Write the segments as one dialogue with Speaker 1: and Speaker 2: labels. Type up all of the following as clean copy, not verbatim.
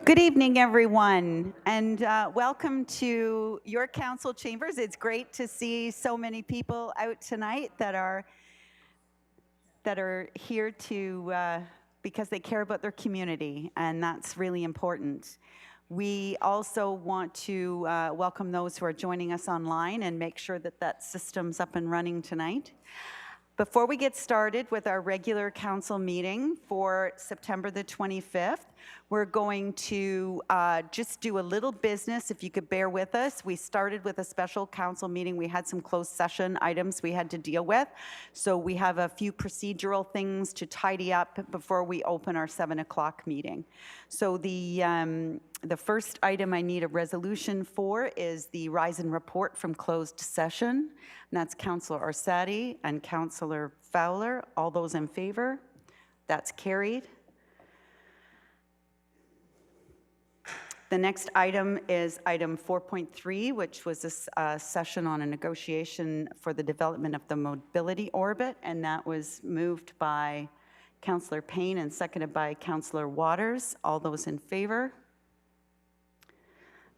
Speaker 1: Good evening, everyone, and welcome to your council chambers. It's great to see so many people out tonight that are here to because they care about their community, and that's really important. We also want to welcome those who are joining us online and make sure that that system's up and running tonight. Before we get started with our regular council meeting for September the 25th, we're going to just do a little business, if you could bear with us. We started with a special council meeting. We had some closed session items we had to deal with. So we have a few procedural things to tidy up before we open our 7 o'clock meeting. So the first item I need a resolution for is the rise and report from closed session. And that's Councillor Orsatti and Councillor Fowler. All those in favor? That's carried. The next item is item 4.3, which was a session on a negotiation for the development of the mobility orbit, and that was moved by Councillor Payne and seconded by Councillor Waters. All those in favor?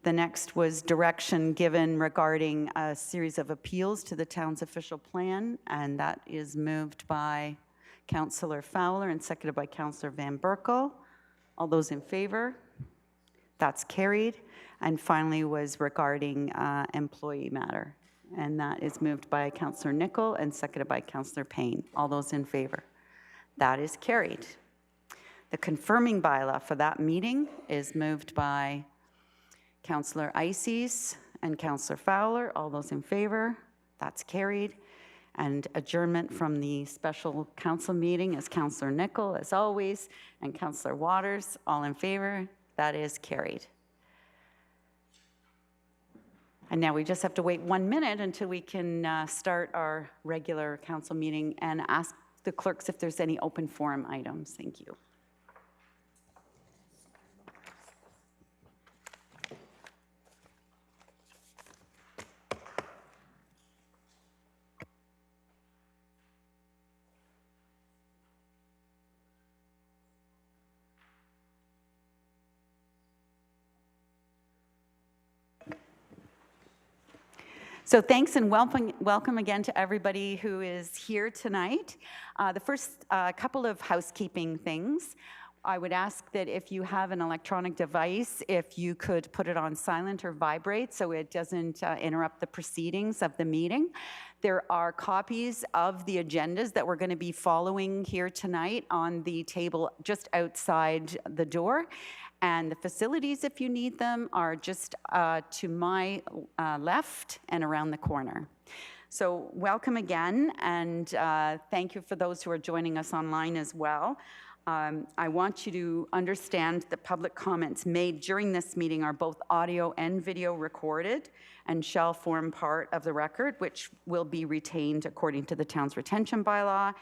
Speaker 1: The next was direction given regarding a series of appeals to the town's official plan, and that is moved by Councillor Fowler and seconded by Councillor Van Berkel. All those in favor? That's carried. And finally was regarding employee matter, and that is moved by Councillor Nicol and seconded by Councillor Payne. All those in favor? That is carried. The confirming bylaw for that meeting is moved by Councillor Ices and Councillor Fowler. All those in favor? That's carried. And adjournment from the special council meeting is Councillor Nicol, as always, and Councillor Waters. All in favor? That is carried. And now we just have to wait 1 minute until we can start our regular council meeting and ask the clerks if there's any open forum items. Thank you. So thanks and welcome again to everybody who is here tonight. The first couple of housekeeping things. I would ask that if you have an electronic device, if you could put it on silent or vibrate so it doesn't interrupt the proceedings of the meeting. There are copies of the agendas that we're going to be following here tonight on the table just outside the door. And the facilities, if you need them, are just to my left and around the corner. So welcome again, and thank you for those who are joining us online as well. I want you to understand that public comments made during this meeting are both audio and video recorded and shall form part of the record, which will be retained according to the town's retention bylaw.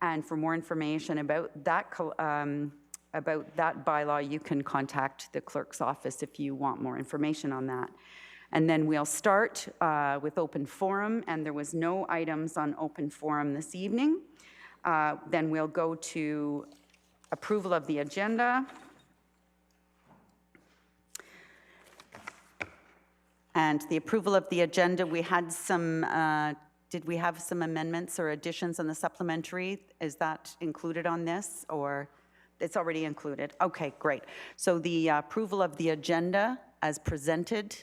Speaker 1: And for more information about that bylaw, you can contact the clerk's office if you want more information on that. And then we'll start with open forum, and there was no items on open forum this evening. Then we'll go to approval of the agenda. And the approval of the agenda, we had some, did we have some amendments or additions on the supplementary? Is that included on this, or? It's already included. Okay, great. So the approval of the agenda as presented,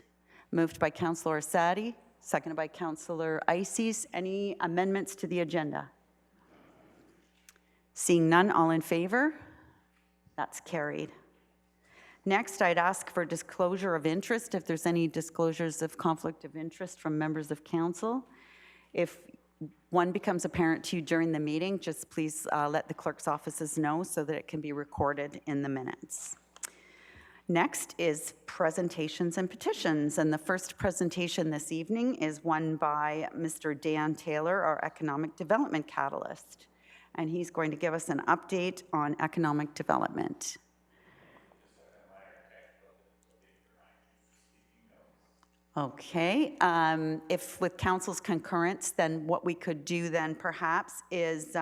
Speaker 1: moved by Councillor Orsatti, seconded by Councillor Ices. Any amendments to the agenda? Seeing none, all in favor? That's carried. Next, I'd ask for disclosure of interest, if there's any disclosures of conflict of interest from members of council. If one becomes apparent to you during the meeting, just please let the clerk's offices know so that it can be recorded in the minutes. Next is presentations and petitions, and the first presentation this evening is one by Mr. Dan Taylor, our Economic Development Catalyst, and he's going to give us an update on economic development. Okay, if with council's concurrence, then what we could do then perhaps is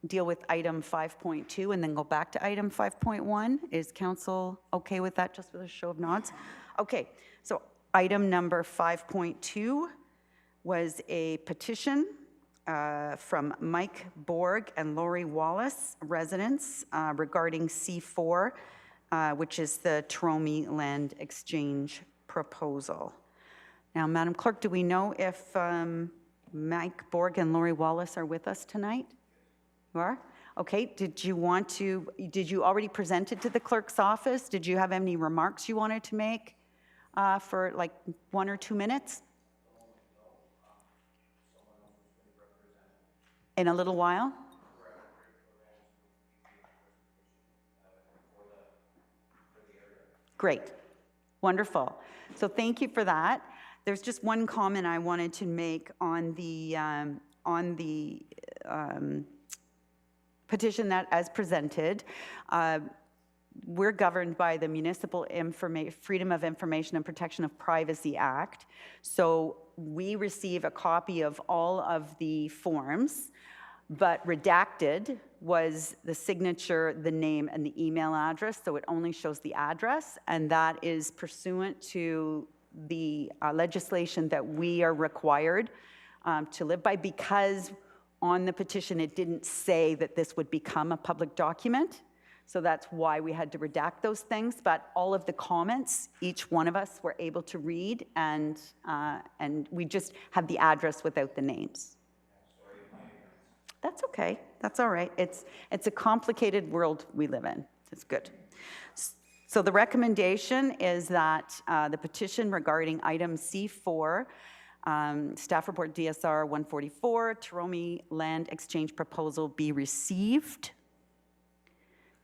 Speaker 1: deal with item 5.2 and then go back to item 5.1. Is council okay with that, just with a show of nods? Okay, so item number 5.2 was a petition from Mike Borg and Lori Wallace, residents, regarding C4, which is the Tromi land exchange proposal. Now, Madam Clerk, do we know if Mike Borg and Lori Wallace are with us tonight? You are? Okay, did you already present it to the clerk's office? Did you have any remarks you wanted to make for like 1 or 2 minutes? In a little while? Great, wonderful. So thank you for that. There's just one comment I wanted to make on the petition that, as presented, we're governed by the Municipal Freedom of Information and Protection of Privacy Act. So we receive a copy of all of the forms, but redacted was the signature, the name, and the email address, so it only shows the address, and that is pursuant to the legislation that we are required to live by, because on the petition it didn't say that this would become a public document. So that's why we had to redact those things, but all of the comments, each one of us were able to read, and we just have the address without the names. That's okay, that's all right. It's a complicated world we live in, it's good. So the recommendation is that the petition regarding item C4, Staff Report DSR 144, Tromi Land Exchange Proposal be received.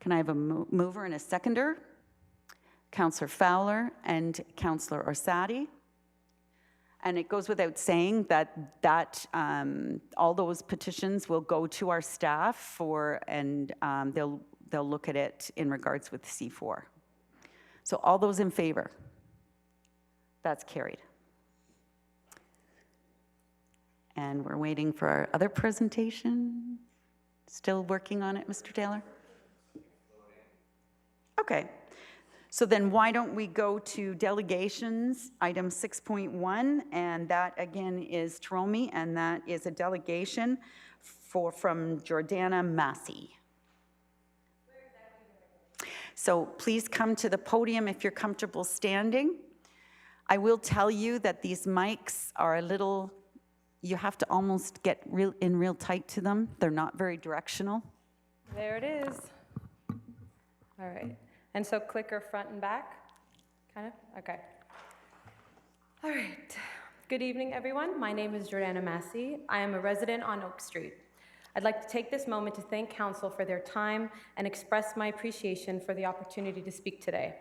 Speaker 1: Can I have a mover and a seconder? Councillor Fowler and Councillor Orsatti. And it goes without saying that all those petitions will go to our staff and they'll look at it in regards with C4. So all those in favor? That's carried. And we're waiting for our other presentation. Still working on it, Mr. Taylor? Okay. So then why don't we go to delegations, item 6.1, and that again is Tromi, and that is a delegation from Jordana Massey. So please come to the podium if you're comfortable standing. I will tell you that these mics are a little, you have to almost get real tight to them. They're not very directional.
Speaker 2: There it is. All right. And so clicker front and back, kind of? Okay. All right. Good evening, everyone. My name is Jordana Massey. I am a resident on Oak Street. I'd like to take this moment to thank Council for their time and express my appreciation for the opportunity to speak today.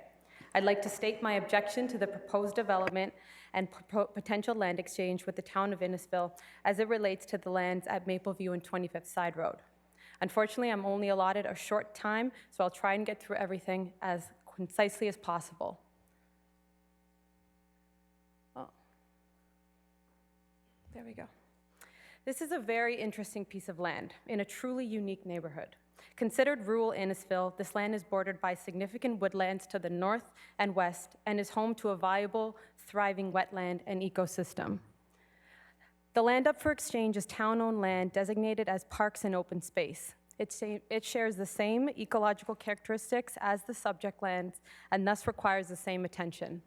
Speaker 2: I'd like to state my objection to the proposed development and potential land exchange with the town of Innisfil as it relates to the lands at Mapleview and 25th Side Road. Unfortunately, I'm only allotted a short time, so I'll try and get through everything as concisely as possible. Oh, there we go. This is a very interesting piece of land in a truly unique neighborhood. Considered rural Innisfil, this land is bordered by significant woodlands to the north and west and is home to a viable, thriving wetland and ecosystem. The land up for exchange is town-owned land designated as parks and open space. It shares the same ecological characteristics as the subject lands and thus requires the same attention.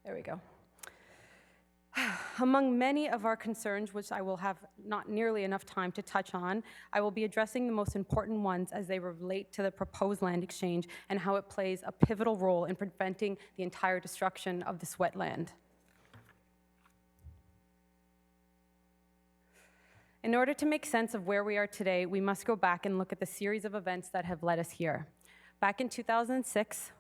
Speaker 2: There we go. Among many of our concerns, which I will have not nearly enough time to touch on, I will be addressing the most important ones as they relate to the proposed land exchange and how it plays a pivotal role in preventing the entire destruction of this wetland. In order to make sense of where we are today, we must go back and look at the series of events that have led us here. Back in 2006,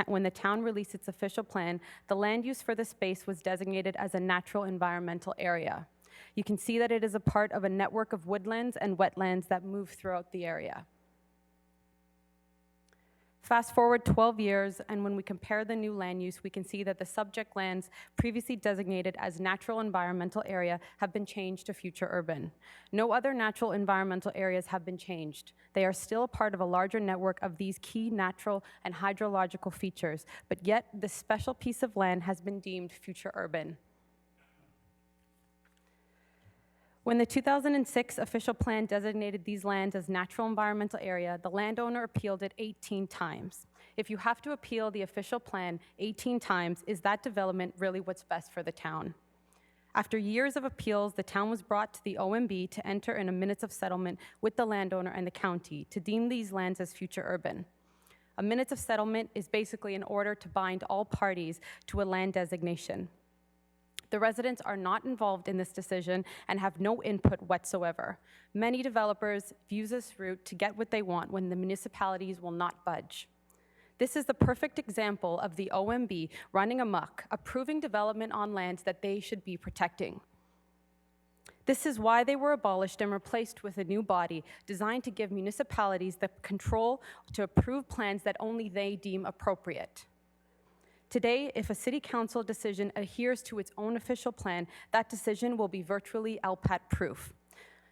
Speaker 2: when the town released its official plan, the land use for the space was designated as a natural environmental area. You can see that it is a part of a network of woodlands and wetlands that move throughout the area. Fast forward 12 years, and when we compare the new land use, we can see that the subject lands previously designated as natural environmental area have been changed to future urban. No other natural environmental areas have been changed. They are still part of a larger network of these key natural and hydrological features, but yet this special piece of land has been deemed future urban. When the 2006 official plan designated these lands as natural environmental area, the landowner appealed it 18 times. If you have to appeal the official plan 18 times, is that development really what's best for the town? After years of appeals, the town was brought to the OMB to enter in a minutes of settlement with the landowner and the county to deem these lands as future urban. A minutes of settlement is basically an order to bind all parties to a land designation. The residents are not involved in this decision and have no input whatsoever. Many developers use this route to get what they want when the municipalities will not budge. This is the perfect example of the OMB running amok, approving development on lands that they should be protecting. This is why they were abolished and replaced with a new body designed to give municipalities the control to approve plans that only they deem appropriate. Today, if a city council decision adheres to its own official plan, that decision will be virtually LPAT-proof.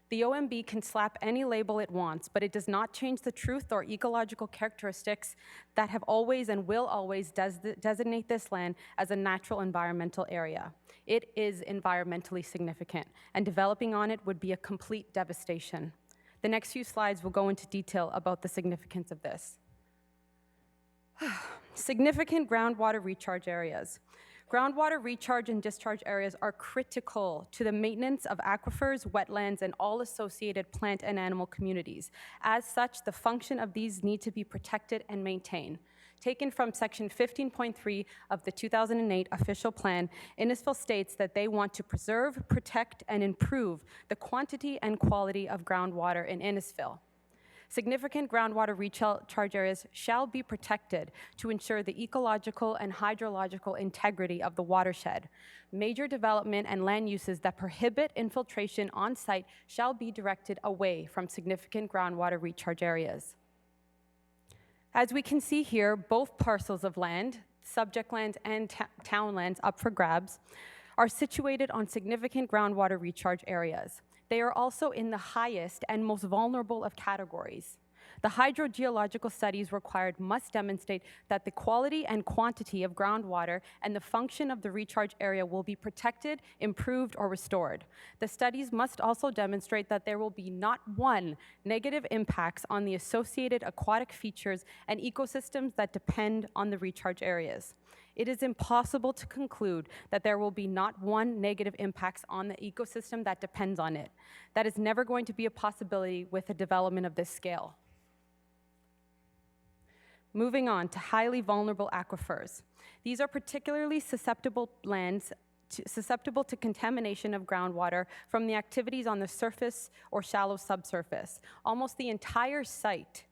Speaker 2: The OMB can slap any label it wants, but it does not change the truth or ecological characteristics that have always and will always designate this land as a natural environmental area. It is environmentally significant, and developing on it would be a complete devastation. The next few slides will go into detail about the significance of this. Significant groundwater recharge areas. Groundwater recharge and discharge areas are critical to the maintenance of aquifers, wetlands, and all associated plant and animal communities. As such, the function of these need to be protected and maintained. Taken from section 15.3 of the 2008 official plan, Innisfil states that they want to preserve, protect, and improve the quantity and quality of groundwater in Innisfil. Significant groundwater recharge areas shall be protected to ensure the ecological and hydrological integrity of the watershed. Major development and land uses that prohibit infiltration on site shall be directed away from significant groundwater recharge areas. As we can see here, both parcels of land, subject lands and town lands up for grabs, are situated on significant groundwater recharge areas. They are also in the highest and most vulnerable of categories. The hydrogeological studies required must demonstrate that the quality and quantity of groundwater and the function of the recharge area will be protected, improved, or restored. The studies must also demonstrate that there will be not one negative impacts on the associated aquatic features and ecosystems that depend on the recharge areas. It is impossible to conclude that there will be not one negative impacts on the ecosystem that depends on it. That is never going to be a possibility with a development of this scale. Moving on to highly vulnerable aquifers. These are particularly susceptible lands susceptible to contamination of groundwater from the activities on the surface or shallow subsurface. Almost the entire site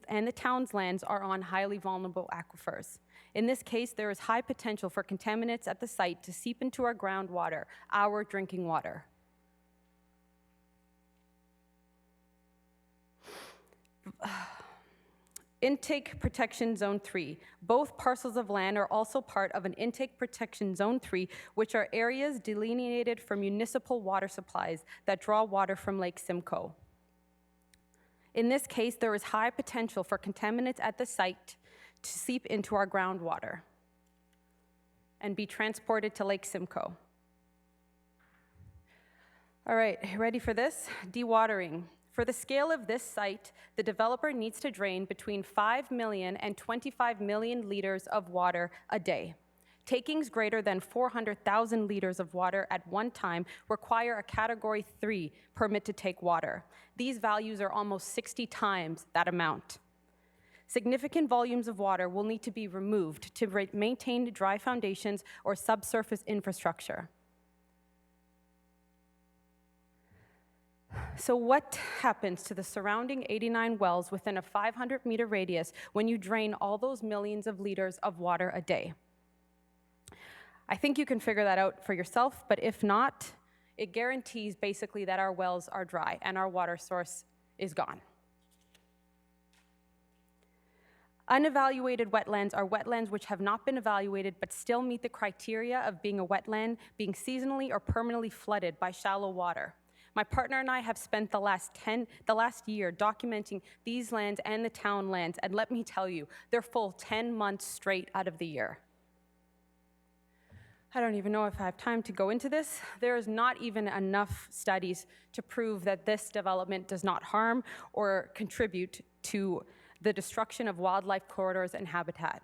Speaker 2: and the town's lands are on highly vulnerable aquifers. In this case, there is high potential for contaminants at the site to seep into our groundwater, our drinking water. Intake Protection Zone 3. Both parcels of land are also part of an Intake Protection Zone 3, which are areas delineated for municipal water supplies that draw water from Lake Simcoe. In this case, there is high potential for contaminants at the site to seep into our groundwater and be transported to Lake Simcoe. All right, ready for this? Dewatering. For the scale of this site, the developer needs to drain between 5 million and 25 million liters of water a day. Takings greater than 400,000 liters of water at one time require a Category 3 permit to take water. These values are almost 60 times that amount. Significant volumes of water will need to be removed to maintain dry foundations or subsurface infrastructure. So what happens to the surrounding 89 wells within a 500-meter radius when you drain all those millions of liters of water a day? I think you can figure that out for yourself, but if not, it guarantees basically that our wells are dry and our water source is gone. Unevaluated wetlands are wetlands which have not been evaluated but still meet the criteria of being a wetland, being seasonally or permanently flooded by shallow water. My partner and I have spent the last year documenting these lands and the town lands, and let me tell you, they're full 10 months straight out of the year. I don't even know if I have time to go into this. There is not even enough studies to prove that this development does not harm or contribute to the destruction of wildlife corridors and habitat.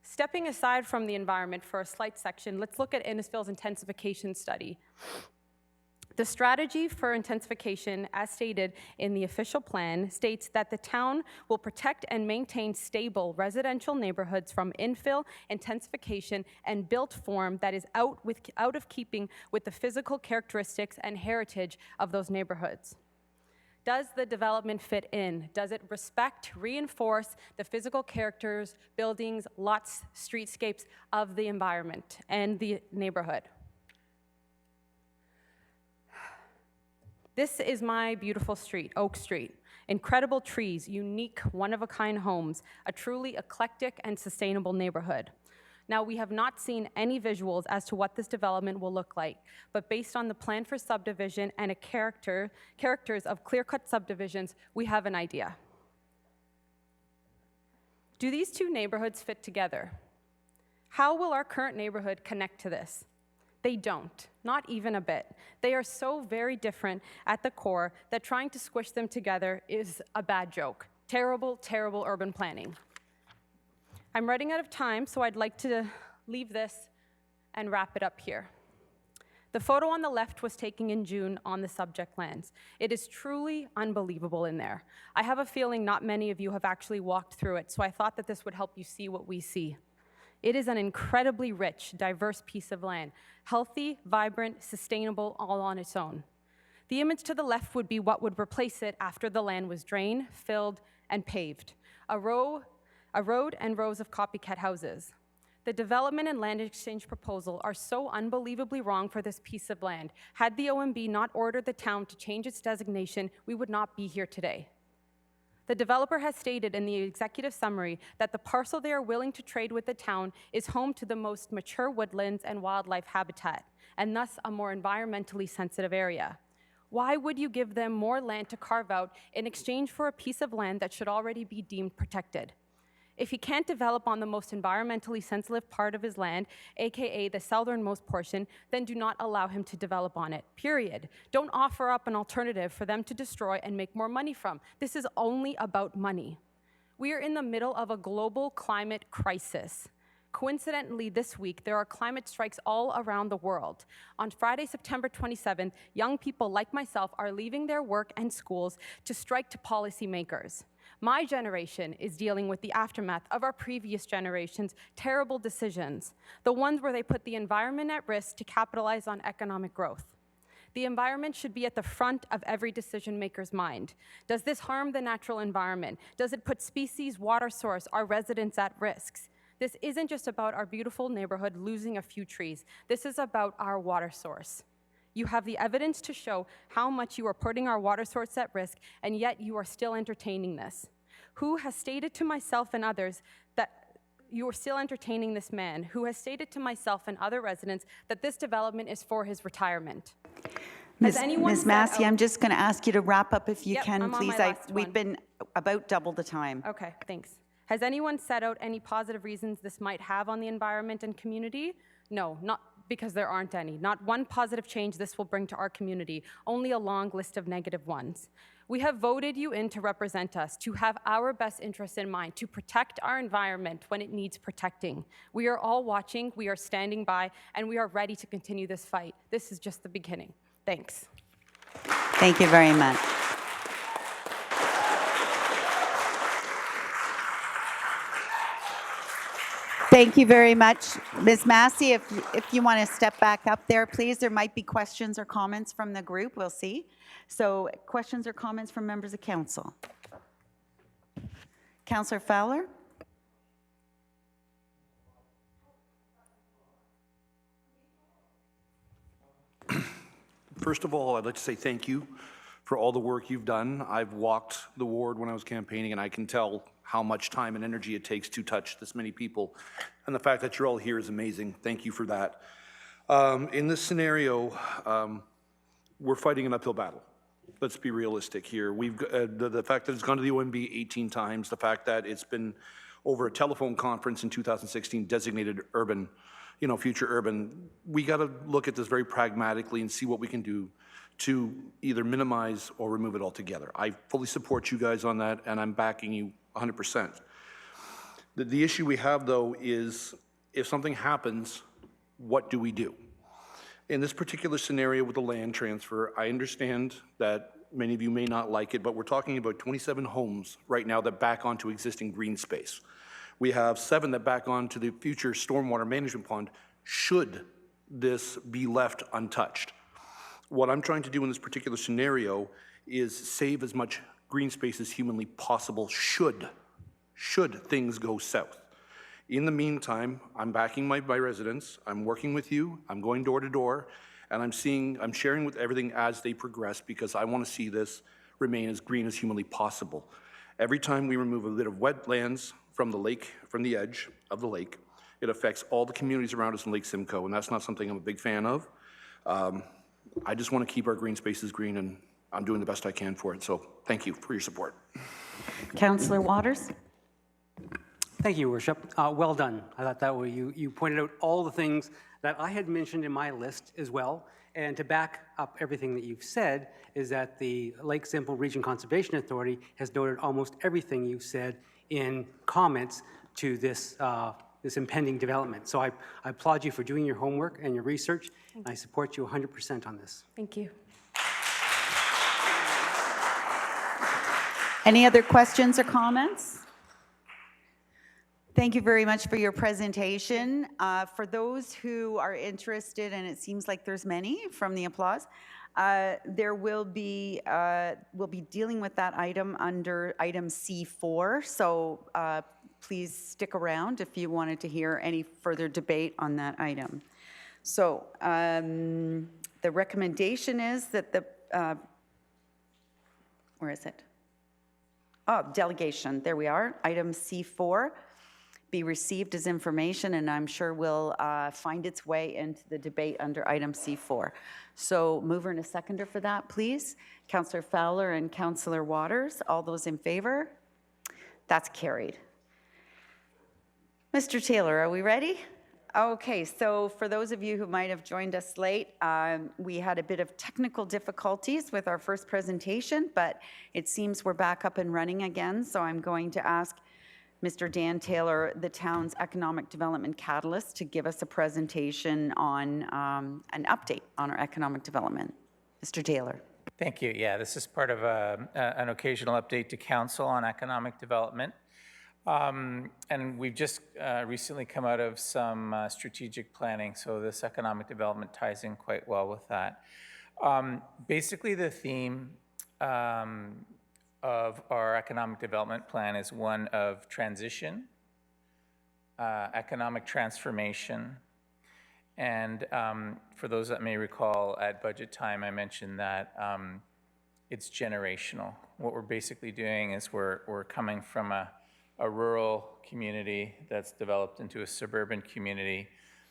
Speaker 2: Stepping aside from the environment for a slight section, let's look at Innisfil's intensification study. The strategy for intensification, as stated in the official plan, states that the town will protect and maintain stable residential neighborhoods from infill, intensification, and built form that is out of keeping with the physical characteristics and heritage of those neighborhoods. Does the development fit in? Does it respect, reinforce the physical characters, buildings, lots, streetscapes of the environment and the neighborhood? This is my beautiful street, Oak Street. Incredible trees, unique, one-of-a-kind homes, a truly eclectic and sustainable neighborhood. Now, we have not seen any visuals as to what this development will look like, but based on the plan for subdivision and characters of clear-cut subdivisions, we have an idea. Do these two neighborhoods fit together? How will our current neighborhood connect to this? They don't, not even a bit. They are so very different at the core that trying to squish them together is a bad joke. Terrible, terrible urban planning. I'm running out of time, so I'd like to leave this and wrap it up here. The photo on the left was taken in June on the subject lands. It is truly unbelievable in there. I have a feeling not many of you have actually walked through it, so I thought that this would help you see what we see. It is an incredibly rich, diverse piece of land, healthy, vibrant, sustainable, all on its own. The image to the left would be what would replace it after the land was drained, filled, and paved. A road and rows of copycat houses. The development and land exchange proposal are so unbelievably wrong for this piece of land. Had the OMB not ordered the town to change its designation, we would not be here today. The developer has stated in the executive summary that the parcel they are willing to trade with the town is home to the most mature woodlands and wildlife habitat, and thus a more environmentally sensitive area. Why would you give them more land to carve out in exchange for a piece of land that should already be deemed protected? If he can't develop on the most environmentally sensitive part of his land, aka the southernmost portion, then do not allow him to develop on it, period. Don't offer up an alternative for them to destroy and make more money from. This is only about money. We are in the middle of a global climate crisis. Coincidentally, this week, there are climate strikes all around the world. On Friday, September 27th, young people like myself are leaving their work and schools to strike to policymakers. My generation is dealing with the aftermath of our previous generation's terrible decisions, the ones where they put the environment at risk to capitalize on economic growth. The environment should be at the front of every decision maker's mind. Does this harm the natural environment? Does it put species, water source, our residents at risks? This isn't just about our beautiful neighborhood losing a few trees. This is about our water source. You have the evidence to show how much you are putting our water source at risk, and yet you are still entertaining this. Who has stated to myself and others that you are still entertaining this man, who has stated to myself and other residents that this development is for his retirement?
Speaker 1: Ms. Massey, I'm just going to ask you to wrap up if you can,
Speaker 2: I'm on
Speaker 1: please.
Speaker 2: my last
Speaker 1: We've
Speaker 2: one.
Speaker 1: been about double the time.
Speaker 2: Okay, thanks. Has anyone set out any positive reasons this might have on the environment and community? No, not because there aren't any. Not one positive change this will bring to our community, only a long list of negative ones. We have voted you in to represent us, to have our best interests in mind, to protect our environment when it needs protecting. We are all watching, we are standing by, and we are ready to continue this fight. This is just the beginning. Thanks.
Speaker 1: Thank you very much. Thank you very much. Ms. Massey, if you want to step back up there, please. There might be questions or comments from the group. We'll see. So questions or comments from members of council? Councillor Fowler?
Speaker 3: First of all, I'd like to say thank you for all the work you've done. I've walked the ward when I was campaigning, and I can tell how much time and energy it takes to touch this many people. And the fact that you're all here is amazing. Thank you for that. In this scenario, we're fighting an uphill battle. Let's be realistic here. We've the fact that it's gone to the OMB 18 times, the fact that it's been over a telephone conference in 2016 designated urban, future urban. We got to look at this very pragmatically and see what we can do to either minimize or remove it altogether. I fully support you guys on that, and I'm backing you 100%. The issue we have, though, is if something happens, what do we do? In this particular scenario with the land transfer, I understand that many of you may not like it, but we're talking about 27 homes right now that back onto existing green space. We have 7 that back onto the future stormwater management pond should this be left untouched. What I'm trying to do in this particular scenario is save as much green space as humanly possible should things go south. In the meantime, I'm backing my residents, I'm working with you, I'm going door to door, and I'm sharing with everything as they progress because I want to see this remain as green as humanly possible. Every time we remove a bit of wetlands from the lake, from the edge of the lake, it affects all the communities around us in Lake Simcoe, and that's not something I'm a big fan of. I just want to keep our green spaces green, and I'm doing the best I can for it, so thank you for your support.
Speaker 1: Councillor Waters?
Speaker 4: Thank you, Worship. Well done. I thought that way you pointed out all the things that I had mentioned in my list as well. And to back up everything that you've said is that the Lake Simcoe Region Conservation Authority has noted almost everything you've said in comments to this this impending development. So I applaud you for doing your homework and your research. And I support you 100% on this.
Speaker 2: Thank you.
Speaker 1: Any other questions or comments? Thank you very much for your presentation. For those who are interested, and it seems like there's many from the applause, there will be, we'll be dealing with that item under item C4. So please stick around if you wanted to hear any further debate on that item. So the recommendation is that the, where is it? Oh, delegation, there we are, item C4. Be received as information, and I'm sure will find its way into the debate under item C4. So mover and a seconder for that, please. Councillor Fowler and Councillor Waters, all those in favor? That's carried. Mr. Taylor, are we ready? Okay, so for those of you who might have joined us late, we had a bit of technical difficulties with our first presentation, but it seems we're back up and running again, so I'm going to ask Mr. Dan Taylor, the town's economic development catalyst, to give us a presentation on an update on our economic development. Mr. Taylor.
Speaker 5: Thank you. Yeah, this is part of an occasional update to council on economic development. And we've just recently come out of some strategic planning, so this economic development ties in quite well with that. Basically, the theme of our economic development plan is one of transition, economic transformation, and for those that may recall, at budget time, I mentioned that it's generational. What we're basically doing is we're coming from a rural community that's developed into a suburban community,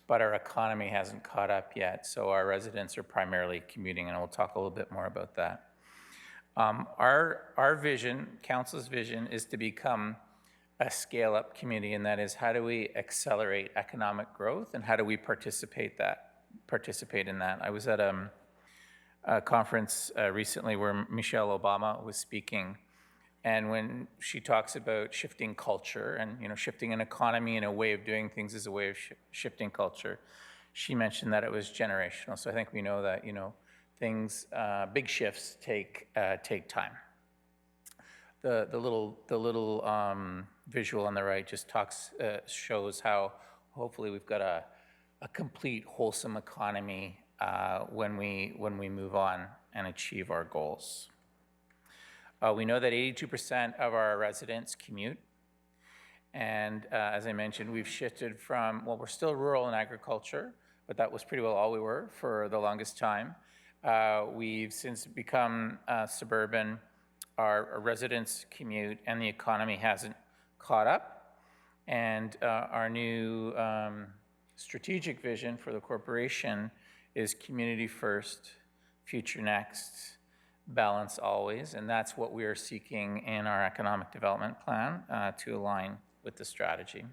Speaker 5: but our economy hasn't caught up yet, so our residents are primarily commuting, and we'll talk a little bit more about that. Our vision, council's vision, is to become a scale-up community, and that is how do we accelerate economic growth, and how do we participate in that. I was at a conference recently where Michelle Obama was speaking, and when she talks about shifting culture and shifting an economy and a way of doing things as a way of shifting culture, she mentioned that it was generational. So I think we know that things, big shifts take time. The little visual on the right just shows how hopefully we've got a complete wholesome economy when we move on and achieve our goals. We know that 82% of our residents commute, and as I mentioned, we've shifted from, well, we're still rural in agriculture, but that was pretty well all we were for the longest time. We've since become suburban. Our residents commute, and the economy hasn't caught up. And our new strategic vision for the corporation is community first, future next, balance always, and that's what we are seeking in our economic development plan to align with the strategy.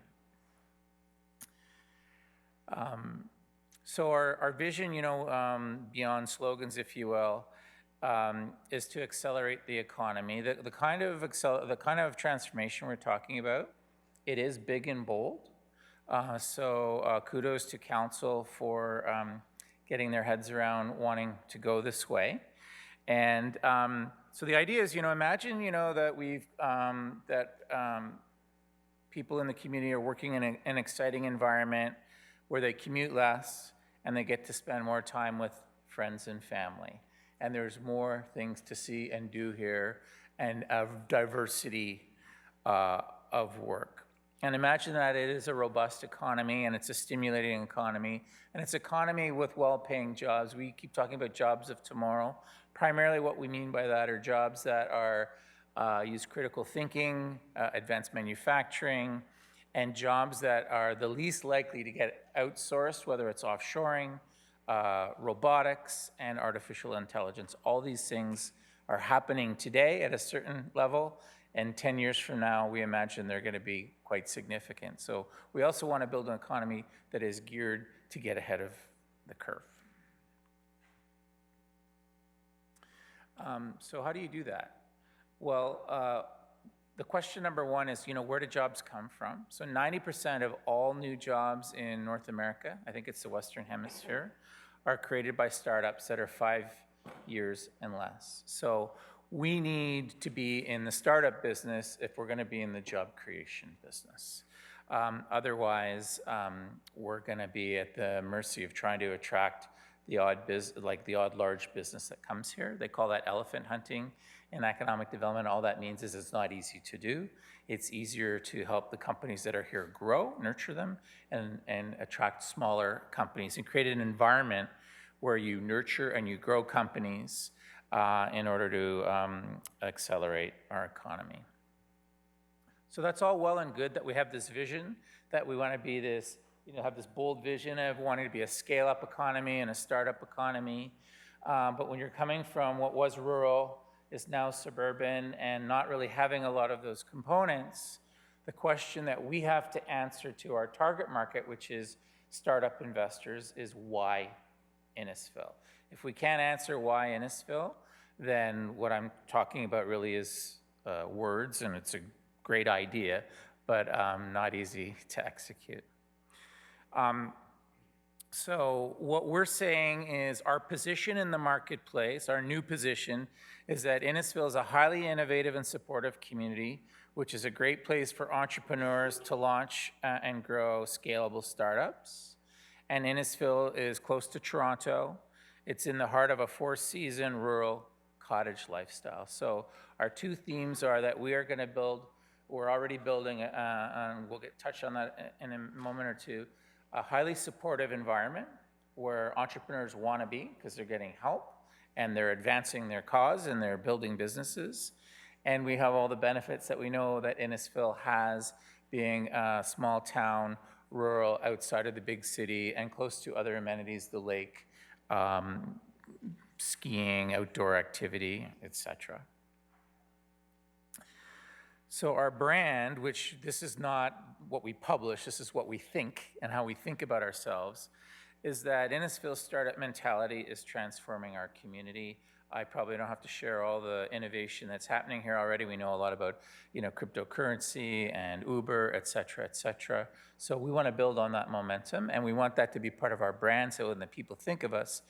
Speaker 5: So our vision, beyond slogans, if you will, is to accelerate the economy. The kind of transformation we're talking about, it is big and bold. So kudos to council for getting their heads around wanting to go this way. And so the idea is, imagine, that people in the community are working in an exciting environment where they commute less and they get to spend more time with friends and family. And there's more things to see and do here, and a diversity of work. And imagine that it is a robust economy, and it's a stimulating economy, and it's an economy with well-paying jobs. We keep talking about jobs of tomorrow. Primarily what we mean by that are jobs that are use critical thinking, advanced manufacturing, and jobs that are the least likely to get outsourced, whether it's offshoring, robotics, and artificial intelligence. All these things are happening today at a certain level, and 10 years from now, we imagine they're going to be quite significant. So we also want to build an economy that is geared to get ahead of the curve. So how do you do that? Well, the question number one is, where do jobs come from? So 90% of all new jobs in North America, I think it's the Western Hemisphere, are created by startups that are 5 years and less. So we need to be in the startup business if we're going to be in the job creation business. Otherwise, we're going to be at the mercy of trying to attract the odd large business that comes here. They call that elephant hunting in economic development. All that means is it's not easy to do. It's easier to help the companies that are here grow, nurture them, and attract smaller companies and create an environment where you nurture and you grow companies in order to accelerate our economy. So that's all well and good that we have this vision, that we want to be this, have this bold vision of wanting to be a scale-up economy and a startup economy. But when you're coming from what was rural, is now suburban, and not really having a lot of those components, the question that we have to answer to our target market, which is startup investors, is why Innisfil? If we can't answer why Innisfil, then what I'm talking about really is words, and it's a great idea, but not easy to execute. So what we're saying is our position in the marketplace, our new position, is that Innisfil is a highly innovative and supportive community, which is a great place for entrepreneurs to launch and grow scalable startups. And Innisfil is close to Toronto. It's in the heart of a four-season rural cottage lifestyle. So our two themes are that we are going to build, we're already building, and we'll touch on that in a moment or two, a highly supportive environment where entrepreneurs want to be because they're getting help and they're advancing their cause and they're building businesses. And we have all the benefits that we know that Innisfil has, being a small town, rural, outside of the big city, and close to other amenities, the lake, skiing, outdoor activity, etc. So our brand, which this is not what we publish, this is what we think and how we think about ourselves, is that Innisfil's startup mentality is transforming our community. I probably don't have to share all the innovation that's happening here already. We know a lot about, cryptocurrency and Uber, et cetera, et cetera. So we want to build on that momentum, and we want that to be part of our brand, so when the people think of us,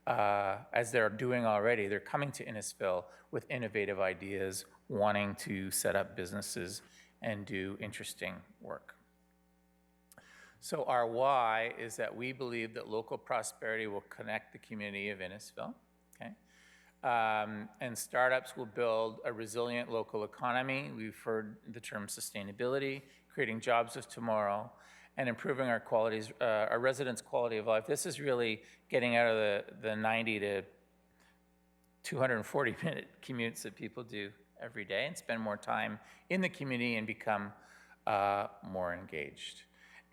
Speaker 5: as they're doing already, they're coming to Innisfil with innovative ideas, wanting to set up businesses and do interesting work. So our why is that we believe that local prosperity will connect the community of Innisfil, okay? And startups will build a resilient local economy. We've heard the term sustainability, creating jobs of tomorrow, and improving our residents' quality of life. This is really getting out of the 90 to 240-minute commutes that people do every day and spend more time in the community and become more engaged.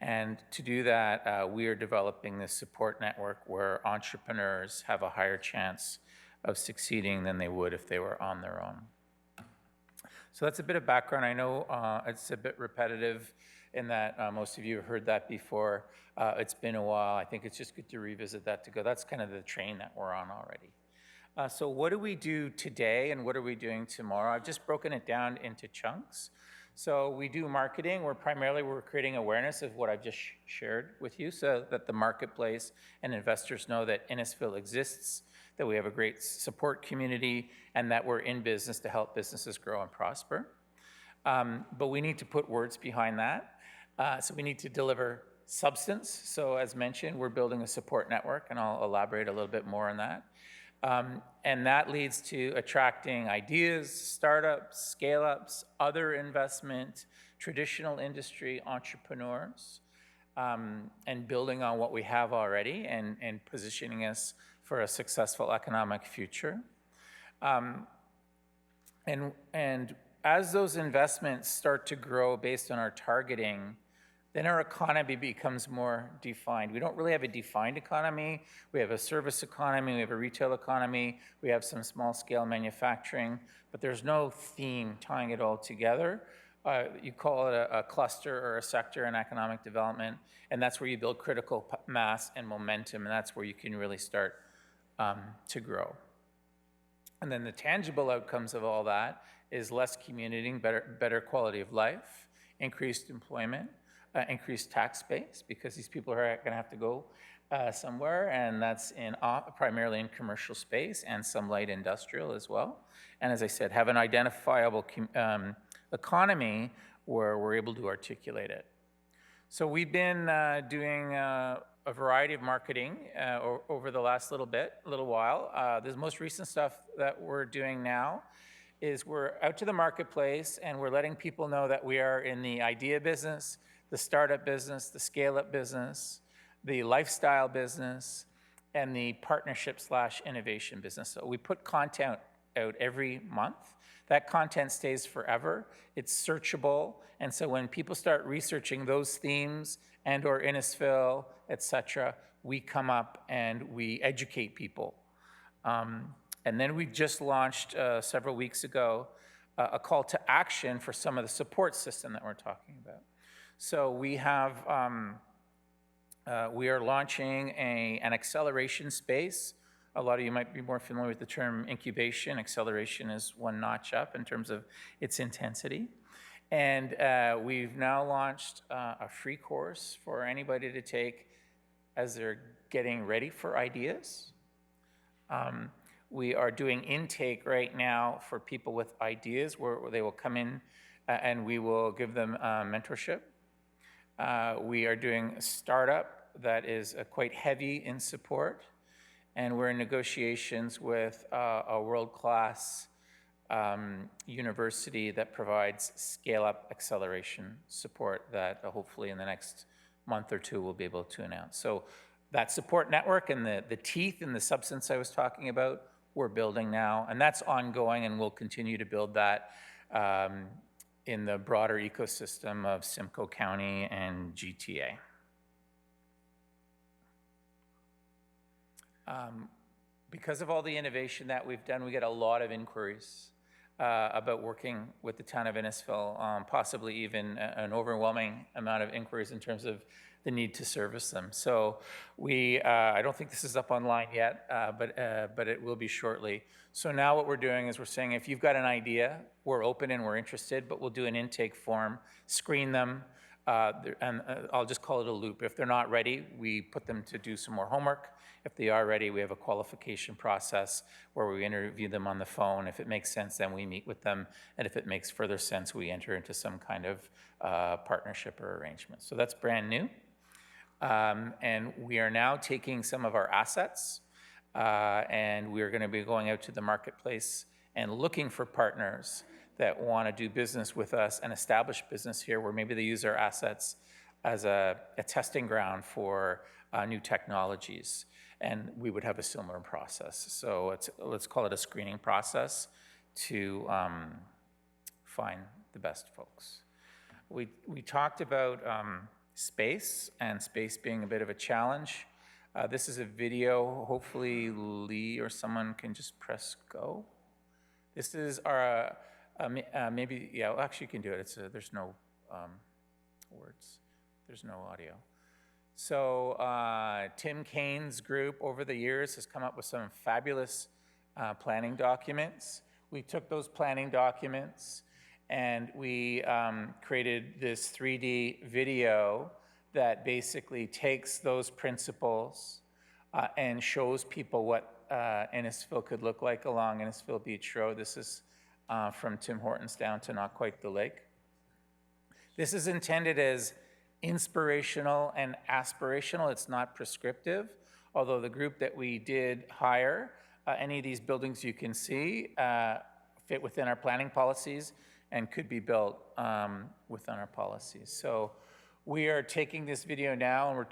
Speaker 5: And to do that, we are developing this support network where entrepreneurs have a higher chance of succeeding than they would if they were on their own. So that's a bit of background. I know it's a bit repetitive in that most of you have heard that before. It's been a while. I think it's just good to revisit that to go. That's kind of the train that we're on already. So what do we do today and what are we doing tomorrow? I've just broken it down into chunks. So we do marketing. We're creating awareness of what I've just shared with you so that the marketplace and investors know that Innisfil exists, that we have a great support community, and that we're in business to help businesses grow and prosper. But we need to put words behind that. So we need to deliver substance. So as mentioned, we're building a support network, and I'll elaborate a little bit more on that. And that leads to attracting ideas, startups, scale-ups, other investment, traditional industry entrepreneurs, and building on what we have already and positioning us for a successful economic future. And as those investments start to grow based on our targeting, then our economy becomes more defined. We don't really have a defined economy. We have a service economy, we have a retail economy, we have some small-scale manufacturing, but there's no theme tying it all together. You call it a cluster or a sector in economic development, and that's where you build critical mass and momentum, and that's where you can really start to grow. And then the tangible outcomes of all that is less commuting, better quality of life, increased employment, increased tax base, because these people are going to have to go somewhere, and that's primarily in commercial space and some light industrial as well. And as I said, have an identifiable economy where we're able to articulate it. So we've been doing a variety of marketing over the last little while. The most recent stuff that we're doing now is we're out to the marketplace and we're letting people know that we are in the idea business, the startup business, the scale-up business, the lifestyle business, and the partnership/innovation business. So we put content out every month. That content stays forever. It's searchable, and so when people start researching those themes and/or Innisfil, et cetera, we come up and we educate people. And then we just launched several weeks ago a call to action for some of the support system that we're talking about. So we have, we are launching an acceleration space. A lot of you might be more familiar with the term incubation. Acceleration is one notch up in terms of its intensity. And we've now launched a free course for anybody to take as they're getting ready for ideas. We are doing intake right now for people with ideas where they will come in and we will give them mentorship. We are doing a startup that is quite heavy in support, and we're in negotiations with a world-class university that provides scale-up acceleration support that hopefully in the next month or two we'll be able to announce. So that support network and the teeth and the substance I was talking about, we're building now, and that's ongoing, and we'll continue to build that in the broader ecosystem of Simcoe County and GTA. Because of all the innovation that we've done, we get a lot of inquiries about working with the town of Innisfil, possibly even an overwhelming amount of inquiries in terms of the need to service them. So we, I don't think this is up online yet, but it will be shortly. So now what we're doing is we're saying if you've got an idea, we're open and we're interested, but we'll do an intake form, screen them, and I'll just call it a loop. If they're not ready, we put them to do some more homework. If they are ready, we have a qualification process where we interview them on the phone. If it makes sense, then we meet with them. And if it makes further sense, we enter into some kind of partnership or arrangement. So that's brand new. And we are now taking some of our assets and we're going to be going out to the marketplace and looking for partners that want to do business with us and establish business here where maybe they use our assets as a testing ground for new technologies. And we would have a similar process. So let's call it a screening process to find the best folks. We talked about space, and space being a bit of a challenge. This is a video. Hopefully Lee or someone can just press go. This is our, maybe, yeah, well, actually you can do it. There's no words. There's no audio. So Tim Kane's group over the years has come up with some fabulous planning documents. We took those planning documents and we created this 3D video that basically takes those principles and shows people what Innisfil could look like along Innisfil Beach Road. This is from Tim Hortons down to not quite the lake. This is intended as inspirational and aspirational. It's not prescriptive, although the group that we did hire, any of these buildings you can see fit within our planning policies and could be built within our policies. So we are taking this video now and we're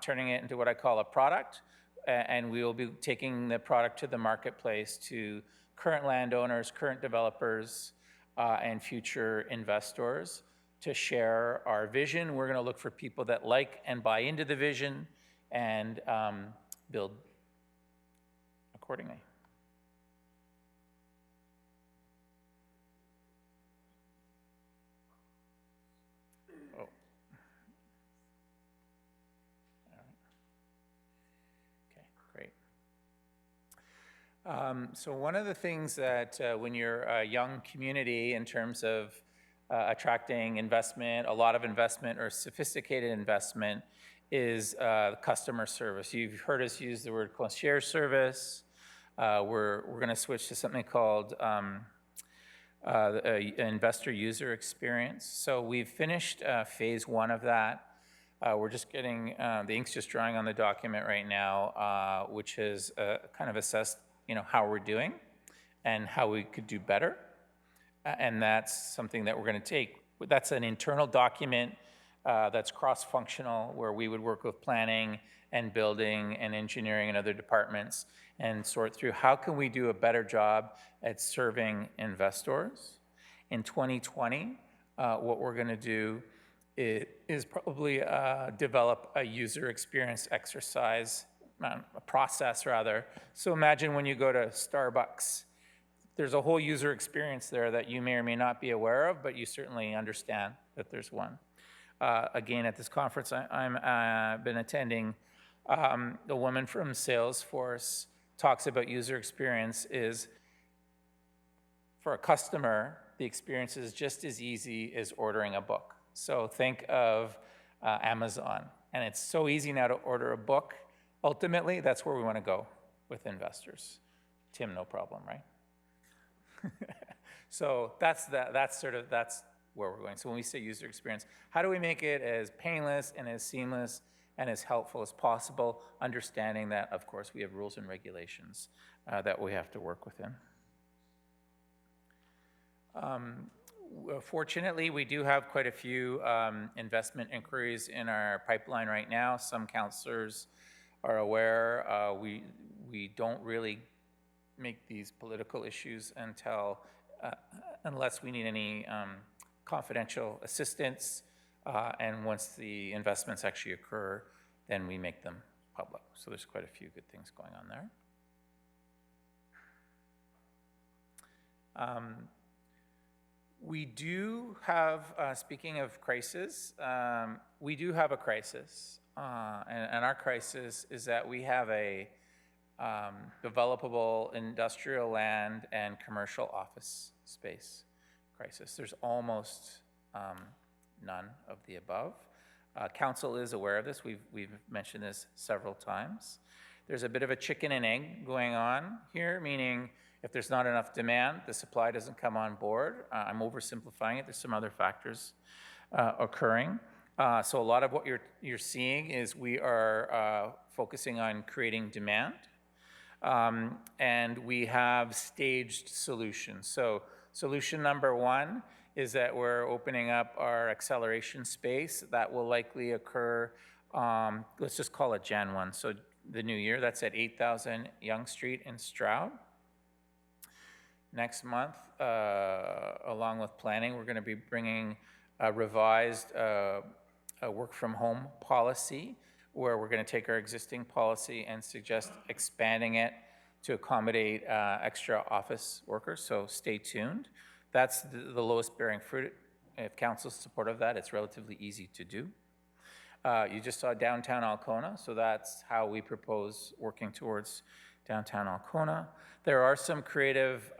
Speaker 5: turning it into what I call a product, and we will be taking the product to the marketplace to current landowners, current developers, and future investors to share our vision. We're going to look for people that like and buy into the vision and build accordingly. Oh. All right. Okay, great. So one of the things that when you're a young community in terms of attracting investment, a lot of investment or sophisticated investment, is customer service. You've heard us use the word concierge service. We're going to switch to something called investor user experience. So we've finished phase 1 of that. We're just getting, the ink's just drying on the document right now, which has kind of assessed, how we're doing and how we could do better. And that's something that we're going to take. That's an internal document that's cross-functional, where we would work with planning and building and engineering and other departments and sort through how can we do a better job at serving investors. In 2020, what we're going to do is probably develop a user experience exercise, a process rather. So imagine when you go to Starbucks, there's a whole user experience there that you may or may not be aware of, but you certainly understand that there's one. Again, at this conference I've been attending, the woman from Salesforce talks about user experience is, for a customer, the experience is just as easy as ordering a book. So think of Amazon, and it's so easy now to order a book. Ultimately, that's where we want to go with investors. Tim, no problem, right? So that's where we're going. So when we say user experience, how do we make it as painless and as seamless and as helpful as possible, understanding that, of course, we have rules and regulations that we have to work within. Fortunately, we do have quite a few investment inquiries in our pipeline right now. Some councillors are aware we don't really make these political issues unless we need any confidential assistance, and once the investments actually occur, then we make them public. So there's quite a few good things going on there. We do have, speaking of crisis, we do have a crisis, and our crisis is that we have a developable industrial land and commercial office space crisis. There's almost none of the above. Council is aware of this. We've mentioned this several times. There's a bit of a chicken and egg going on here, meaning if there's not enough demand, the supply doesn't come on board. I'm oversimplifying it. There's some other factors occurring. So a lot of what you're seeing is we are focusing on creating demand. And we have staged solutions. So solution number 1 is that we're opening up our acceleration space. That will likely occur, let's just call it Jan 1. So the new year. That's at 8,000 Yonge Street in Stroud. Next month, along with planning, we're going to be bringing a revised a work from home policy, where we're going to take our existing policy and suggest expanding it to accommodate extra office workers, so stay tuned. That's the lowest bearing fruit. If council's supportive of that, it's relatively easy to do. You just saw downtown Alcona, so that's how we propose working towards downtown Alcona. There are some creative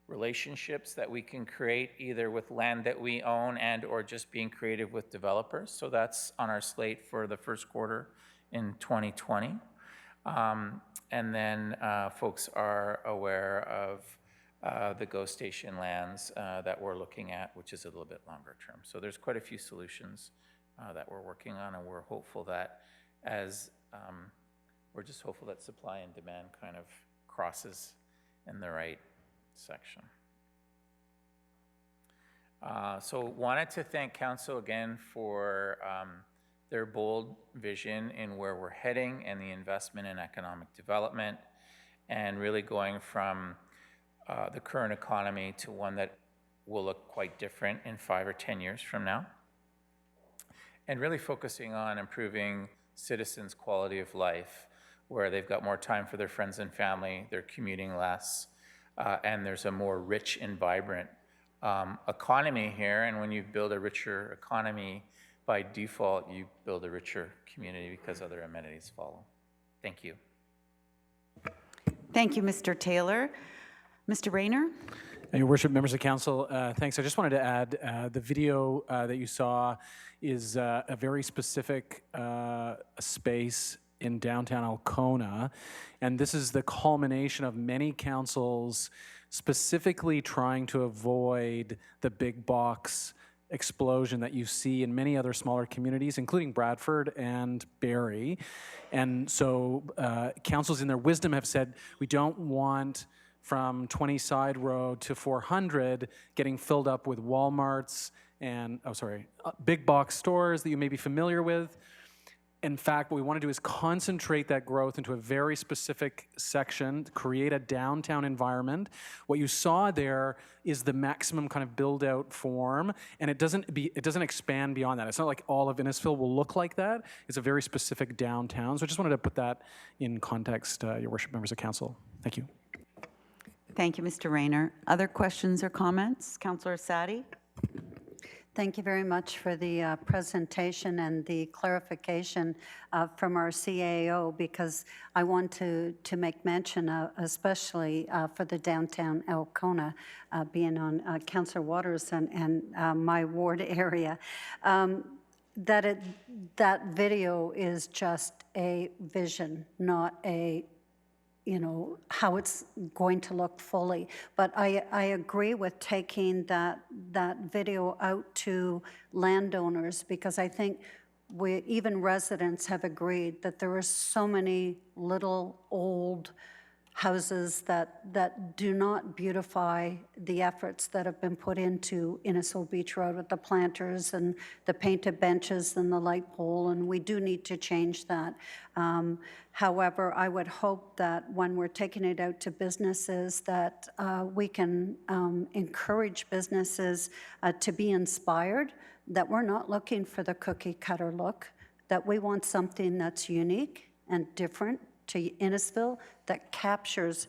Speaker 5: relationships that we can create either with land that we own and or just being creative with developers. So that's on our slate for the first quarter in 2020. And then folks are aware of the GO Station lands that we're looking at, which is a little bit longer term. So there's quite a few solutions that we're working on, and we're hopeful that we're just hopeful that supply and demand kind of crosses in the right section. So wanted to thank council again for their bold vision in where we're heading and the investment in economic development, and really going from the current economy to one that will look quite different in 5 or 10 years from now, and really focusing on improving citizens' quality of life, where they've got more time for their friends and family, they're commuting less, and there's a more rich and vibrant economy here. And when you build a richer economy, by default, you build a richer community because other amenities follow. Thank you.
Speaker 1: Thank you, Mr. Taylor. Mr. Rayner?
Speaker 6: Your Worship, members of council, thanks. I just wanted to add, the video that you saw is a very specific space in downtown Alcona, and this is the culmination of many councils specifically trying to avoid the big box explosion that you see in many other smaller communities, including Bradford and Barrie. And so councils in their wisdom have said, we don't want from 20 Side Road to 400 getting filled up with Walmarts and, big box stores that you may be familiar with. In fact, what we want to do is concentrate that growth into a very specific section, create a downtown environment. What you saw there is the maximum kind of build-out form, and it doesn't expand beyond that. It's not like all of Innisfil will look like that. It's a very specific downtown. So I just wanted to put that in context, Your Worship, members of council. Thank you.
Speaker 1: Thank you, Mr. Rayner. Other questions or comments? Councillor Sadi?
Speaker 7: Thank you very much for the presentation and the clarification from our CAO, because I want to make mention, especially for the downtown Alcona, being on Councillor Waters and my ward area, that video is just a vision, not a how it's going to look fully. But I agree with taking that video out to landowners, because I think even residents have agreed that there are so many little old houses that do not beautify the efforts that have been put into Innisfil Beach Road with the planters and the painted benches and the light pole, and we do need to change that. However, I would hope that when we're taking it out to businesses, that we can encourage businesses to be inspired, that we're not looking for the cookie cutter look, that we want something that's unique and different to Innisfil, that captures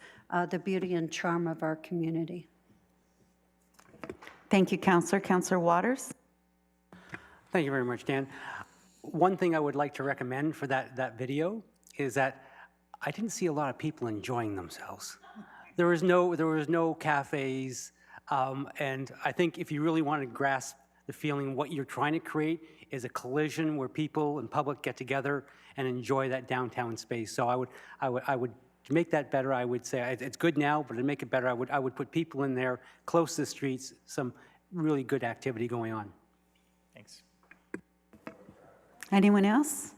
Speaker 7: the beauty and charm of our community.
Speaker 1: Thank you, Councillor. Councillor Waters?
Speaker 4: Thank you very much, Dan. One thing I would like to recommend for that video is that I didn't see a lot of people enjoying themselves. There was no cafes, and I think if you really want to grasp the feeling, what you're trying to create is a collision where people and public get together and enjoy that downtown space. So I would to make that better, I would say it's good now, but to make it better, I would put people in there close to the streets, some really good activity going on.
Speaker 5: Thanks.
Speaker 1: Anyone else?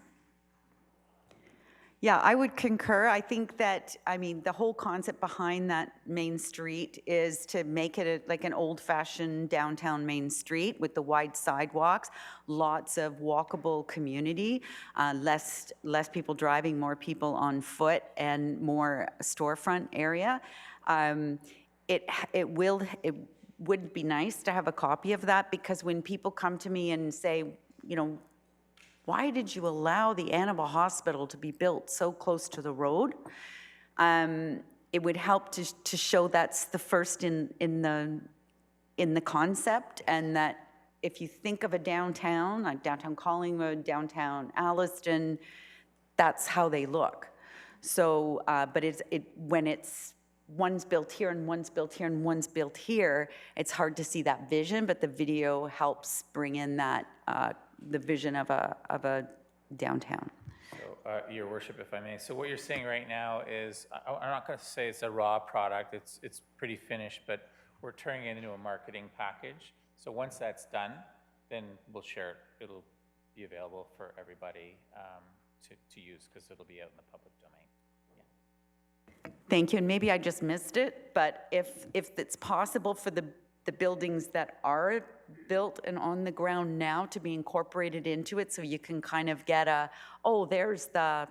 Speaker 1: Yeah, I would concur. I think that, I mean, the whole concept behind that main street is to make it like an old-fashioned downtown main street with the wide sidewalks, lots of walkable community, less people driving, more people on foot, and more storefront area. It would be nice to have a copy of that, because when people come to me and say, you know, why did you allow the Animal Hospital to be built so close to the road? It would help to show that's the first in the concept, and that if you think of a downtown, like downtown Collingwood, downtown Alliston, that's how they look. So, but when it's one's built here and one's built here and one's built here, it's hard to see that vision, but the video helps bring in that the vision of a downtown.
Speaker 5: So, Your Worship, if I may, so what you're saying right now is, I'm not going to say it's a raw product, it's pretty finished, but we're turning it into a marketing package. So once that's done, then we'll share it. It'll be available for everybody to use, because it'll be out in the public domain.
Speaker 1: Thank you, and maybe I just missed it, but if it's possible for the buildings that are built and on the ground now to be incorporated into it, so you can kind of get there's the,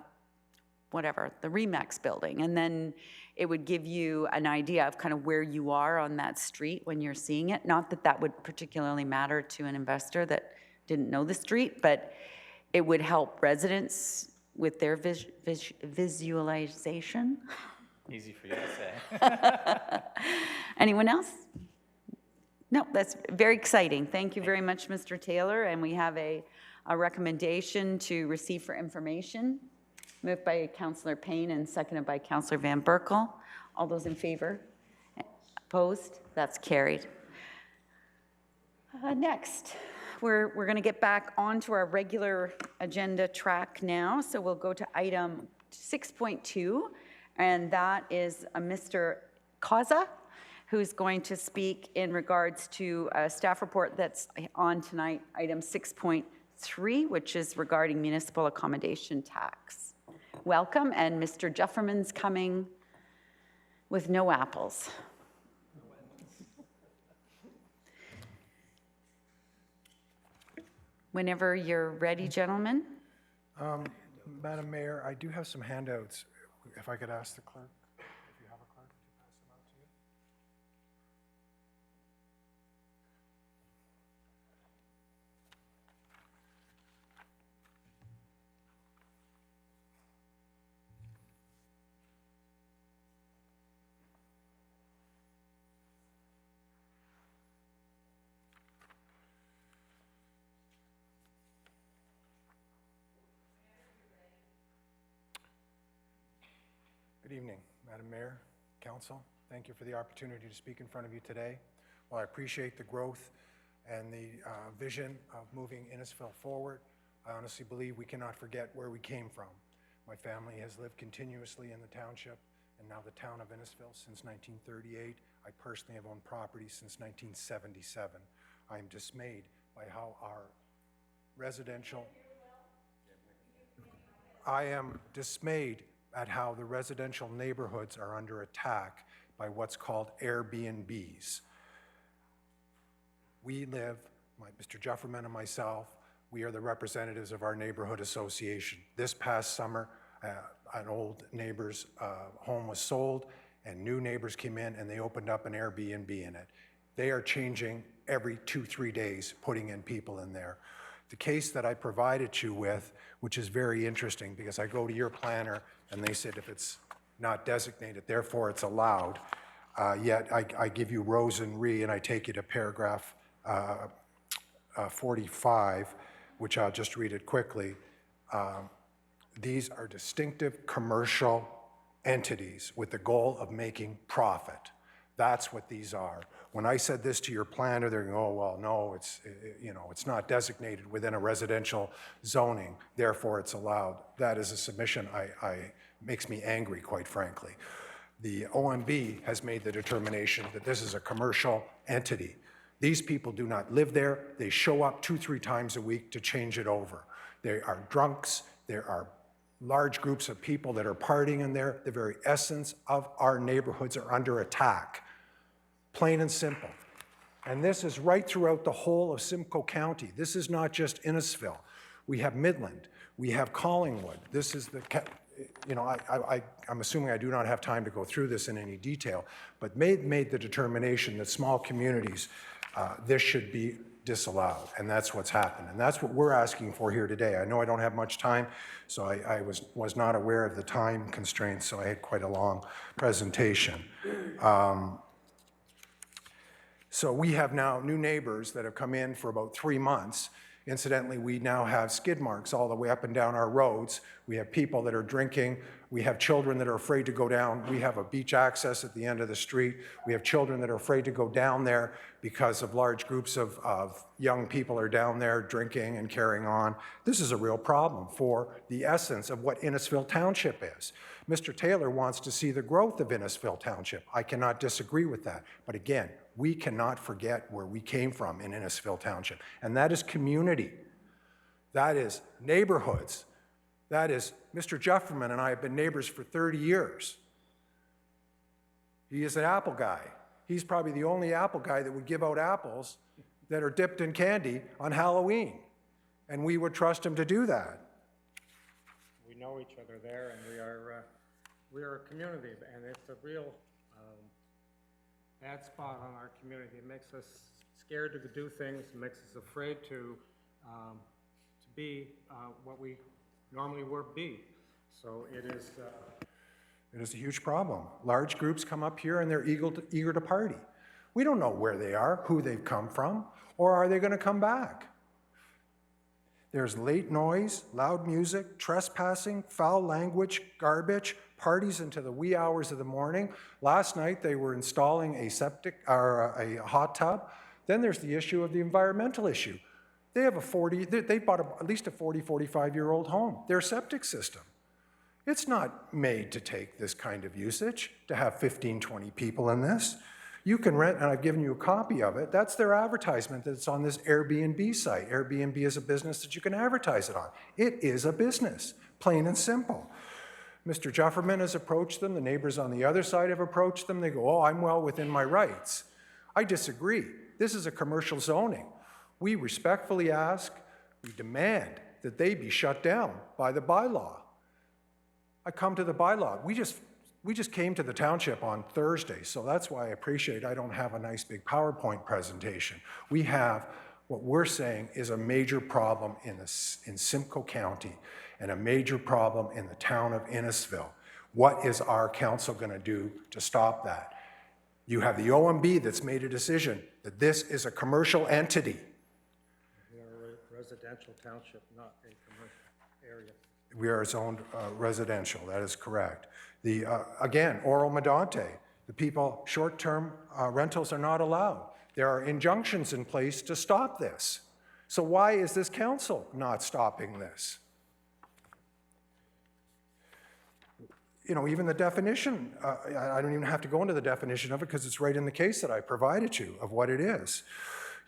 Speaker 1: whatever, the Remax building, and then it would give you an idea of kind of where you are on that street when you're seeing it. Not that that would particularly matter to an investor that didn't know the street, but it would help residents with their visualization.
Speaker 5: Easy for you to say.
Speaker 1: Anyone else? No, that's very exciting. Thank you very much, Mr. Taylor. And we have a recommendation to receive for information, moved by Councillor Payne and seconded by Councillor Van Berkel. All those in favor? Opposed? That's carried. Next, we're going to get back onto our regular agenda track now. So we'll go to item 6.2, and that is Mr. Kaza, who's going to speak in regards to a staff report that's on tonight, item 6.3, which is regarding municipal accommodation tax. Welcome, and Mr. Jefferman's coming with no apples. Whenever you're ready, gentlemen.
Speaker 8: Madam Mayor, I do have some handouts. If I could ask the clerk, if you have a clerk, to pass them out to you. Good evening, Madam Mayor, Council. Thank you for the opportunity to speak in front of you today. While I appreciate the growth and the vision of moving Innisfil forward, I honestly believe we cannot forget where we came from. My family has lived continuously in the township and now the town of Innisfil since 1938. I personally have owned property since 1977. I am dismayed by how our residential... I am dismayed at how the residential neighborhoods are under attack by what's called Airbnbs. We live, Mr. Jefferman and myself, we are the representatives of our neighborhood association. This past summer, an old neighbor's home was sold, and new neighbors came in and they opened up an Airbnb in it. They are changing every 2-3 days, putting in people in there. The case that I provided you with, which is very interesting because I go to your planner and they said if it's not designated, therefore it's allowed. Yet I give you Rose and Ree, and I take you to paragraph 45, which I'll just read it quickly. These are distinctive commercial entities with the goal of making profit. That's what these are. When I said this to your planner, they're going, oh, well, no, it's not designated within a residential zoning, therefore it's allowed. That is a submission makes me angry, quite frankly. The OMB has made the determination that this is a commercial entity. These people do not live there. They show up 2-3 times a week to change it over. They are drunks. There are large groups of people that are partying in there. The very essence of our neighborhoods are under attack, plain and simple. And this is right throughout the whole of Simcoe County. This is not just Innisfil. We have Midland, we have Collingwood. This is the, you know, I'm assuming I do not have time to go through this in any detail, but made the determination that small communities, this should be disallowed, and that's what's happened. And that's what we're asking for here today. I know I don't have much time, so I was not aware of the time constraints, so I had quite a long presentation. So we have now new neighbors that have come in for about 3 months. Incidentally, we now have skid marks all the way up and down our roads. We have people that are drinking. We have children that are afraid to go down. We have a beach access at the end of the street. We have children that are afraid to go down there because of large groups of young people are down there drinking and carrying on. This is a real problem for the essence of what Innisfil Township is. Mr. Taylor wants to see the growth of Innisfil Township. I cannot disagree with that. But again, we cannot forget where we came from in Innisfil Township, and that is community. That is neighborhoods. That is, Mr. Jefferman and I have been neighbors for 30 years. He is an apple guy. He's probably the only apple guy that would give out apples that are dipped in candy on Halloween, and we would trust him to do that.
Speaker 9: We know each other there, and we are a community, and it's a real bad spot on our community. It makes us scared to do things, it makes us afraid to be what we normally would be. So it is...
Speaker 8: It is a huge problem. Large groups come up here and they're eager to party. We don't know where they are, who they've come from, or are they going to come back? There's late noise, loud music, trespassing, foul language, garbage, parties into the wee hours of the morning. Last night they were installing a septic or a hot tub. Then there's the issue of the environmental issue. They have they bought at least a 40, 45-year-old home. Their septic system. It's not made to take this kind of usage, to have 15, 20 people in this. You can rent, and I've given you a copy of it. That's their advertisement that's on this Airbnb site. Airbnb is a business that you can advertise it on. It is a business, plain and simple. Mr. Jefferman has approached them. The neighbors on the other side have approached them. They go, oh, I'm well within my rights. I disagree. This is a commercial zoning. We respectfully ask, we demand that they be shut down by the bylaw. I come to the bylaw. We just came to the township on Thursday, so that's why I appreciate I don't have a nice big PowerPoint presentation. We have what we're saying is a major problem in Simcoe County and a major problem in the town of Innisfil. What is our council going to do to stop that? You have the OMB that's made a decision that this is a commercial entity.
Speaker 9: We are a residential township, not a commercial area.
Speaker 8: We are zoned residential, that is correct. Again, Oro Medonte, the people, short-term rentals are not allowed. There are injunctions in place to stop this. So why is this council not stopping this? You know, even the definition, I don't even have to go into the definition of it because it's right in the case that I provided you of what it is.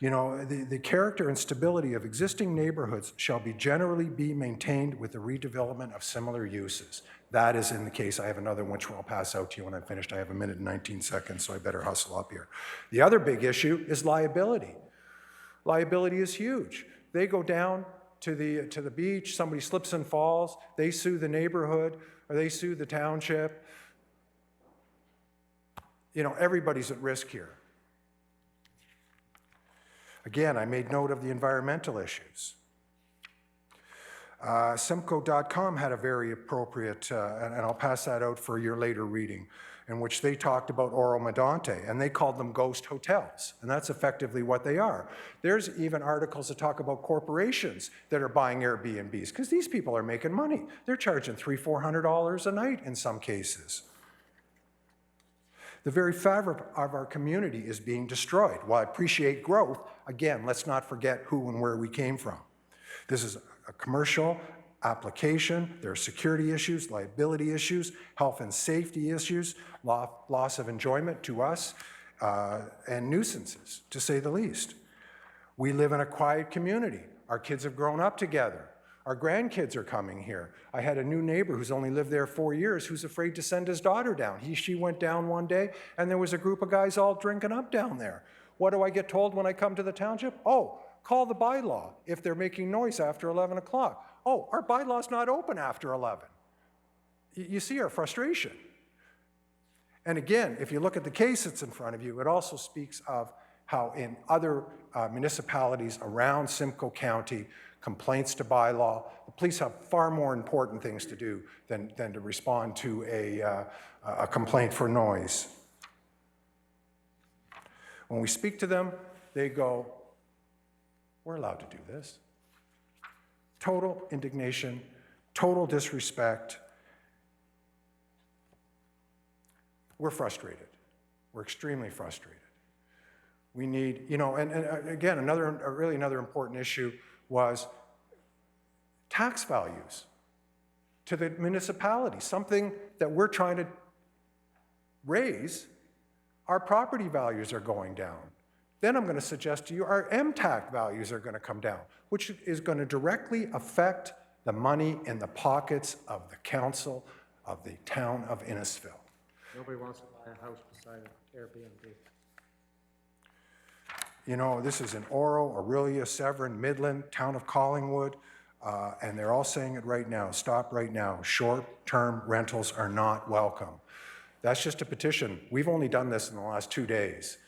Speaker 8: You know, the character and stability of existing neighborhoods shall be generally be maintained with the redevelopment of similar uses. That is in the case. I have another one which I'll pass out to you when I'm finished. I have 1 minute and 19 seconds, so I better hustle up here. The other big issue is liability. Liability is huge. They go down to the beach, somebody slips and falls, they sue the neighborhood, or they sue the township. You know, everybody's at risk here. Again, I made note of the environmental issues. Simcoe.com had a very appropriate, and I'll pass that out for your later reading, in which they talked about Oro Medonte, and they called them ghost hotels, and that's effectively what they are. There's even articles that talk about corporations that are buying Airbnbs, because these people are making money. They're charging $300, $400 a night in some cases. The very fabric of our community is being destroyed. While I appreciate growth, again, let's not forget who and where we came from. This is a commercial application. There are security issues, liability issues, health and safety issues, loss of enjoyment to us, and nuisances, to say the least. We live in a quiet community. Our kids have grown up together. Our grandkids are coming here. I had a new neighbor who's only lived there 4 years who's afraid to send his daughter down. She went down one day, and there was a group of guys all drinking up down there. What do I get told when I come to the township? Oh, call the bylaw if they're making noise after 11 o'clock. Oh, our bylaw's not open after 11. You see our frustration. And again, if you look at the case that's in front of you, it also speaks of how in other municipalities around Simcoe County, complaints to bylaw, the police have far more important things to do than to respond to a complaint for noise. When we speak to them, they go, we're allowed to do this. Total indignation, total disrespect. We're frustrated. We're extremely frustrated. We need, and again, another important issue was tax values to the municipality, something that we're trying to raise. Our property values are going down. Then I'm going to suggest to you our MTAC values are going to come down, which is going to directly affect the money in the pockets of the council of the town of Innisfil.
Speaker 9: Nobody wants to buy a house beside an Airbnb.
Speaker 8: This is in Oro, Aurelia, Severn, Midland, town of Collingwood, and they're all saying it right now. Stop right now. Short-term rentals are not welcome. That's just a petition. We've only done this in the last 2 days.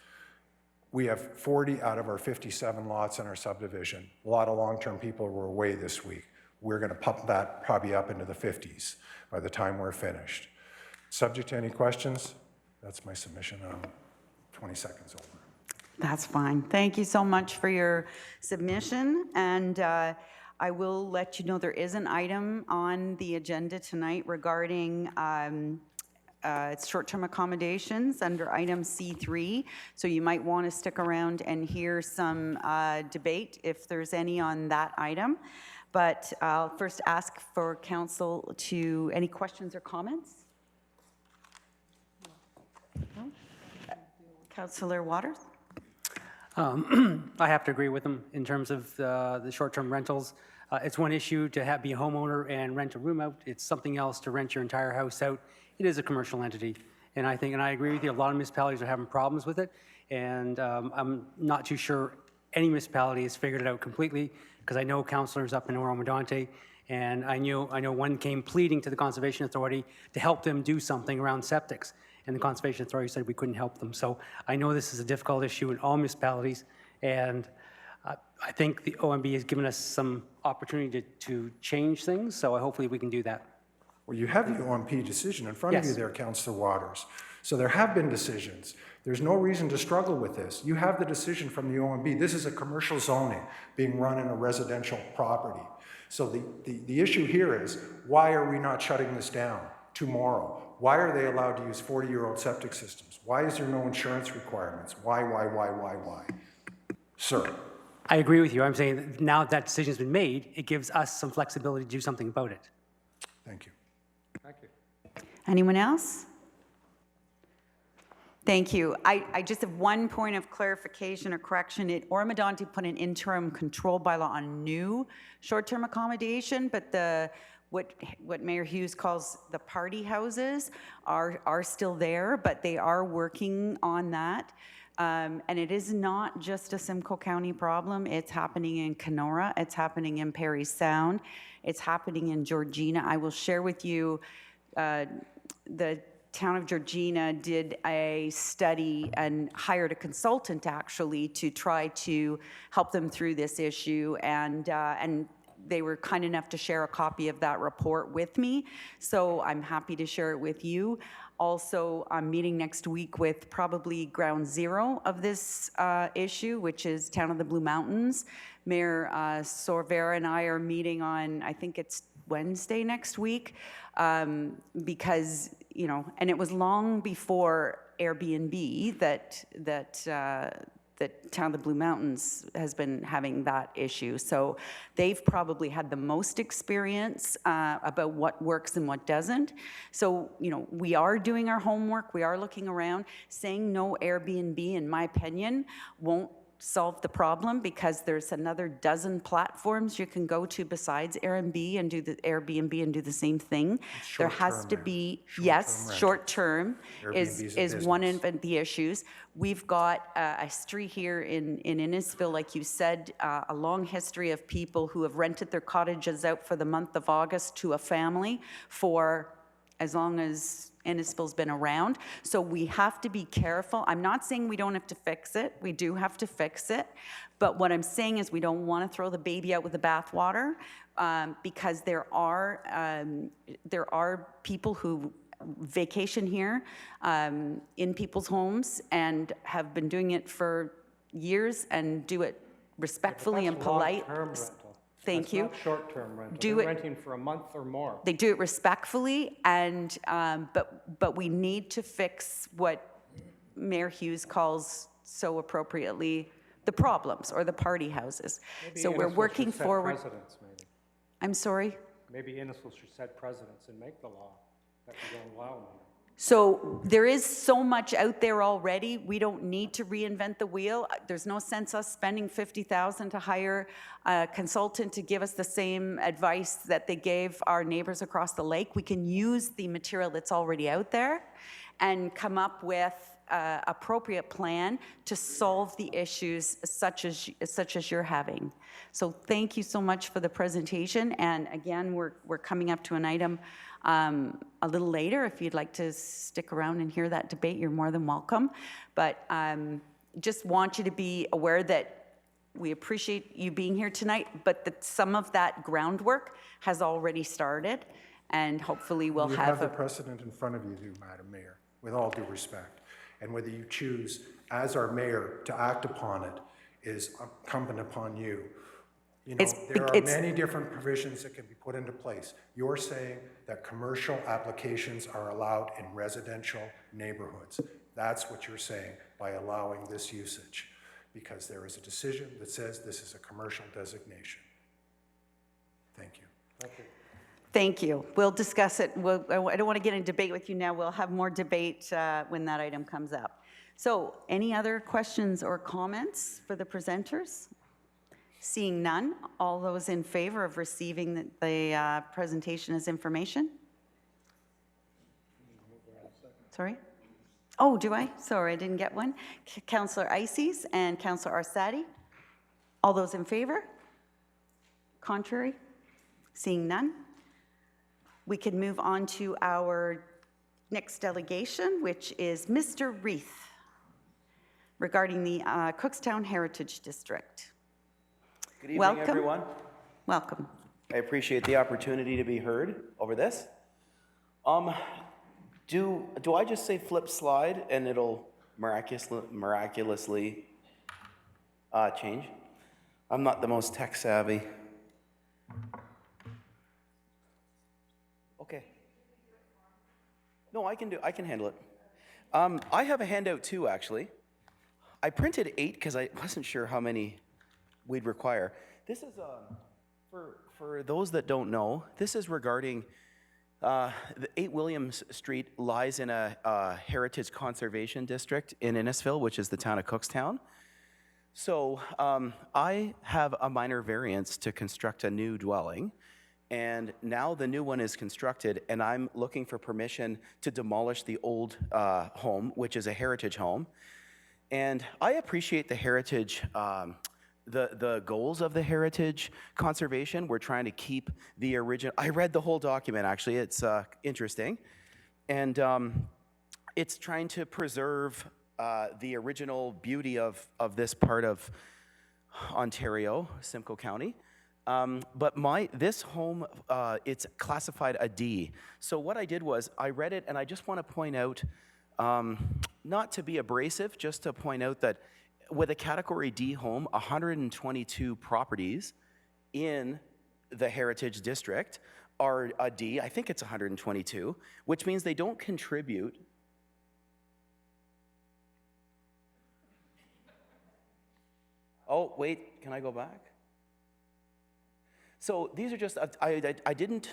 Speaker 8: We have 40 out of our 57 lots in our subdivision. A lot of long-term people were away this week. We're going to pump that probably up into the 50s by the time we're finished. Subject to any questions? That's my submission. 20 seconds over.
Speaker 1: That's fine. Thank you so much for your submission, and I will let you know there is an item on the agenda tonight regarding short-term accommodations under item C3, so you might want to stick around and hear some debate if there's any on that item. But I'll first ask for council to, any questions or comments? No? Councillor Waters?
Speaker 4: I have to agree with them in terms of the short-term rentals. It's one issue to be a homeowner and rent a room out. It's something else to rent your entire house out. It is a commercial entity. And I agree with you, a lot of municipalities are having problems with it. And I'm not too sure any municipality has figured it out completely, because I know councillors up in Oro-Medonte, and I know one came pleading to the Conservation Authority to help them do something around septics. And the Conservation Authority said we couldn't help them. So I know this is a difficult issue in all municipalities, and I think the OMB has given us some opportunity to change things, so hopefully we can do that.
Speaker 8: Well, you have the OMP decision in front of you there, Councillor Waters. So there have been decisions. There's no reason to struggle with this. You have the decision from the OMB. This is a commercial zoning being run in a residential property. So the issue here is, why are we not shutting this down tomorrow? Why are they allowed to use 40-year-old septic systems? Why is there no insurance requirements? Why? Sir.
Speaker 4: I agree with you. I'm saying that now that decision's been made, it gives us some flexibility to do something about it.
Speaker 8: Thank you.
Speaker 9: Thank you.
Speaker 1: Anyone else? Thank you. I just have one point of clarification or correction. Oro-Medonte put an interim control bylaw on new short-term accommodation, but what Mayor Hughes calls the party houses are still there, but they are working on that. And it is not just a Simcoe County problem. It's happening in Kenora. It's happening in Parry Sound. It's happening in Georgina. I will share with you, the town of Georgina did a study and hired a consultant actually to try to help them through this issue, and they were kind enough to share a copy of that report with me, so I'm happy to share it with you. Also, I'm meeting next week with probably ground zero of this issue, which is Town of the Blue Mountains. Mayor Sorvera and I are meeting on, I think it's Wednesday next week, because, and it was long before Airbnb that Town of the Blue Mountains has been having that issue. So they've probably had the most experience about what works and what doesn't. So, we are doing our homework. We are looking around. Saying no Airbnb, in my opinion, won't solve the problem because there's another dozen platforms you can go to besides Airbnb and do the same thing. There has to
Speaker 8: Short-term
Speaker 1: be,
Speaker 8: rental.
Speaker 1: yes,
Speaker 8: Short-term
Speaker 1: short-term
Speaker 8: Airbnb's a
Speaker 1: is one
Speaker 8: business.
Speaker 1: of the issues. We've got a history here in Innisfil, like you said, a long history of people who have rented their cottages out for the month of August to a family for as long as Innisfil's been around. So we have to be careful. I'm not saying we don't have to fix it. We do have to fix it. But what I'm saying is we don't want to throw the baby out with the bathwater, because there are people who vacation here in people's homes and have been doing it for years and do it respectfully and polite.
Speaker 9: Long-term rental.
Speaker 1: Thank you.
Speaker 9: That's not short-term rental.
Speaker 1: Do
Speaker 9: They're
Speaker 1: it-
Speaker 9: renting for a month or more.
Speaker 1: They do it respectfully, and but we need to fix what Mayor Hughes calls so appropriately the problems or the party houses.
Speaker 9: Maybe
Speaker 1: So we're
Speaker 9: Innisfil
Speaker 1: working
Speaker 9: should set
Speaker 1: forward.
Speaker 9: precedents, maybe.
Speaker 1: I'm sorry.
Speaker 9: Maybe Innisfil should set precedents and make the law that we don't allow them.
Speaker 1: So there is so much out there already. We don't need to reinvent the wheel. There's no sense us spending $50,000 to hire a consultant to give us the same advice that they gave our neighbors across the lake. We can use the material that's already out there and come up with an appropriate plan to solve the issues such as you're having. So thank you so much for the presentation. And again, we're coming up to an item a little later. If you'd like to stick around and hear that debate, you're more than welcome. But just want you to be aware that we appreciate you being here tonight, but that some of that groundwork has already started, and hopefully we'll
Speaker 8: You
Speaker 1: have
Speaker 8: have the
Speaker 1: a...
Speaker 8: precedent in front of you, Madam Mayor, with all due respect. And whether you choose, as our mayor, to act upon it is incumbent upon you. You know, there are many different provisions that can be put into place. You're saying that commercial applications are allowed in residential neighborhoods. That's what you're saying by allowing this usage, because there is a decision that says this is a commercial designation. Thank you.
Speaker 1: Thank you. We'll discuss it. I don't want to get in debate with you now. We'll have more debate when that item comes up. So any other questions or comments for the presenters? Seeing none, all those in favor of receiving the presentation as information? Sorry? Oh, do I? Sorry, I didn't get one. Councillor Ices and Councillor Arsati. All those in favor? Contrary? Seeing none? We can move on to our next delegation, which is Mr. Reith, regarding the Cookstown Heritage District.
Speaker 10: Good evening,
Speaker 1: Welcome.
Speaker 10: everyone.
Speaker 1: Welcome.
Speaker 10: I appreciate the opportunity to be heard over this. Do I just say flip slide and it'll miraculously change? I'm not the most tech savvy. Okay. No, I can handle it. I have a handout too, actually. I printed 8 because I wasn't sure how many we'd require. This is, for those that don't know, this is regarding, the 8 Williams Street lies in a heritage conservation district in Innisfil, which is the town of Cookstown. So I have a minor variance to construct a new dwelling, and now the new one is constructed, and I'm looking for permission to demolish the old home, which is a heritage home. And I appreciate the heritage, the goals of the heritage conservation. We're trying to keep the original. I read the whole document, actually. It's interesting. And it's trying to preserve the original beauty of this part of Ontario, Simcoe County. But this home, it's classified a D. So what I did was I read it, and I just want to point out, not to be abrasive, just to point out that with a category D home, 122 properties in the Heritage District are a D. I think it's 122, which means they don't contribute. Oh, wait, can I go back? So these are just, I didn't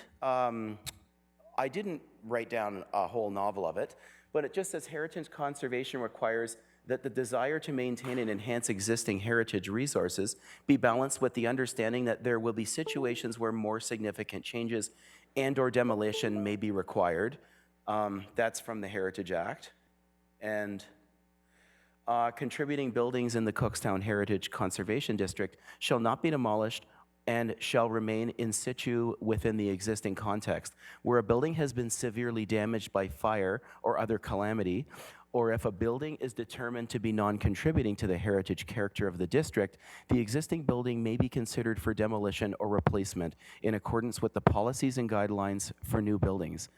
Speaker 10: write down a whole novel of it, but it just says heritage conservation requires that the desire to maintain and enhance existing heritage resources be balanced with the understanding that there will be situations where more significant changes and/or demolition may be required. That's from the Heritage Act. And contributing buildings in the Cookstown Heritage Conservation District shall not be demolished and shall remain in situ within the existing context. Where a building has been severely damaged by fire or other calamity, or if a building is determined to be non-contributing to the heritage character of the district, the existing building may be considered for demolition or replacement in accordance with the policies and guidelines for new buildings.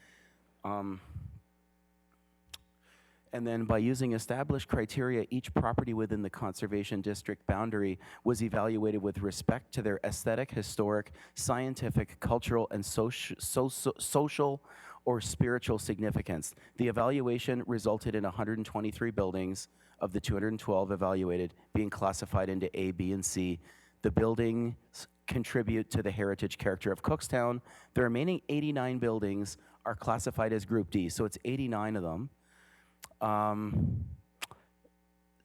Speaker 10: And then by using established criteria, each property within the conservation district boundary was evaluated with respect to their aesthetic, historic, scientific, cultural, and social or spiritual significance. The evaluation resulted in 123 buildings of the 212 evaluated being classified into A, B, and C. The buildings contribute to the heritage character of Cookstown. The remaining 89 buildings are classified as Group D, so it's 89 of them.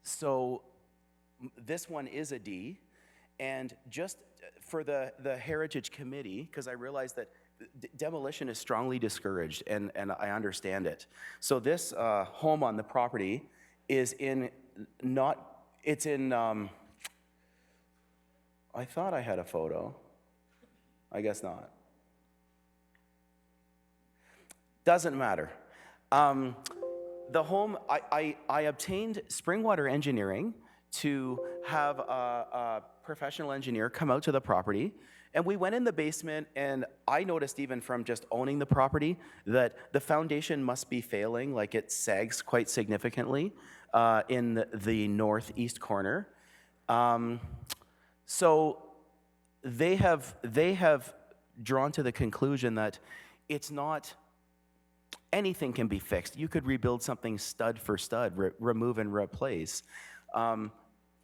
Speaker 10: So this one is a D, and just for the Heritage Committee, because I realize that demolition is strongly discouraged, and I understand it. So this home on the property is in I thought I had a photo. I guess not. Doesn't matter. The home, I obtained Springwater Engineering to have a professional engineer come out to the property, and we went in the basement, and I noticed even from just owning the property that the foundation must be failing, like it sags quite significantly in the northeast corner. So they have drawn to the conclusion that it's not, anything can be fixed. You could rebuild something stud for stud, remove and replace.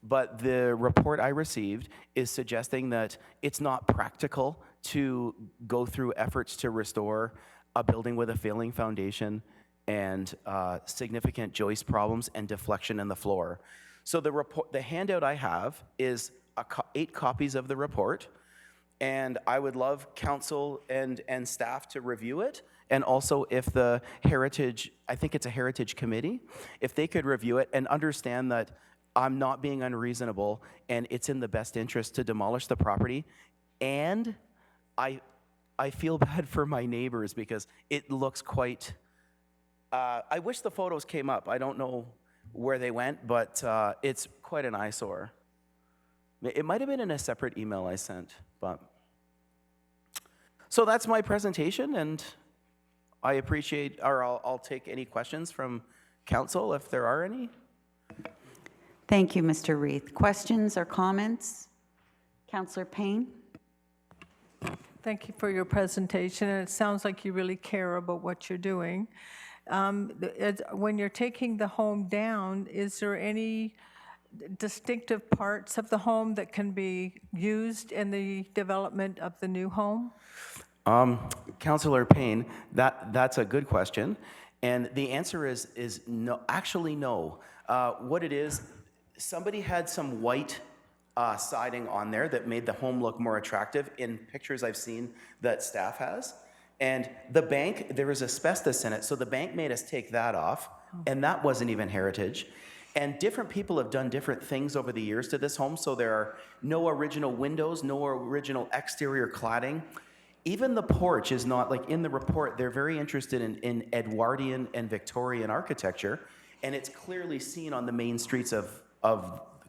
Speaker 10: But the report I received is suggesting that it's not practical to go through efforts to restore a building with a failing foundation and significant joist problems and deflection in the floor. So the handout I have is 8 copies of the report, and I would love council and staff to review it. And also if the Heritage, I think it's a Heritage Committee, if they could review it and understand that I'm not being unreasonable and it's in the best interest to demolish the property. And I feel bad for my neighbors because it looks quite, I wish the photos came up. I don't know where they went, but it's quite an eyesore. It might have been in a separate email I sent, but. So that's my presentation, and I appreciate, or I'll take any questions from council if there are any.
Speaker 1: Thank you, Mr. Reith. Questions or comments? Councillor Payne?
Speaker 11: Thank you for your presentation, and it sounds like you really care about what you're doing. When you're taking the home down, is there any distinctive parts of the home that can be used in the development of the new home?
Speaker 10: Councillor Payne, that's a good question, and the answer is no. Actually, no. What it is, somebody had some white siding on there that made the home look more attractive in pictures I've seen that staff has. And the bank, there was asbestos in it, so the bank made us take that off, and that wasn't even heritage. And different people have done different things over the years to this home, so there are no original windows, no original exterior cladding. Even the porch is not, like in the report, they're very interested in Edwardian and Victorian architecture, and it's clearly seen on the main streets of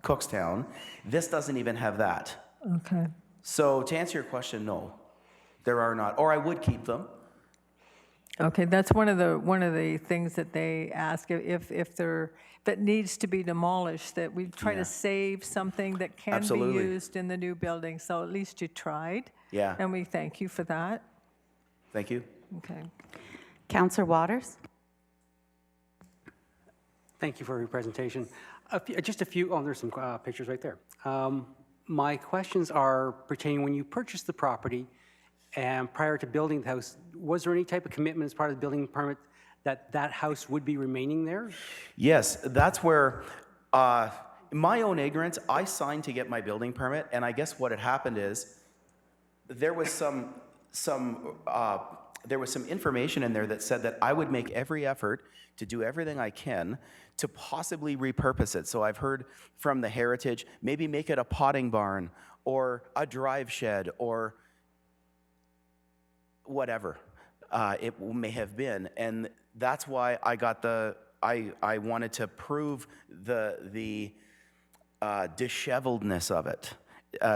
Speaker 10: Cookstown. This doesn't even have that.
Speaker 11: Okay.
Speaker 10: So to answer your question, no, there are not, or I would keep them.
Speaker 11: Okay, that's one of the things that they ask, if that needs to be demolished, that we try to save something that can
Speaker 10: Absolutely.
Speaker 11: be used in the new building. So at least you tried.
Speaker 10: Yeah.
Speaker 11: And we thank you for that.
Speaker 10: Thank you.
Speaker 11: Okay.
Speaker 1: Councillor Waters?
Speaker 4: Thank you for your presentation. Just a few, oh, there's some pictures right there. My questions are pertaining when you purchased the property and prior to building the house, was there any type of commitment as part of the building permit that that house would be remaining there?
Speaker 10: Yes, that's where My own ignorance, I signed to get my building permit, and I guess what had happened is there was some information in there that said that I would make every effort to do everything I can to possibly repurpose it. So I've heard from the Heritage, maybe make it a potting barn or a drive shed or whatever it may have been. And that's why I got I wanted to prove the disheveledness of it,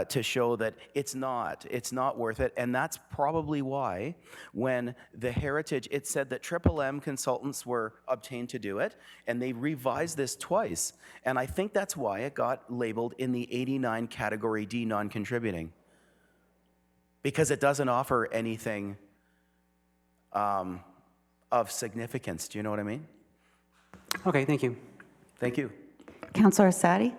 Speaker 10: to show that it's not worth it. And that's probably why when the Heritage, it said that M consultants were obtained to do it, and they revised this twice. And I think that's why it got labeled in the 89 category D non-contributing, because it doesn't offer anything of significance. Do you know what I mean?
Speaker 4: Okay, thank you.
Speaker 10: Thank you.
Speaker 1: Councillor Asadi?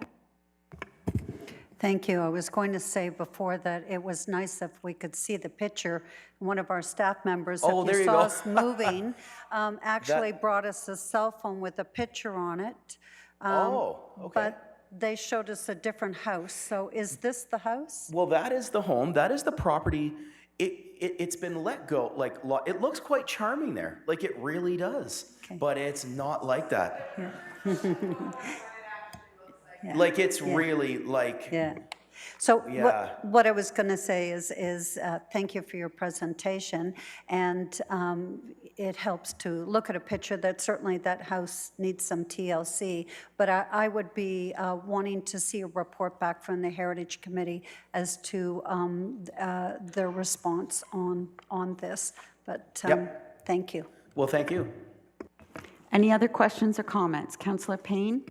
Speaker 7: Thank you. I was going to say before that it was nice if we could see the picture. One of our staff members,
Speaker 10: Oh,
Speaker 7: if
Speaker 10: there
Speaker 7: you
Speaker 10: you
Speaker 7: saw
Speaker 10: go.
Speaker 7: us moving, actually brought us a cell phone with a picture on it.
Speaker 10: Oh, okay.
Speaker 7: But they showed us a different house. So is this the house?
Speaker 10: Well, that is the home. That is the property. It's been let go. Like, it looks quite charming there. Like, it really does.
Speaker 7: Okay.
Speaker 10: But it's not like that.
Speaker 7: Yeah.
Speaker 10: Like, it's really like,
Speaker 7: Yeah. So
Speaker 10: Yeah.
Speaker 7: what I was going to say is thank you for your presentation, and it helps to look at a picture that certainly that house needs some TLC, but I would be wanting to see a report back from the Heritage Committee as to their response on this, but
Speaker 10: Yep.
Speaker 7: thank you.
Speaker 10: well, thank you.
Speaker 1: Any other questions or comments? Councillor Payne?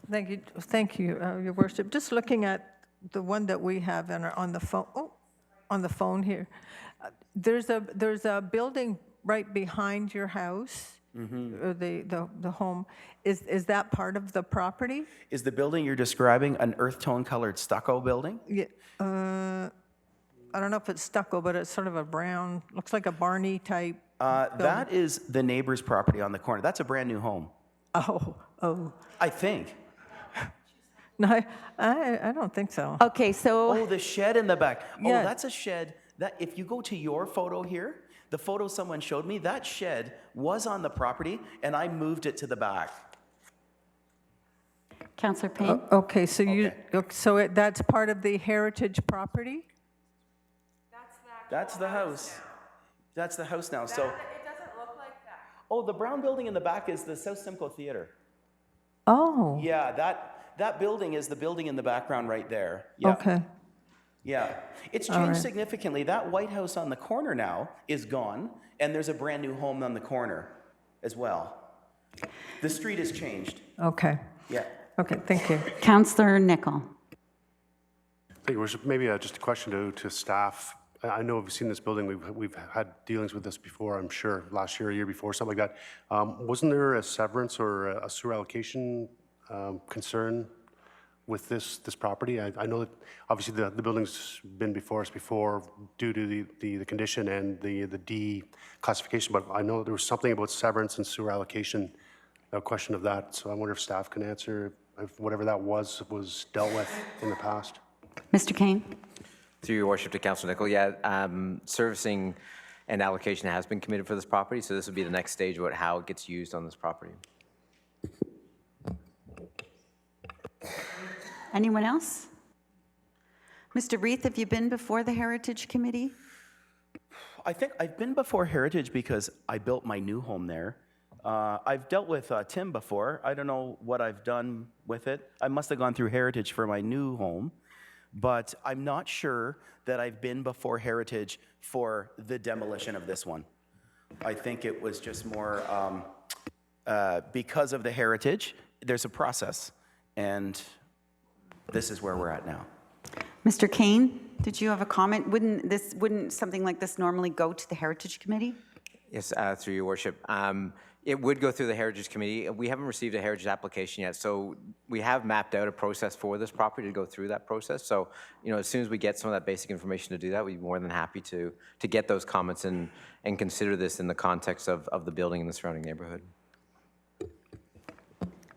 Speaker 11: Thank you, Your Worship. Just looking at the one that we have on the phone, on the phone here. There's a building right behind your house, or the home. Is that part of the property?
Speaker 10: Is the building you're describing an earth tone colored stucco building?
Speaker 11: Yeah. I don't know if it's stucco, but it's sort of a brown, looks like a Barney type.
Speaker 10: That is the neighbor's property on the corner. That's a brand new home,
Speaker 11: Oh.
Speaker 10: I think.
Speaker 11: No, I don't think so.
Speaker 1: Okay, so
Speaker 10: Oh, the shed in the back. Oh,
Speaker 11: Yeah.
Speaker 10: that's a shed. That if you go to your photo here, the photo someone showed me, that shed was on the property, and I moved it to the back.
Speaker 1: Councillor Payne?
Speaker 11: Okay, so that's part of the heritage property?
Speaker 10: That's the house. That's the house now. So,
Speaker 2: It doesn't look like that.
Speaker 10: oh, the brown building in the back is the South Simcoe Theater.
Speaker 11: Oh,
Speaker 10: Yeah, that building is the building in the background right there. Yeah.
Speaker 11: okay.
Speaker 10: Yeah. It's changed significantly. That White House on the corner now is gone, and there's a brand new home on the corner as well. The street has changed.
Speaker 11: Okay.
Speaker 10: Yeah.
Speaker 11: Okay, thank you.
Speaker 1: Councillor Nicol?
Speaker 12: Thank you, Your Worship. Maybe just a question to staff. I know we've seen this building. We've had dealings with this before, I'm sure, last year, a year before, something like that. Wasn't there a severance or a sewer allocation concern with this property? I know that obviously the building's been before us before due to the condition and the D classification, but I know there was something about severance and sewer allocation, a question of that. So I wonder if staff can answer if whatever that was dealt with in the past.
Speaker 1: Mr. Kane?
Speaker 13: Through your worship to Councillor Nicol, servicing and allocation has been committed for this property, so this will be the next stage about how it gets used on this property.
Speaker 1: Anyone else? Mr. Reith, have you been before the Heritage Committee?
Speaker 10: I think I've been before Heritage because I built my new home there. I've dealt with Tim before. I don't know what I've done with it. I must have gone through Heritage for my new home, but I'm not sure that I've been before Heritage for the demolition of this one. I think it was just more because of the Heritage, there's a process, and this is where we're at now.
Speaker 1: Mr. Kane, did you have a comment? Wouldn't something like this normally go to the Heritage Committee?
Speaker 13: Yes, through your worship. It would go through the Heritage Committee. We haven't received a Heritage application yet, so we have mapped out a process for this property to go through that process. So, as soon as we get some of that basic information to do that, we'd be more than happy to get those comments and consider this in the context of the building and the surrounding neighborhood.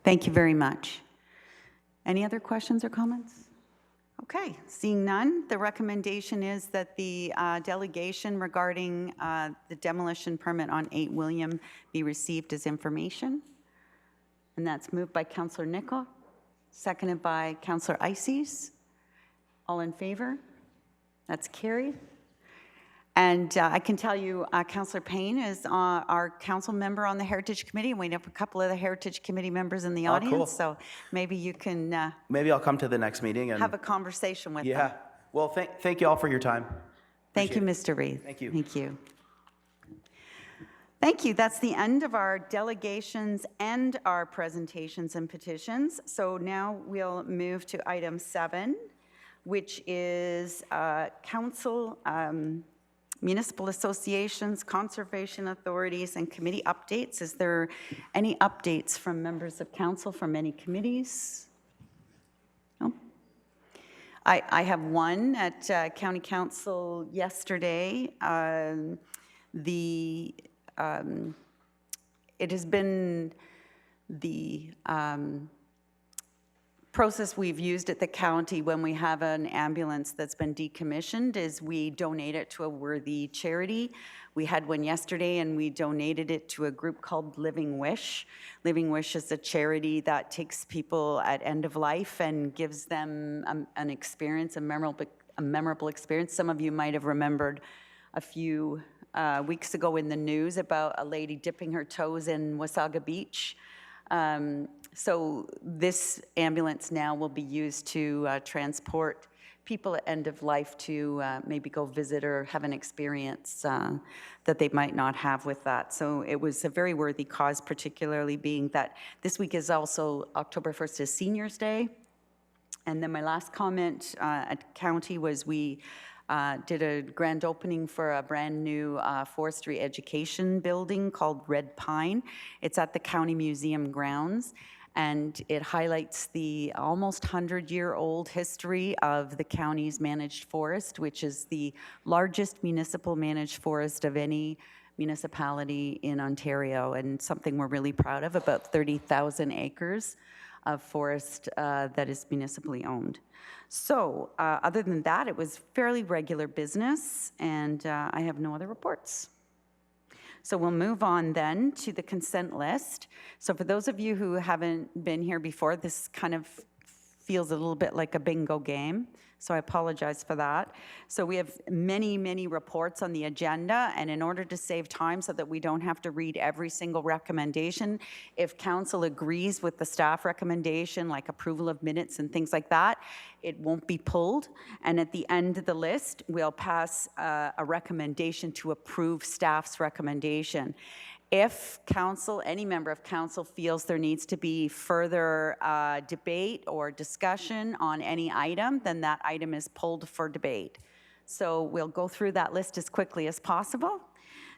Speaker 1: Thank you very much. Any other questions or comments? Okay, seeing none, the recommendation is that the delegation regarding the demolition permit on 8 William be received as information. And that's moved by Councillor Nicol, seconded by Councillor Ices. All in favor? That's carried. And I can tell you, Councillor Payne is our council member on the Heritage Committee, and we have a couple of the Heritage Committee members in the audience.
Speaker 10: Cool.
Speaker 1: So maybe you can
Speaker 10: Maybe I'll come to the next meeting and
Speaker 1: have a conversation with them.
Speaker 10: yeah. Well, thank you all for your time.
Speaker 1: Thank you, Mr. Reed.
Speaker 10: Thank you.
Speaker 1: Thank you. Thank you. That's the end of our delegations and our presentations and petitions. So now we'll move to item 7, which is council, municipal associations, conservation authorities, and committee updates. Is there any updates from members of council from any committees? No? I have one at County Council yesterday. It has been the process we've used at the county when we have an ambulance that's been decommissioned is we donate it to a worthy charity. We had one yesterday and we donated it to a group called Living Wish. Living Wish is a charity that takes people at end of life and gives them an experience, a memorable experience. Some of you might have remembered a few weeks ago in the news about a lady dipping her toes in Wasaga Beach. So this ambulance now will be used to transport people at end of life to maybe go visit or have an experience that they might not have with that. So it was a very worthy cause, particularly being that this week is also October 1st is Seniors Day. And then my last comment at county was we did a grand opening for a brand new forestry education building called Red Pine. It's at the County Museum grounds, and it highlights the almost 100-year-old history of the county's managed forest, which is the largest municipal managed forest of any municipality in Ontario, and something we're really proud of, about 30,000 acres of forest that is municipally owned. So other than that, it was fairly regular business, and I have no other reports. So we'll move on then to the consent list. So for those of you who haven't been here before, this kind of feels a little bit like a bingo game. So I apologize for that. So we have many, many reports on the agenda, and in order to save time so that we don't have to read every single recommendation, if council agrees with the staff recommendation, like approval of minutes and things like that, it won't be pulled. And at the end of the list, we'll pass a recommendation to approve staff's recommendation. If council, any member of council feels there needs to be further debate or discussion on any item, then that item is pulled for debate. So we'll go through that list as quickly as possible.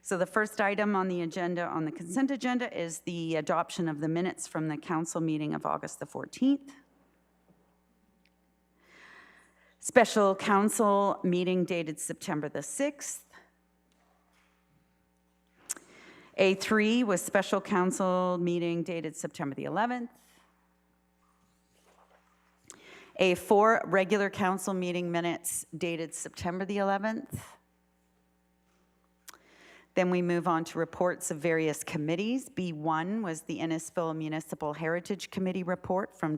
Speaker 1: So the first item on the agenda, on the consent agenda, is the adoption of the minutes from the council meeting of August the 14th. Special council meeting dated September the 6th. A3 was special council meeting dated September the 11th. A4, regular council meeting minutes dated September the 11th. Then we move on to reports of various committees. B1 was the Innisfil Municipal Heritage Committee report from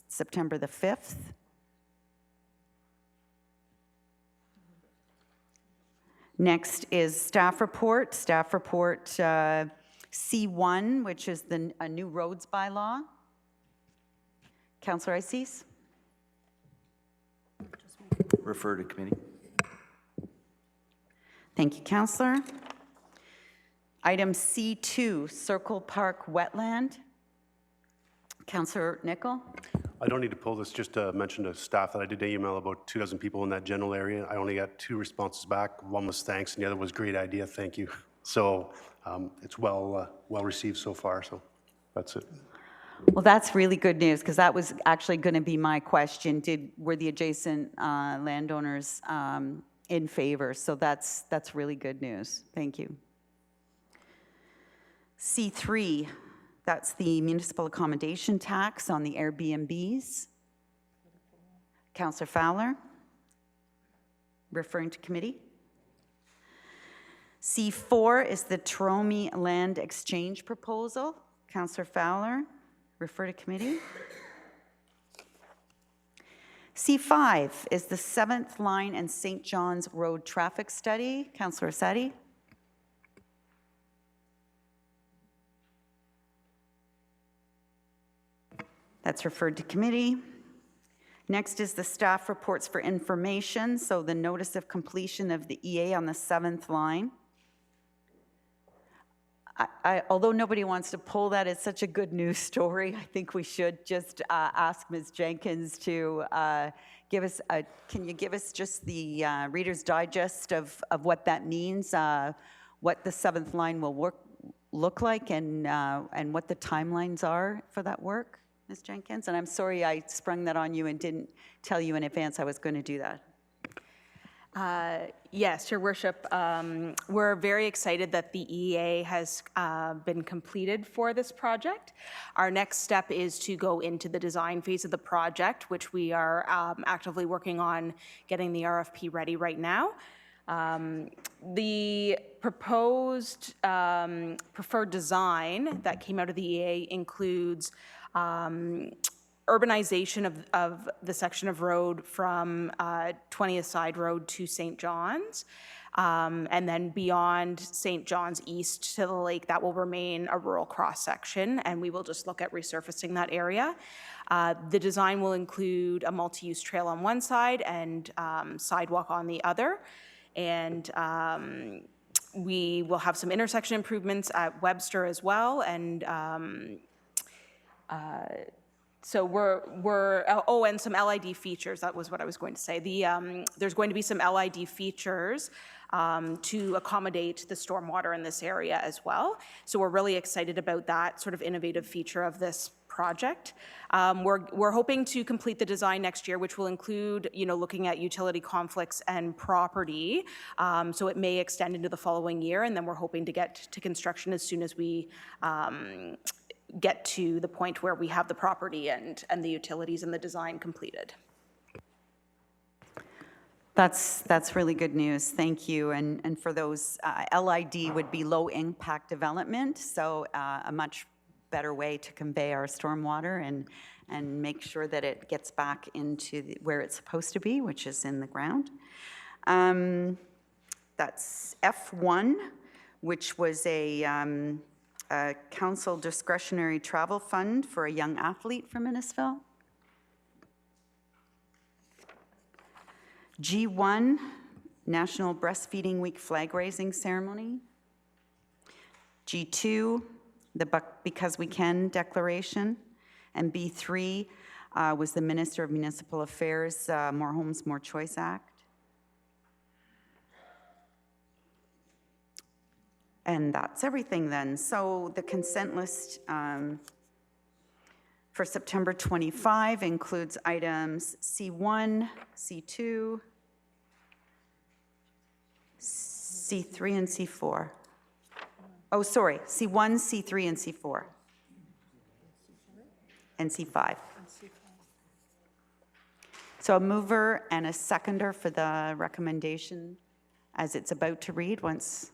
Speaker 1: September the 5th. Next is staff report. Staff report C1, which is a new roads bylaw. Councillor Ices?
Speaker 10: Refer to committee.
Speaker 1: Thank you, Councillor. Item C2, Circle Park Wetland. Councillor Nicol?
Speaker 12: I don't need to pull this, just to mention to staff that I did email about 24 people in that general area. I only got 2 responses back. One was thanks, and the other was great idea, thank you. So it's well received so far, so that's it.
Speaker 1: Well, that's really good news, because that was actually going to be my question. Were the adjacent landowners in favor? So that's really good news. Thank you. C3, that's the municipal accommodation tax on the Airbnbs. Councillor Fowler. Referring to committee. C4 is the Tromi Land Exchange Proposal. Councillor Fowler, refer to committee. C5 is the 7th Line and St. John's Road Traffic Study. Councillor Sadi. That's referred to committee. Next is the staff reports for information, so the notice of completion of the EA on the 7th line. Although nobody wants to pull that, it's such a good news story, I think we should just ask Ms. Jenkins to give us, can you give us just the Reader's Digest of what that means, what the 7th line will look like, and what the timelines are for that work? Ms. Jenkins, and I'm sorry I sprung that on you and didn't tell you in advance I was going to do that.
Speaker 14: Yes, Your Worship. We're very excited that the EA has been completed for this project. Our next step is to go into the design phase of the project, which we are actively working on getting the RFP ready right now. The proposed preferred design that came out of the EA includes urbanization of the section of road from 20th Side Road to St. John's, and then beyond St. John's east to the lake, that will remain a rural cross-section, and we will just look at resurfacing that area. The design will include a multi-use trail on one side and sidewalk on the other, and we will have some intersection improvements at Webster as well, and so and some LID features, that was what I was going to say. There's going to be some LID features to accommodate the stormwater in this area as well. So we're really excited about that sort of innovative feature of this project. We're hoping to complete the design next year, which will include, looking at utility conflicts and property. So it may extend into the following year, and then we're hoping to get to construction as soon as we get to the point where we have the property and the utilities and the design completed.
Speaker 1: That's really good news. Thank you. And for those, LID would be low impact development, so a much better way to convey our stormwater and make sure that it gets back into where it's supposed to be, which is in the ground. That's F1, which was a council discretionary travel fund for a young athlete from Innisfil. G1, National Breastfeeding Week flag raising ceremony. G2, the Because We Can declaration. And B3 was the Minister of Municipal Affairs, More Homes, More Choice Act. And that's everything then. So the consent list for September 25 includes items C1, C2, C3, and C4. Oh, sorry, C1, C3, and C4. And C5. So a mover and a seconder for the recommendation as it's about to read once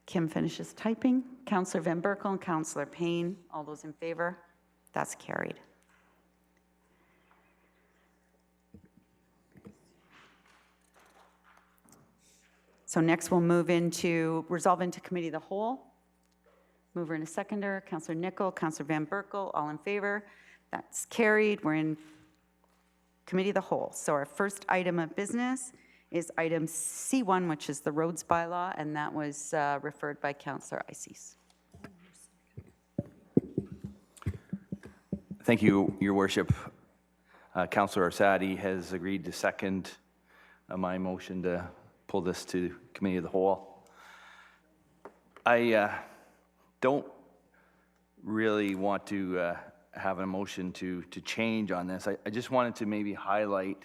Speaker 1: Kim finishes typing. Councillor Van Berkel and Councillor Payne, all those in favor? That's carried. So next we'll move into resolve into committee of the whole. Mover and a seconder, Councillor Nicol, Councillor Van Berkel, all in favor? That's carried. We're in committee of the whole. So our first item of business is item C1, which is the roads bylaw, and that was referred by Councillor Ices.
Speaker 15: Thank you, Your Worship. Councillor Arsadi has agreed to second my motion to pull this to committee of the whole. I don't really want to have a motion to change on this. I just wanted to maybe highlight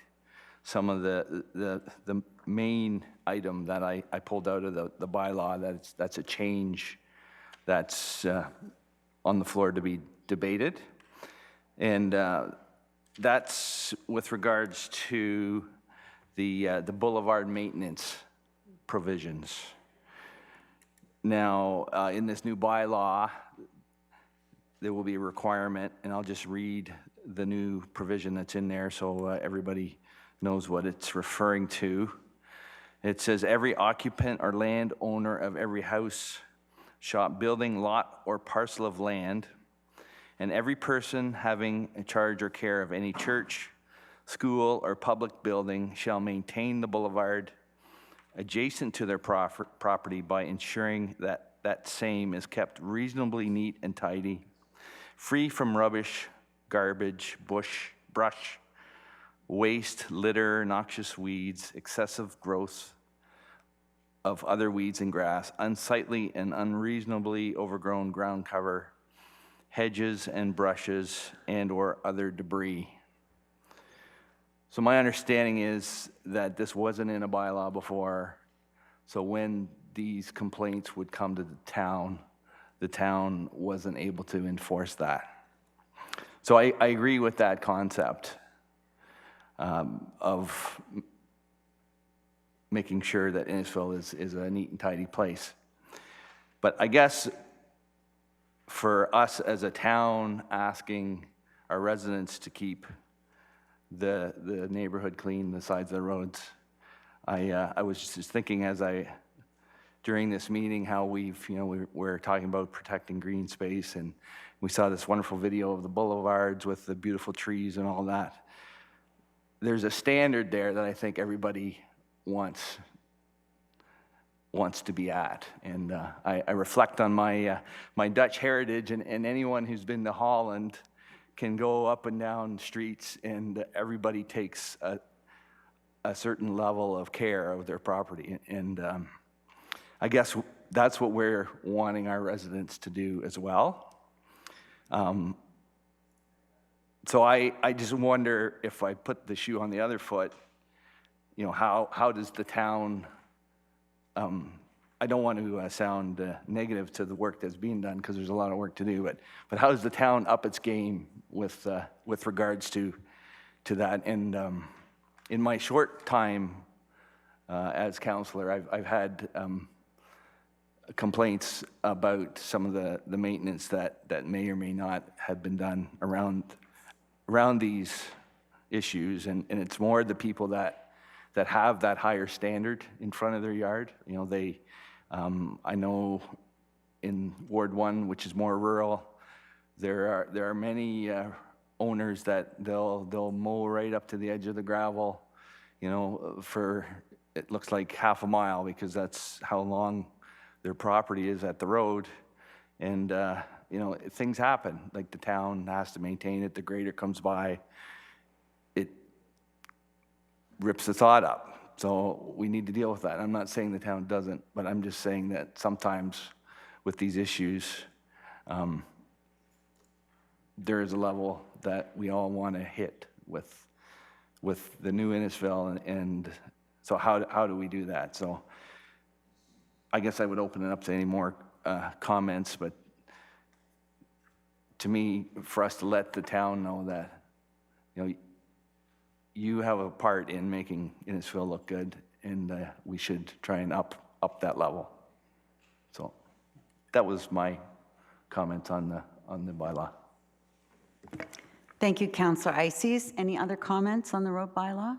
Speaker 15: some of the main item that I pulled out of the bylaw that's a change that's on the floor to be debated. And that's with regards to the boulevard maintenance provisions. Now, in this new bylaw, there will be a requirement, and I'll just read the new provision that's in there so everybody knows what it's referring to. It says, every occupant or landowner of every house, shop, building, lot, or parcel of land, and every person having a charge or care of any church, school, or public building shall maintain the boulevard adjacent to their property by ensuring that that same is kept reasonably neat and tidy, free from rubbish, garbage, brush, waste, litter, noxious weeds, excessive growth of other weeds and grass, unsightly and unreasonably overgrown ground cover, hedges and brushes, and/or other debris. So my understanding is that this wasn't in a bylaw before, so when these complaints would come to the town wasn't able to enforce that. So I agree with that concept of making sure that Innisfil is a neat and tidy place. But I guess for us as a town asking our residents to keep the neighborhood clean, the sides of the roads, I was just thinking during this meeting how we're talking about protecting green space, and we saw this wonderful video of the boulevards with the beautiful trees and all that. There's a standard there that I think everybody wants to be at, and I reflect on my Dutch heritage, and anyone who's been to Holland can go up and down streets, and everybody takes a certain level of care of their property, and I guess that's what we're wanting our residents to do as well. So I just wonder if I put the shoe on the other foot, how does the town, I don't want to sound negative to the work that's being done because there's a lot of work to do, but how does the town up its game with regards to that? And in my short time as councillor, I've had complaints about some of the maintenance that may or may not have been done around these issues, and it's more the people that have that higher standard in front of their yard. I know in Ward 1, which is more rural, there are many owners that they'll mow right up to the edge of the gravel, for it looks like half a mile, because that's how long their property is at the road. And things happen, like the town has to maintain it, the grader comes by, it rips the sod up. So we need to deal with that. I'm not saying the town doesn't, but I'm just saying that sometimes with these issues, there is a level that we all want to hit with the new Innisfil, and so how do we do that? So I guess I would open it up to any more comments, but to me, for us to let the town know that, you have a part in making Innisfil look good, and we should try and up that level. So that was my comment on the bylaw.
Speaker 1: Thank you, Councillor Ices. Any other comments on the road bylaw?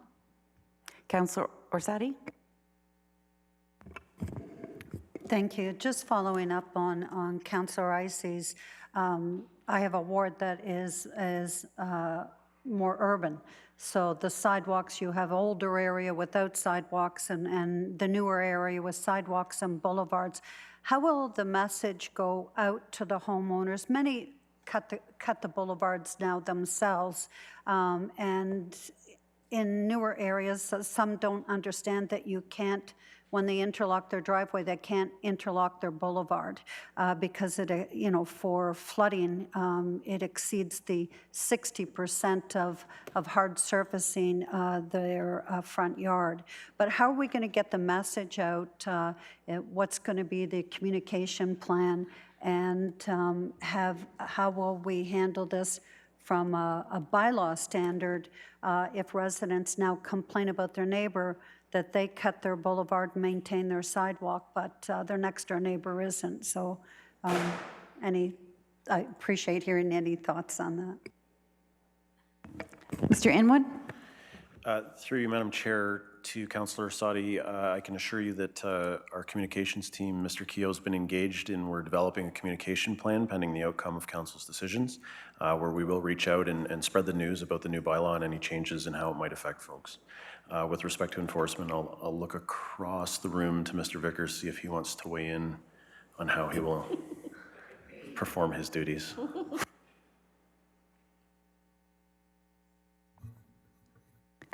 Speaker 1: Councillor Orsatti?
Speaker 7: Thank you. Just following up on Councillor Ices, I have a ward that is more urban. So the sidewalks, you have older area without sidewalks and the newer area with sidewalks and boulevards. How will the message go out to the homeowners? Many cut the boulevards now themselves, and in newer areas, some don't understand that you can't, when they interlock their driveway, they can't interlock their boulevard because for flooding, it exceeds the 60% of hard surfacing their front yard. But how are we going to get the message out? What's going to be the communication plan? And how will we handle this from a bylaw standard, if residents now complain about their neighbor, that they cut their boulevard and maintain their sidewalk, but their next door neighbor isn't. So I appreciate hearing any thoughts on that.
Speaker 1: Mr. Inwood?
Speaker 16: Through you, Madam Chair, to Councillor Sadi, I can assure you that our communications team, Mr. Keogh, has been engaged in, we're developing a communication plan pending the outcome of Council's decisions, where we will reach out and spread the news about the new bylaw and any changes and how it might affect folks. With respect to enforcement, I'll look across the room to Mr. Vickers, see if he wants to weigh in on how he will perform his duties.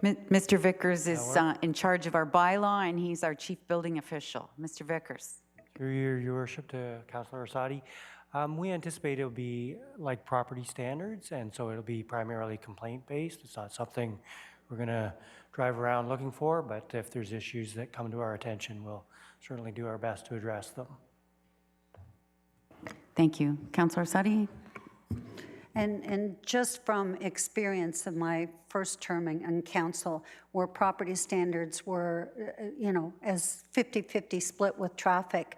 Speaker 1: Mr. Vickers is in charge of our bylaw, and he's our chief building official. Mr. Vickers.
Speaker 17: Through your worship to Councillor Sadi, we anticipate it'll be like property standards, and so it'll be primarily complaint-based. It's not something we're going to drive around looking for, but if there's issues that come to our attention, we'll certainly do our best to address them.
Speaker 1: Thank you. Councillor Sadi?
Speaker 7: And just from experience of my first term in council, where property standards were, as 50-50 split with traffic,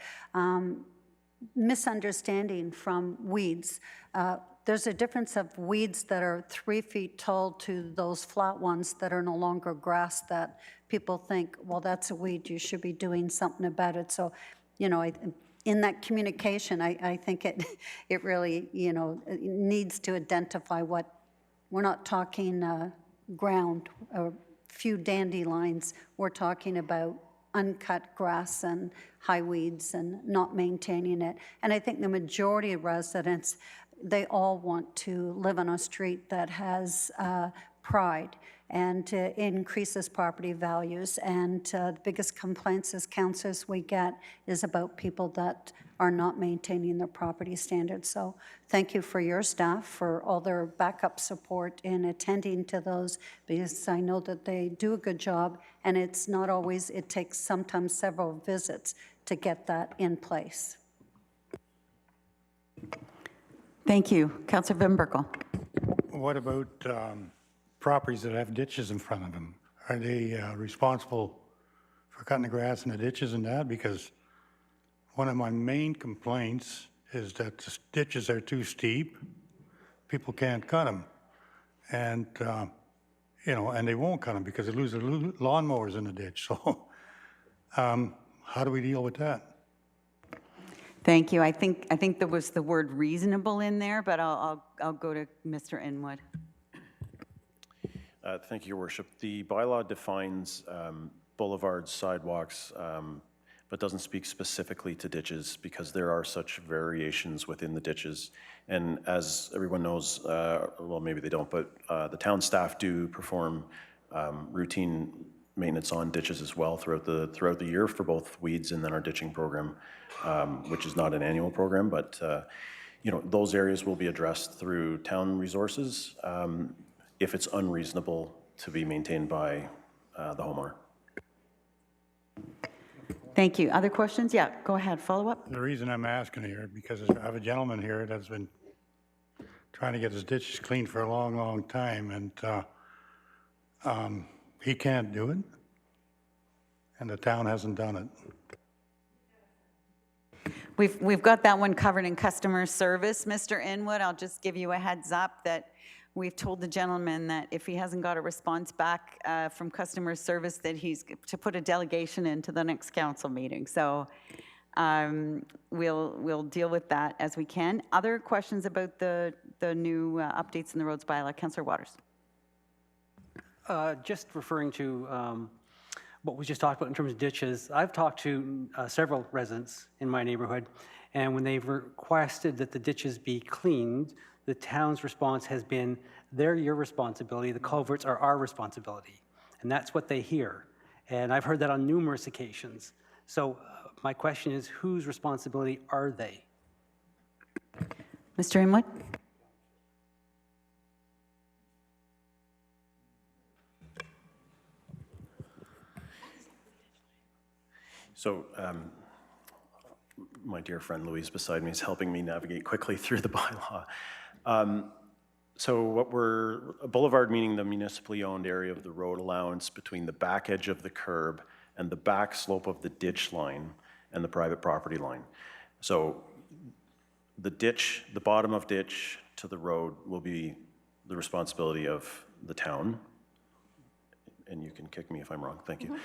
Speaker 7: misunderstanding from weeds. There's a difference of weeds that are 3 feet tall to those flat ones that are no longer grass that people think, well, that's a weed, you should be doing something about it. So, in that communication, I think it really, it needs to identify what, we're not talking ground, a few dandelions, we're talking about uncut grass and high weeds and not maintaining it. And I think the majority of residents, they all want to live on a street that has pride and increases property values. And the biggest complaints as councillors we get is about people that are not maintaining their property standards. So thank you for your staff for all their backup support in attending to those, because I know that they do a good job, and it's not always, it takes sometimes several visits to get that in place.
Speaker 1: Thank you. Councillor Van Berkel.
Speaker 18: What about properties that have ditches in front of them? Are they responsible for cutting the grass in the ditches and that? Because one of my main complaints is that the ditches are too steep. People can't cut them. And, and they won't cut them because they lose their lawnmowers in the ditch. So how do we deal with that?
Speaker 1: Thank you. I think there was the word reasonable in there, but I'll go to Mr. Inwood.
Speaker 16: Thank you, Your Worship. The bylaw defines boulevards, sidewalks, but doesn't speak specifically to ditches because there are such variations within the ditches. And as everyone knows, well, maybe they don't, but the town staff do perform routine maintenance on ditches as well throughout the year for both weeds and then our ditching program, which is not an annual program, but those areas will be addressed through town resources if it's unreasonable to be maintained by the homeowner.
Speaker 1: Thank you. Other questions? Yeah, go ahead. Follow up.
Speaker 18: The reason I'm asking here, because I have a gentleman here that's been trying to get his ditches cleaned for a long, long time, and he can't do it, and the town hasn't done it.
Speaker 1: We've got that one covered in customer service, Mr. Inwood. I'll just give you a heads up that we've told the gentleman that if he hasn't got a response back from customer service, that he's to put a delegation into the next council meeting. So we'll deal with that as we can. Other questions about the new updates in the roads bylaw? Councillor Waters.
Speaker 4: Just referring to what was just talked about in terms of ditches, I've talked to several residents in my neighborhood, and when they've requested that the ditches be cleaned, the town's response has been, they're your responsibility, the culverts are our responsibility. And that's what they hear. And I've heard that on numerous occasions. So my question is, whose responsibility are they?
Speaker 1: Mr. Inwood?
Speaker 16: So my dear friend Louise beside me is helping me navigate quickly through the bylaw. So what a boulevard meaning the municipally owned area of the road allowance between the back edge of the curb and the back slope of the ditch line and the private property line. So the ditch, the bottom of ditch to the road will be the responsibility of the town. And you can kick me if I'm wrong, thank you.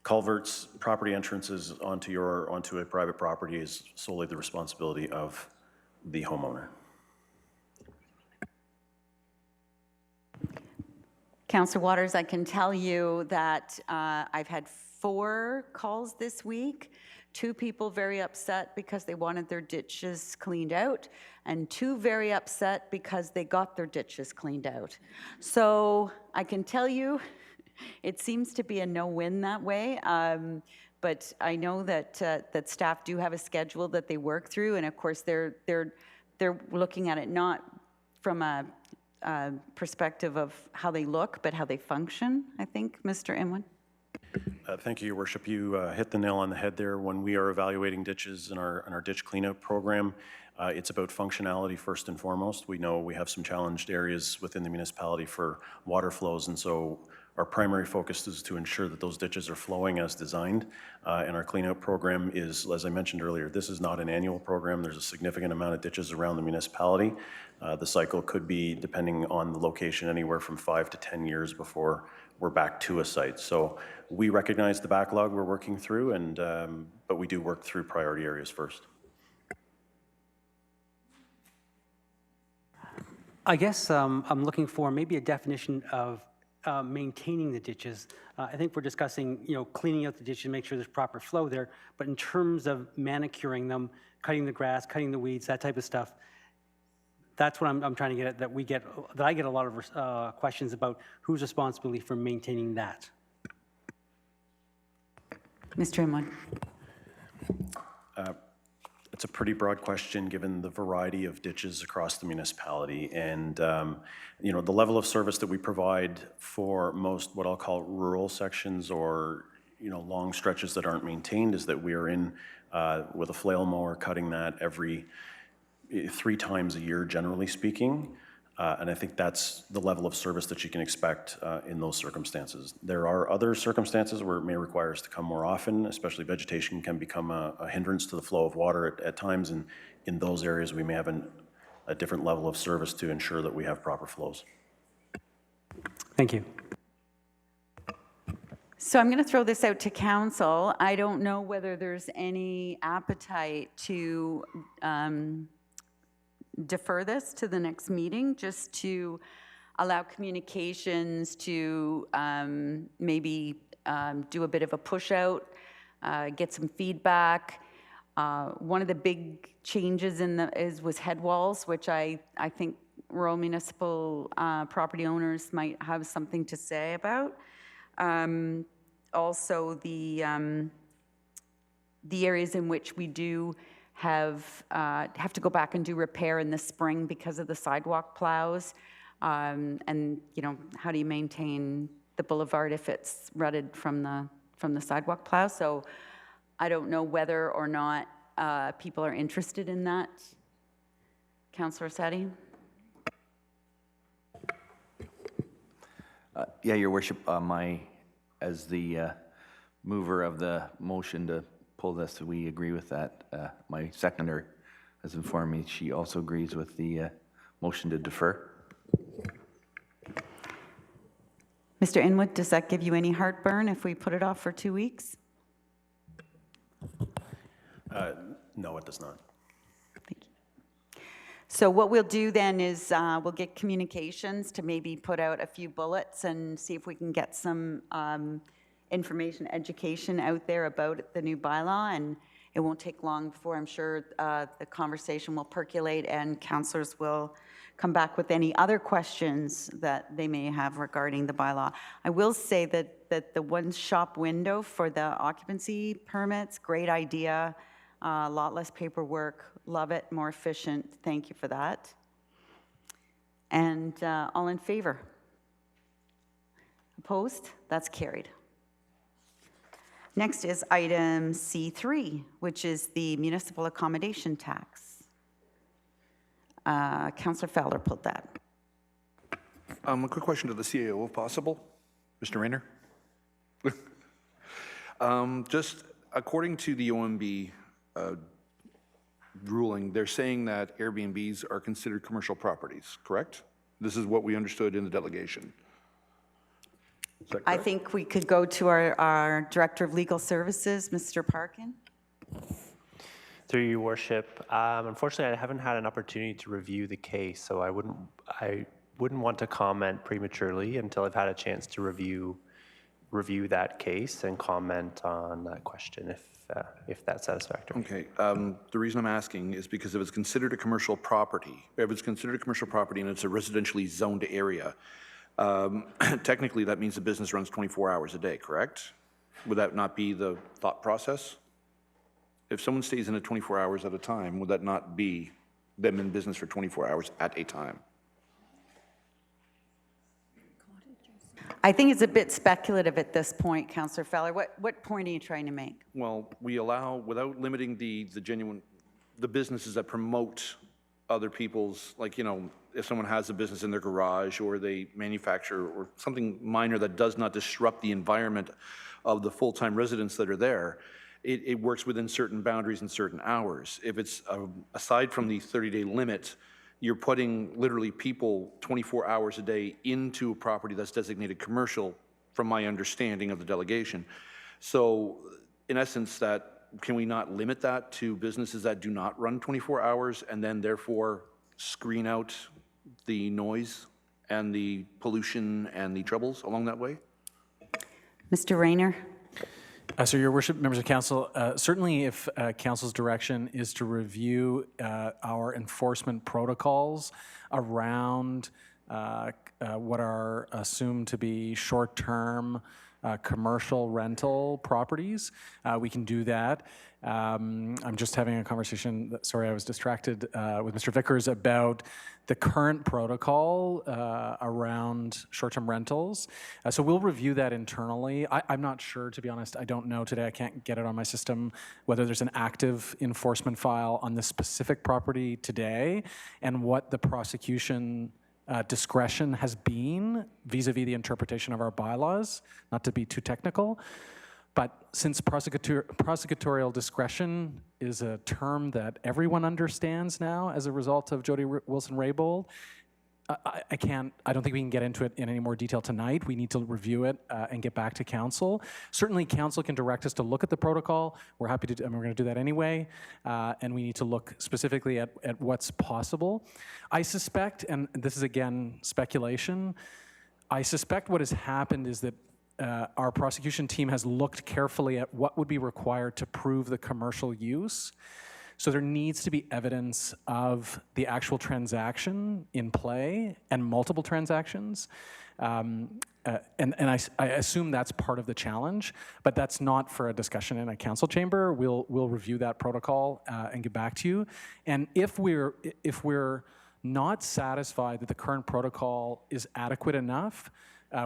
Speaker 16: Culverts, property entrances onto a private property is solely the responsibility of the homeowner.
Speaker 1: Councillor Waters, I can tell you that I've had 4 calls this week. 2 people very upset because they wanted their ditches cleaned out, and 2 very upset because they got their ditches cleaned out. So I can tell you, it seems to be a no-win that way. But I know that that staff do have a schedule that they work through, and of course they're looking at it not from a perspective of how they look, but how they function, I think, Mr. Inwood.
Speaker 16: Thank you, Your Worship. You hit the nail on the head there. When we are evaluating ditches in our ditch cleanup program, it's about functionality first and foremost. We know we have some challenged areas within the municipality for water flows, and so our primary focus is to ensure that those ditches are flowing as designed. And our cleanup program is, as I mentioned earlier, this is not an annual program. There's a significant amount of ditches around the municipality. The cycle could be, depending on the location, anywhere from 5 to 10 years before we're back to a site. So we recognize the backlog we're working through, and but we do work through priority areas first.
Speaker 4: I guess I'm looking for maybe a definition of maintaining the ditches. I think we're discussing, cleaning out the ditches, make sure there's proper flow there. But in terms of manicuring them, cutting the grass, cutting the weeds, that type of stuff, that's what I'm trying to get at. That I get a lot of questions about whose responsibility for maintaining that.
Speaker 1: Mr. Inwood.
Speaker 16: It's a pretty broad question given the variety of ditches across the municipality, and the level of service that we provide for most what I'll call rural sections or long stretches that aren't maintained is that we are in with a flail mower cutting that every 3 times a year, generally speaking. And I think that's the level of service that you can expect in those circumstances. There are other circumstances where it may require us to come more often, especially vegetation can become a hindrance to the flow of water at times, and in those areas we may have a different level of service to ensure that we have proper flows.
Speaker 4: Thank you.
Speaker 1: So I'm going to throw this out to council. I don't know whether there's any appetite to defer this to the next meeting, just to allow communications to maybe do a bit of a push out, get some feedback. One of the big changes was head walls, which I think rural municipal property owners might have something to say about. Also, the areas in which we do have to go back and do repair in the spring because of the sidewalk plows, and how do you maintain the boulevard if it's rutted from the sidewalk plow? So I don't know whether or not people are interested in that. Councillor Sadi.
Speaker 15: Yeah, Your Worship, as the mover of the motion to pull this, we agree with that. My seconder has informed me she also agrees with the motion to defer.
Speaker 1: Mr. Inwood, does that give you any heartburn if we put it off for 2 weeks?
Speaker 16: No, it does not.
Speaker 1: Thank you. So what we'll do then is we'll get communications to maybe put out a few bullets and see if we can get some information, education out there about the new bylaw, and it won't take long before I'm sure the conversation will percolate and councillors will come back with any other questions that they may have regarding the bylaw. I will say that the one shop window for the occupancy permits, great idea, a lot less paperwork, love it, more efficient. Thank you for that. And all in favor? Opposed? That's carried. Next is item C3, which is the municipal accommodation tax. Councillor Fowler pulled that.
Speaker 3: A quick question to the CAO, if possible. Mr. Rayner? Just according to the OMB ruling, they're saying that Airbnbs are considered commercial properties, correct? This is what we understood in the delegation. Is that
Speaker 1: I
Speaker 3: correct?
Speaker 1: think we could go to our Director of Legal Services, Mr. Parkin.
Speaker 19: Through your worship, unfortunately, I haven't had an opportunity to review the case, so I wouldn't want to comment prematurely until I've had a chance to review that case and comment on that question, if that's satisfactory.
Speaker 3: Okay. The reason I'm asking is because if it's considered a commercial property, and it's a residentially zoned area, technically that means the business runs 24 hours a day, correct? Would that not be the thought process? If someone stays in it 24 hours at a time, would that not be them in business for 24 hours at a time?
Speaker 1: I think it's a bit speculative at this point, Councillor Fowler. What point are you trying to make?
Speaker 3: Well, we allow, without limiting the businesses that promote other people's, like, you know, if someone has a business in their garage or they manufacture or something minor that does not disrupt the environment of the full-time residents that are there, it works within certain boundaries and certain hours. If it's aside from the 30-day limit, you're putting literally people 24 hours a day into a property that's designated commercial, from my understanding of the delegation. So in essence, can we not limit that to businesses that do not run 24 hours and then therefore screen out the noise and the pollution and the troubles along that way?
Speaker 1: Mr. Rayner.
Speaker 6: So, Your Worship, members of council, certainly if council's direction is to review our enforcement protocols around what are assumed to be short-term commercial rental properties, we can do that. I'm just having a conversation, sorry, I was distracted, with Mr. Vickers about the current protocol around short-term rentals. So we'll review that internally. I'm not sure, to be honest. I don't know today. I can't get it on my system whether there's an active enforcement file on this specific property today and what the prosecution discretion has been vis-a-vis the interpretation of our bylaws, not to be too technical. But since prosecutorial discretion is a term that everyone understands now as a result of Jody Wilson-Raybould, I don't think we can get into it in any more detail tonight. We need to review it and get back to council. Certainly council can direct us to look at the protocol. We're happy to, and we're going to do that anyway. And we need to look specifically at what's possible. I suspect, and this is again speculation, I suspect what has happened is that our prosecution team has looked carefully at what would be required to prove the commercial use. So there needs to be evidence of the actual transaction in play and multiple transactions. And I assume that's part of the challenge, but that's not for a discussion in a council chamber. We'll review that protocol and get back to you. And if we're not satisfied that the current protocol is adequate enough,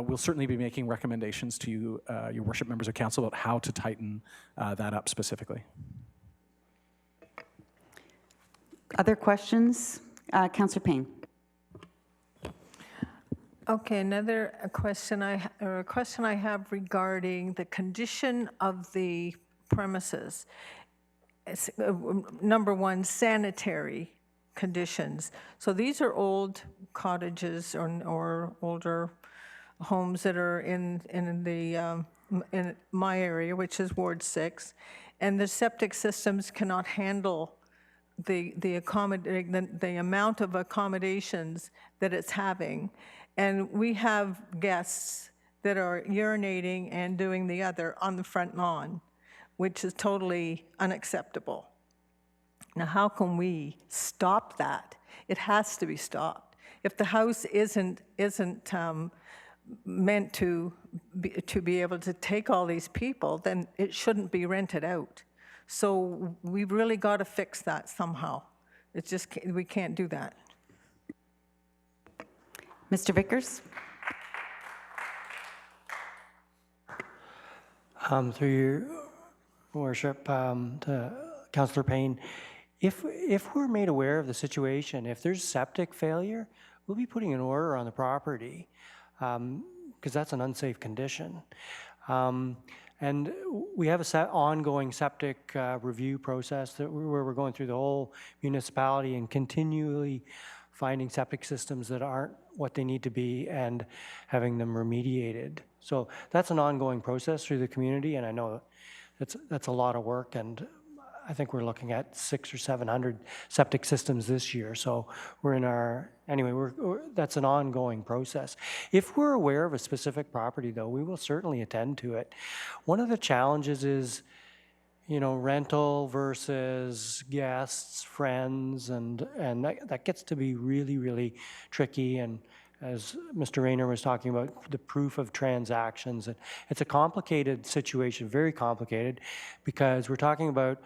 Speaker 6: we'll certainly be making recommendations to you, your worship, members of council, about how to tighten that up specifically.
Speaker 1: Other questions? Councillor Payne.
Speaker 11: Okay, another question I have regarding the condition of the premises. Number one, sanitary conditions. So these are old cottages or older homes that are in my area, which is Ward 6, and the septic systems cannot handle the amount of accommodations that it's having. And we have guests that are urinating and doing the other on the front lawn, which is totally unacceptable. Now, how can we stop that? It has to be stopped. If the house isn't meant to be able to take all these people, then it shouldn't be rented out. So we've really got to fix that somehow. It's just, we can't do that.
Speaker 1: Mr. Vickers.
Speaker 17: Through your worship, to Councillor Payne, If we're made aware of the situation, if there's septic failure, we'll be putting an order on the property because that's an unsafe condition. And we have a ongoing septic review process where we're going through the whole municipality and continually finding septic systems that aren't what they need to be and having them remediated. So that's an ongoing process through the community, and I know that's a lot of work, and I think we're looking at 600 or 700 septic systems this year. So we're in our, anyway, that's an ongoing process. If we're aware of a specific property, though, we will certainly attend to it. One of the challenges is, you know, rental versus guests, friends, and that gets to be really, really tricky. And as Mr. Rayner was talking about, the proof of transactions, and it's a complicated situation, very complicated, because we're talking about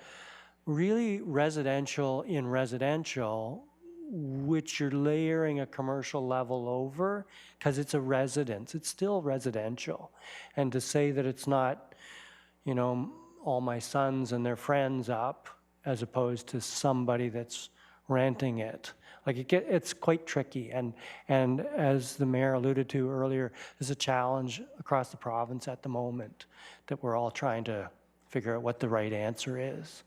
Speaker 17: really residential in residential, which you're layering a commercial level over because it's a residence. It's still residential. And to say that it's not, you know, all my sons and their friends up as opposed to somebody that's renting it, like it's quite tricky. And as the mayor alluded to earlier, there's a challenge across the province at the moment that we're all trying to figure out what the right answer is.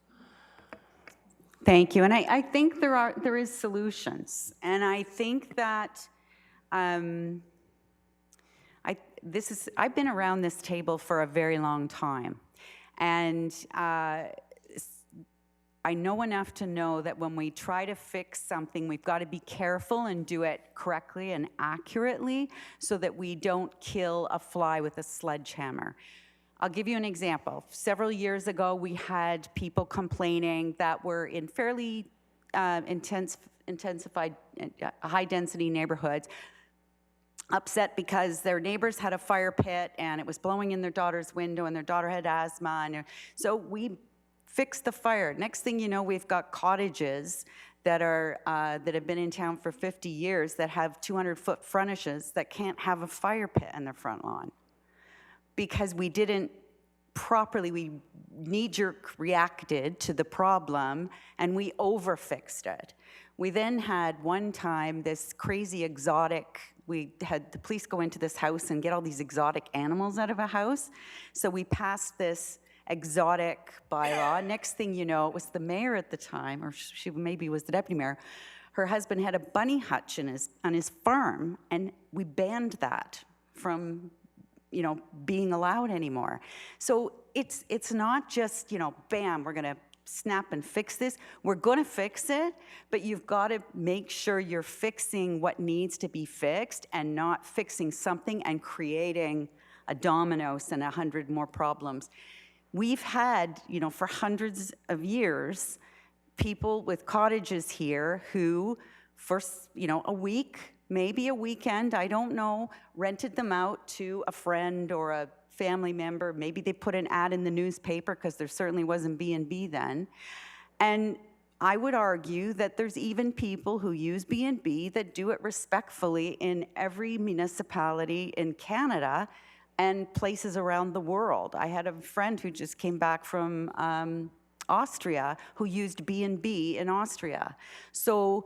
Speaker 1: Thank you. And I think there is solutions. And I think that I've been around this table for a very long time. And I know enough to know that when we try to fix something, we've got to be careful and do it correctly and accurately so that we don't kill a fly with a sledgehammer. I'll give you an example. Several years ago, we had people complaining that were in fairly intensified, high-density neighborhoods, upset because their neighbors had a fire pit and it was blowing in their daughter's window and their daughter had asthma. And so we fixed the fire. Next thing you know, we've got cottages that have been in town for 50 years that have 200-foot frontages that can't have a fire pit in their front lawn, because we didn't properly, we knee-jerk reacted to the problem and we overfixed it. We then had one time this crazy exotic, we had the police go into this house and get all these exotic animals out of a house. So we passed this exotic bylaw. Next thing you know, it was the mayor at the time, or she maybe was the deputy mayor. Her husband had a bunny hutch on his farm, and we banned that from, you know, being allowed anymore. So it's not just, you know, bam, we're gonna snap and fix this. We're gonna fix it, but you've gotta make sure you're fixing what needs to be fixed and not fixing something and creating a dominoes and 100 more problems. We've had, you know, for hundreds of years, people with cottages here who, for, you know, a week, maybe a weekend, I don't know, rented them out to a friend or a family member. Maybe they put an ad in the newspaper because there certainly wasn't B&B then. And I would argue that there's even people who use B&B that do it respectfully in every municipality in Canada and places around the world. I had a friend who just came back from Austria who used B&B in Austria. So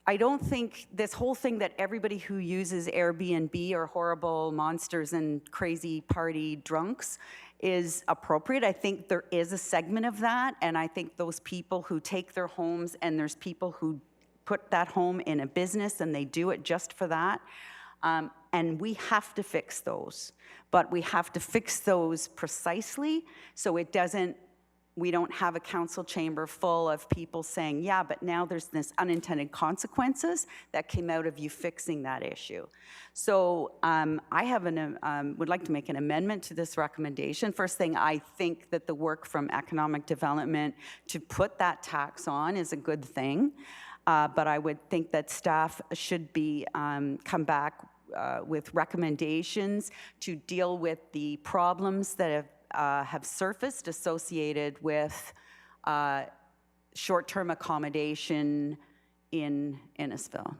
Speaker 1: I don't think this whole thing that everybody who uses Airbnb are horrible monsters and crazy party drunks is appropriate. I think there is a segment of that, and I think those people who take their homes, and there's people who put that home in a business and they do it just for that, and we have to fix those. But we have to fix those precisely so it doesn't, we don't have a council chamber full of people saying, yeah, but now there's this unintended consequences that came out of you fixing that issue. So I have would like to make an amendment to this recommendation. First thing, I think that the work from economic development to put that tax on is a good thing. But I would think that staff should be come back with recommendations to deal with the problems that have surfaced associated with short-term accommodation in Innisfil.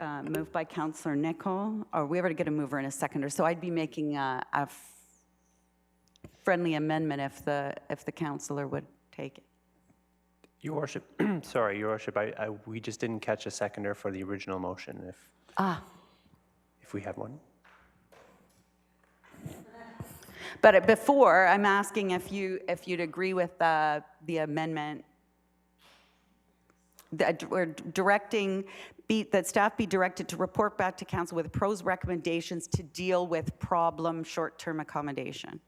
Speaker 1: Moved by Councillor Nicol. Or we already get a mover and a seconder, so I'd be making a friendly amendment if the councillor would take it.
Speaker 19: Your Worship, sorry, Your Worship, we just didn't catch a seconder for the original motion, if we had one.
Speaker 1: But before, I'm asking if you'd agree with the amendment, that we're directing that staff be directed to report back to council with pros recommendations to deal with problem short-term accommodation.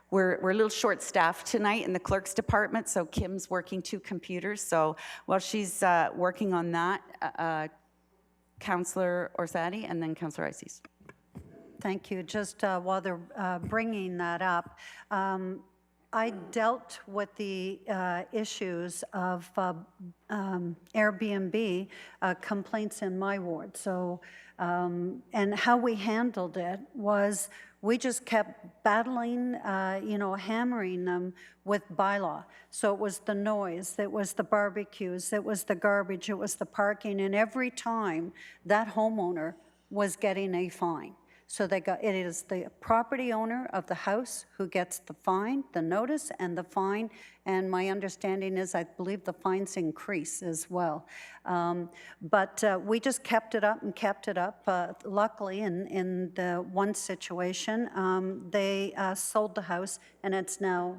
Speaker 1: We're a little short-staffed tonight in the clerk's department, so Kim's working 2 computers. So while she's working on that, Councillor Orsatti and then Councillor Ices.
Speaker 7: Thank you. Just while they're bringing that up, I dealt with the issues of Airbnb complaints in my ward. So, and how we handled it was we just kept battling, hammering them with bylaw. So it was the noise, it was the barbecues, it was the garbage, it was the parking, and every time that homeowner was getting a fine. So it is the property owner of the house who gets the fine, the notice and the fine, and my understanding is I believe the fines increase as well. But we just kept it up and kept it up. Luckily, in the one situation, they sold the house and it's now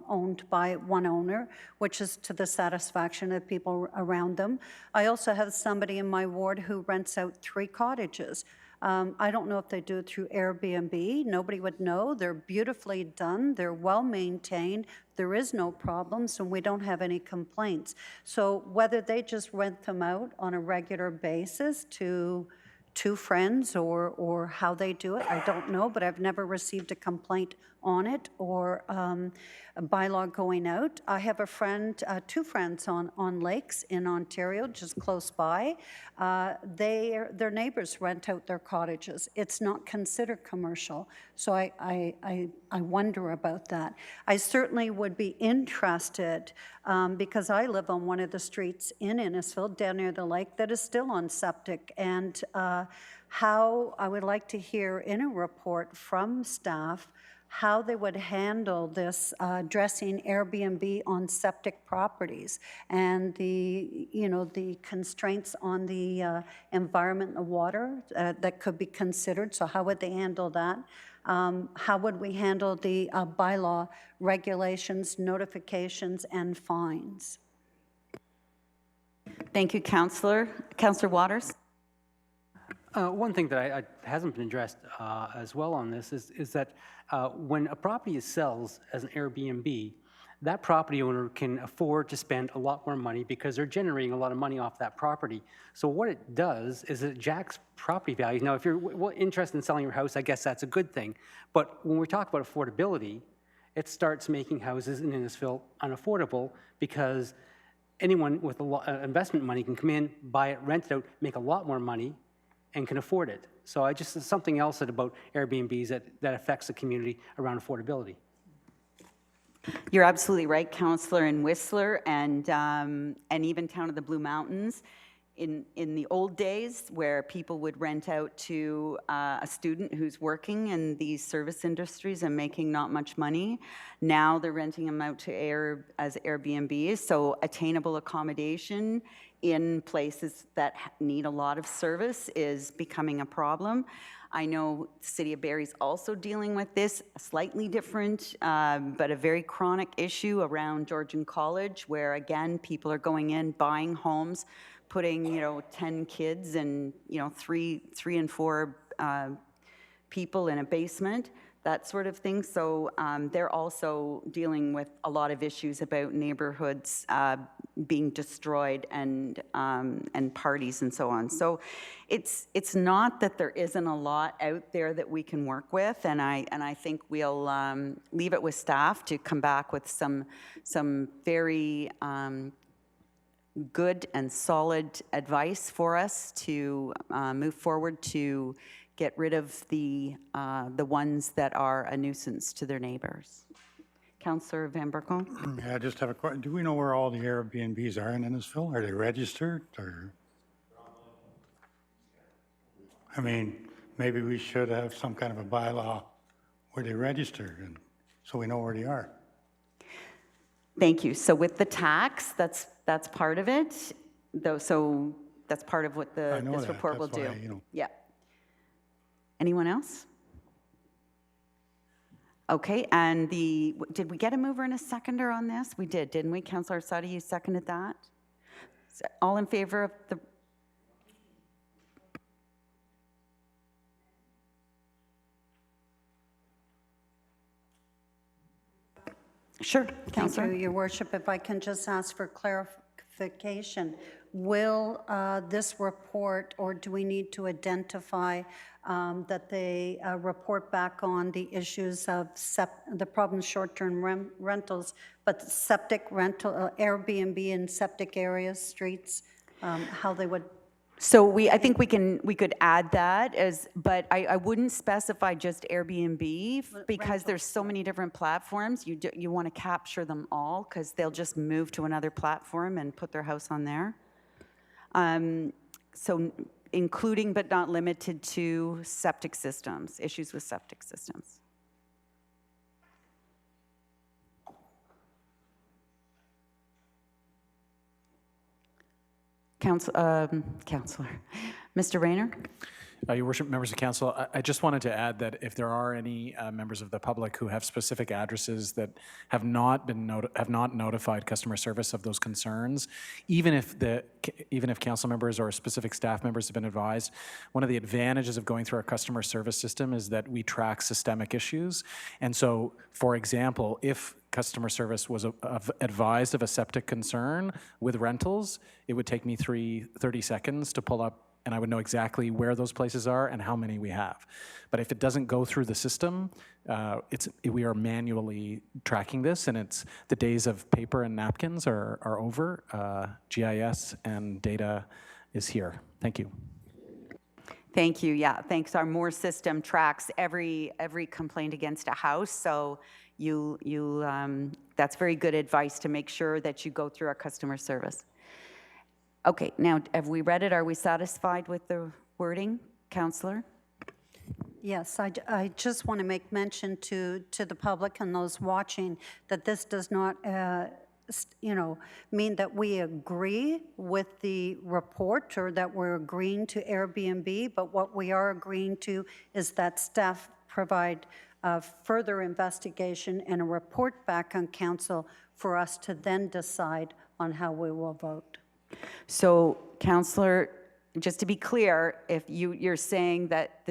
Speaker 7: owned by one owner, which is to the satisfaction of people around them. I also have somebody in my ward who rents out 3 cottages. I don't know if they do it through Airbnb. Nobody would know. They're beautifully done. They're well maintained. There is no problems, and we don't have any complaints. So whether they just rent them out on a regular basis to 2 friends or how they do it, I don't know, but I've never received a complaint on it or a bylaw going out. I have a friend, 2 friends on lakes in Ontario, just close by. Their neighbors rent out their cottages. It's not considered commercial, so I wonder about that. I certainly would be interested because I live on one of the streets in Innisfil, down near the lake, that is still on septic, and how I would like to hear in a report from staff how they would handle this addressing Airbnb on septic properties and the constraints on the environment and the water that could be considered. So how would they handle that? How would we handle the bylaw regulations, notifications, and fines?
Speaker 1: Thank you, Councillor. Councillor Waters.
Speaker 4: One thing that hasn't been addressed as well on this is that when a property sells as an Airbnb, that property owner can afford to spend a lot more money because they're generating a lot of money off that property. So what it does is it jacks property values. Now, if you're interested in selling your house, I guess that's a good thing. But when we talk about affordability, it starts making houses in Innisfil unaffordable because anyone with a lot of investment money can come in, buy it, rent it out, make a lot more money, and can afford it. So something else about Airbnbs that affects the community around affordability.
Speaker 1: You're absolutely right, Councillor, in Whistler and even Town of the Blue Mountains. In the old days, where people would rent out to a student who's working in these service industries and making not much money, now they're renting them out to as Airbnbs. So attainable accommodation in places that need a lot of service is becoming a problem. I know the City of Barrie's also dealing with this, slightly different, but a very chronic issue around Georgian College, where again, people are going in, buying homes, putting 10 kids and 3 and 4 people in a basement, that sort of thing. So they're also dealing with a lot of issues about neighborhoods being destroyed and parties and so on. So it's not that there isn't a lot out there that we can work with, and I think we'll leave it with staff to come back with some very good and solid advice for us to move forward to get rid of the ones that are a nuisance to their neighbors. Councillor Van Berkel?
Speaker 18: Yeah, I just have a question. Do we know where all the Airbnbs are in Innisfil? Are they registered or? I mean, maybe we should have some kind of a bylaw where they register, and so we know where they are.
Speaker 1: Thank you. So with the tax, that's part of it, though, so that's part of what
Speaker 18: I know
Speaker 1: this
Speaker 18: that.
Speaker 1: report will
Speaker 18: That's
Speaker 1: do.
Speaker 18: why, you know.
Speaker 1: Yeah. Anyone else? Okay, and did we get a mover and a seconder on this? We did, didn't we? Councillor Sadi, you seconded that? So all in favor of the... Sure, Councillor.
Speaker 7: Thank you, Your Worship. If I can just ask for clarification, will this report, or do we need to identify that they report back on the issues of the problem short-term rentals, but septic rental, Airbnb in septic areas, streets, how they would...
Speaker 1: So I think we could add that but I wouldn't specify just Airbnb because there's so many different platforms. You want to capture them all because they'll just move to another platform and put their house on there. So including but not limited to septic systems, issues with septic systems. Councillor. Mr. Rayner?
Speaker 6: Your Worship, members of council, I just wanted to add that if there are any members of the public who have specific addresses that have not notified customer service of those concerns, even if council members or specific staff members have been advised, one of the advantages of going through our customer service system is that we track systemic issues. And so, for example, if customer service was advised of a septic concern with rentals, it would take me 30 seconds to pull up, and I would know exactly where those places are and how many we have. But if it doesn't go through the system, we are manually tracking this, and the days of paper and napkins are over. GIS and data is here. Thank you.
Speaker 1: Thank you. Yeah, thanks. Our MORE system tracks every complaint against a house, so that's very good advice to make sure that you go through our customer service. Okay, now, have we read it? Are we satisfied with the wording, Councillor?
Speaker 7: Yes, I just want to make mention to the public and those watching that this does not, mean that we agree with the report or that we're agreeing to Airbnb, but what we are agreeing to is that staff provide further investigation and a report back on council for us to then decide on how we will vote.
Speaker 1: So, Councillor, just to be clear, if you're saying that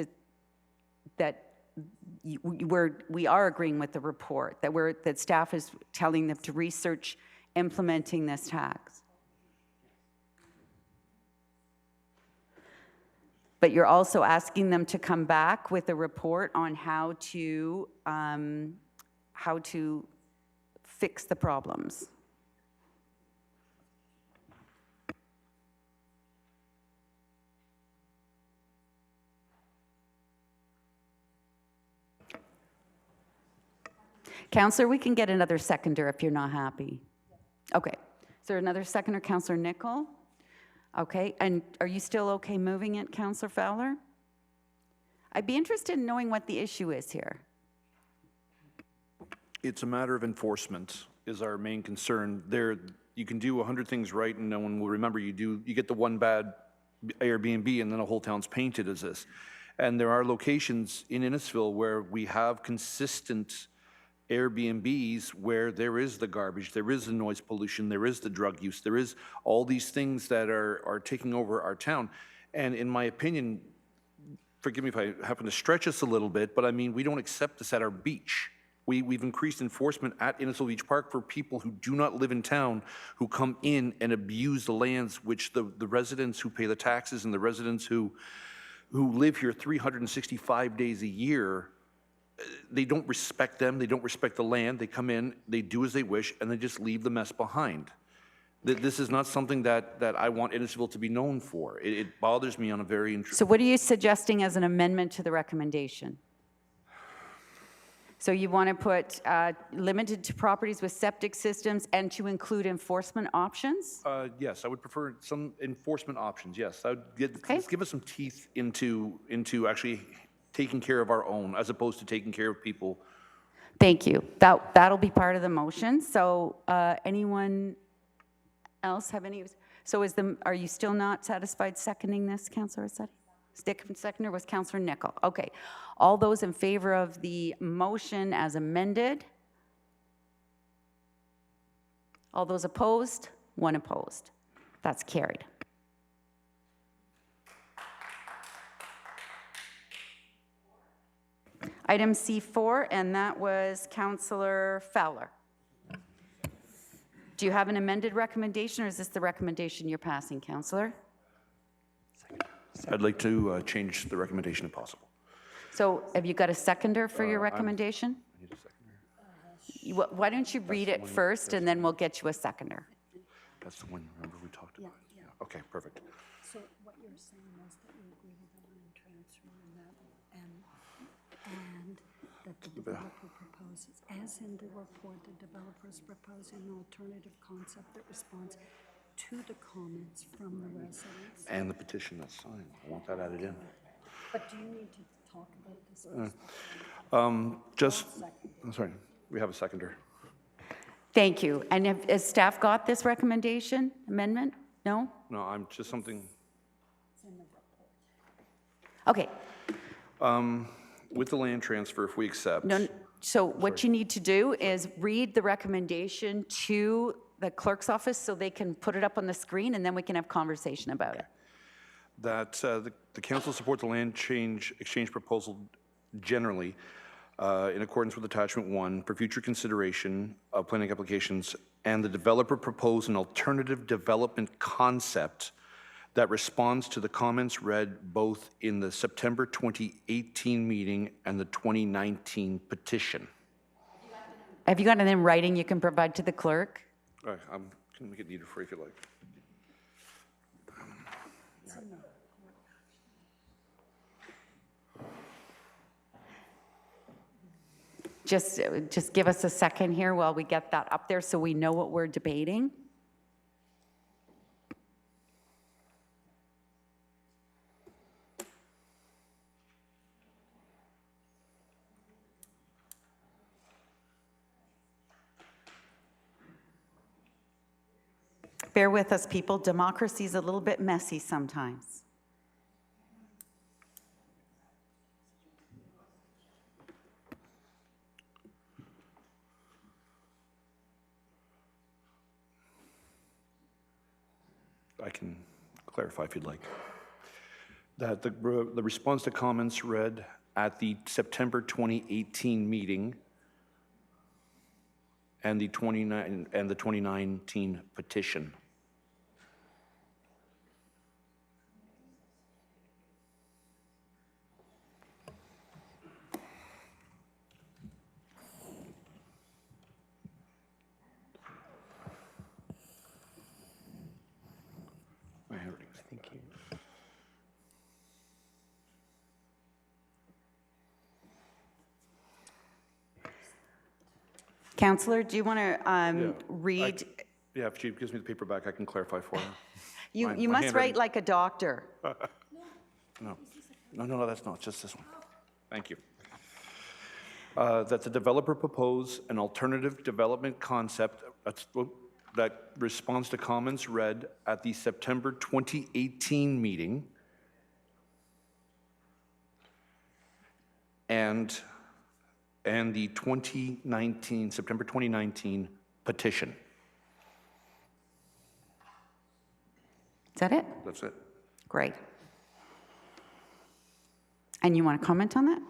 Speaker 1: we are agreeing with the report, that staff is telling them to research implementing this tax. But you're also asking them to come back with a report on how to fix the problems. Councillor, we can get another seconder if you're not happy. Okay. Is there another seconder, Councillor Nicol? Okay. And are you still okay moving it, Councillor Fowler? I'd be interested in knowing what the issue is here.
Speaker 3: It's a matter of enforcement is our main concern. You can do 100 things right and no one will remember you get the one bad Airbnb and then the whole town's painted as this. And there are locations in Innisfil where we have consistent Airbnbs where there is the garbage, there is the noise pollution, there is the drug use, there is all these things that are taking over our town. And in my opinion, forgive me if I happen to stretch us a little bit, but I mean, we don't accept this at our beach. We've increased enforcement at Innisfil Beach Park for people who do not live in town, who come in and abuse the lands, which the residents who pay the taxes and the residents who live here 365 days a year, they don't respect them, they don't respect the land, they come in, they do as they wish, and they just leave the mess behind. This is not something that I want Innisfil to be known for. It bothers me on a very...
Speaker 1: So what are you suggesting as an amendment to the recommendation? So you want to put limited to properties with septic systems and to include enforcement options?
Speaker 3: Yes, I would prefer some enforcement options, yes. I would
Speaker 1: Okay.
Speaker 3: let's give us some teeth into actually taking care of our own, as opposed to taking care of people.
Speaker 1: Thank you. That'll be part of the motion. So anyone else have any? So are you still not satisfied seconding this, Councillor Asadi? Seconder was Councillor Nickel. Okay. All those in favor of the motion as amended? All those opposed? One opposed. That's carried. Item C4, and that was Councillor Fowler. Do you have an amended recommendation, or is this the recommendation you're passing, Councillor?
Speaker 3: I'd like to change the recommendation if possible.
Speaker 1: So have you got a seconder for your recommendation?
Speaker 3: I need a seconder.
Speaker 1: Why don't you read it first, and then we'll get you a seconder.
Speaker 3: That's the one, remember, we talked about? Yeah. Okay, perfect.
Speaker 7: So what you're saying is that you agree with the land transfer and that the developer proposes, as in the report, the developer is proposing an alternative concept that responds to the comments from the residents.
Speaker 3: And the petition that's signed, I want that added in.
Speaker 7: But do you need to talk about this first?
Speaker 3: I'm sorry, we have a seconder.
Speaker 1: Thank you. And has staff got this recommendation, amendment? No?
Speaker 3: No, I'm just something,
Speaker 1: Okay.
Speaker 3: with the land transfer, if we accept.
Speaker 1: No, so what you need to do is read the recommendation to the clerk's office so they can put it up on the screen, and then we can have conversation about it.
Speaker 3: That the council support the land exchange proposal generally in accordance with attachment 1 for future consideration of planning applications, and the developer propose an alternative development concept that responds to the comments read both in the September 2018 meeting and the 2019 petition.
Speaker 1: Have you got it in writing you can provide to the clerk?
Speaker 3: All right, I can make it needed for you if you like.
Speaker 1: Just give us a second here while we get that up there so we know what we're debating. Bear with us, people. Democracy is a little bit messy sometimes.
Speaker 3: I can clarify if you'd like. That the response to comments read at the September 2018 meeting and the 2019 petition.
Speaker 19: Thank you.
Speaker 1: Counselor, do you want to read?
Speaker 3: Yeah, if she gives me the paper back, I can clarify for her.
Speaker 1: You must write like a doctor.
Speaker 3: No, that's not, just this one. Thank you. That the developer propose an alternative development concept that responds to comments read at the September 2018 meeting and the September 2019 petition.
Speaker 1: Is that it?
Speaker 3: That's it.
Speaker 1: Great. And you want to comment on that?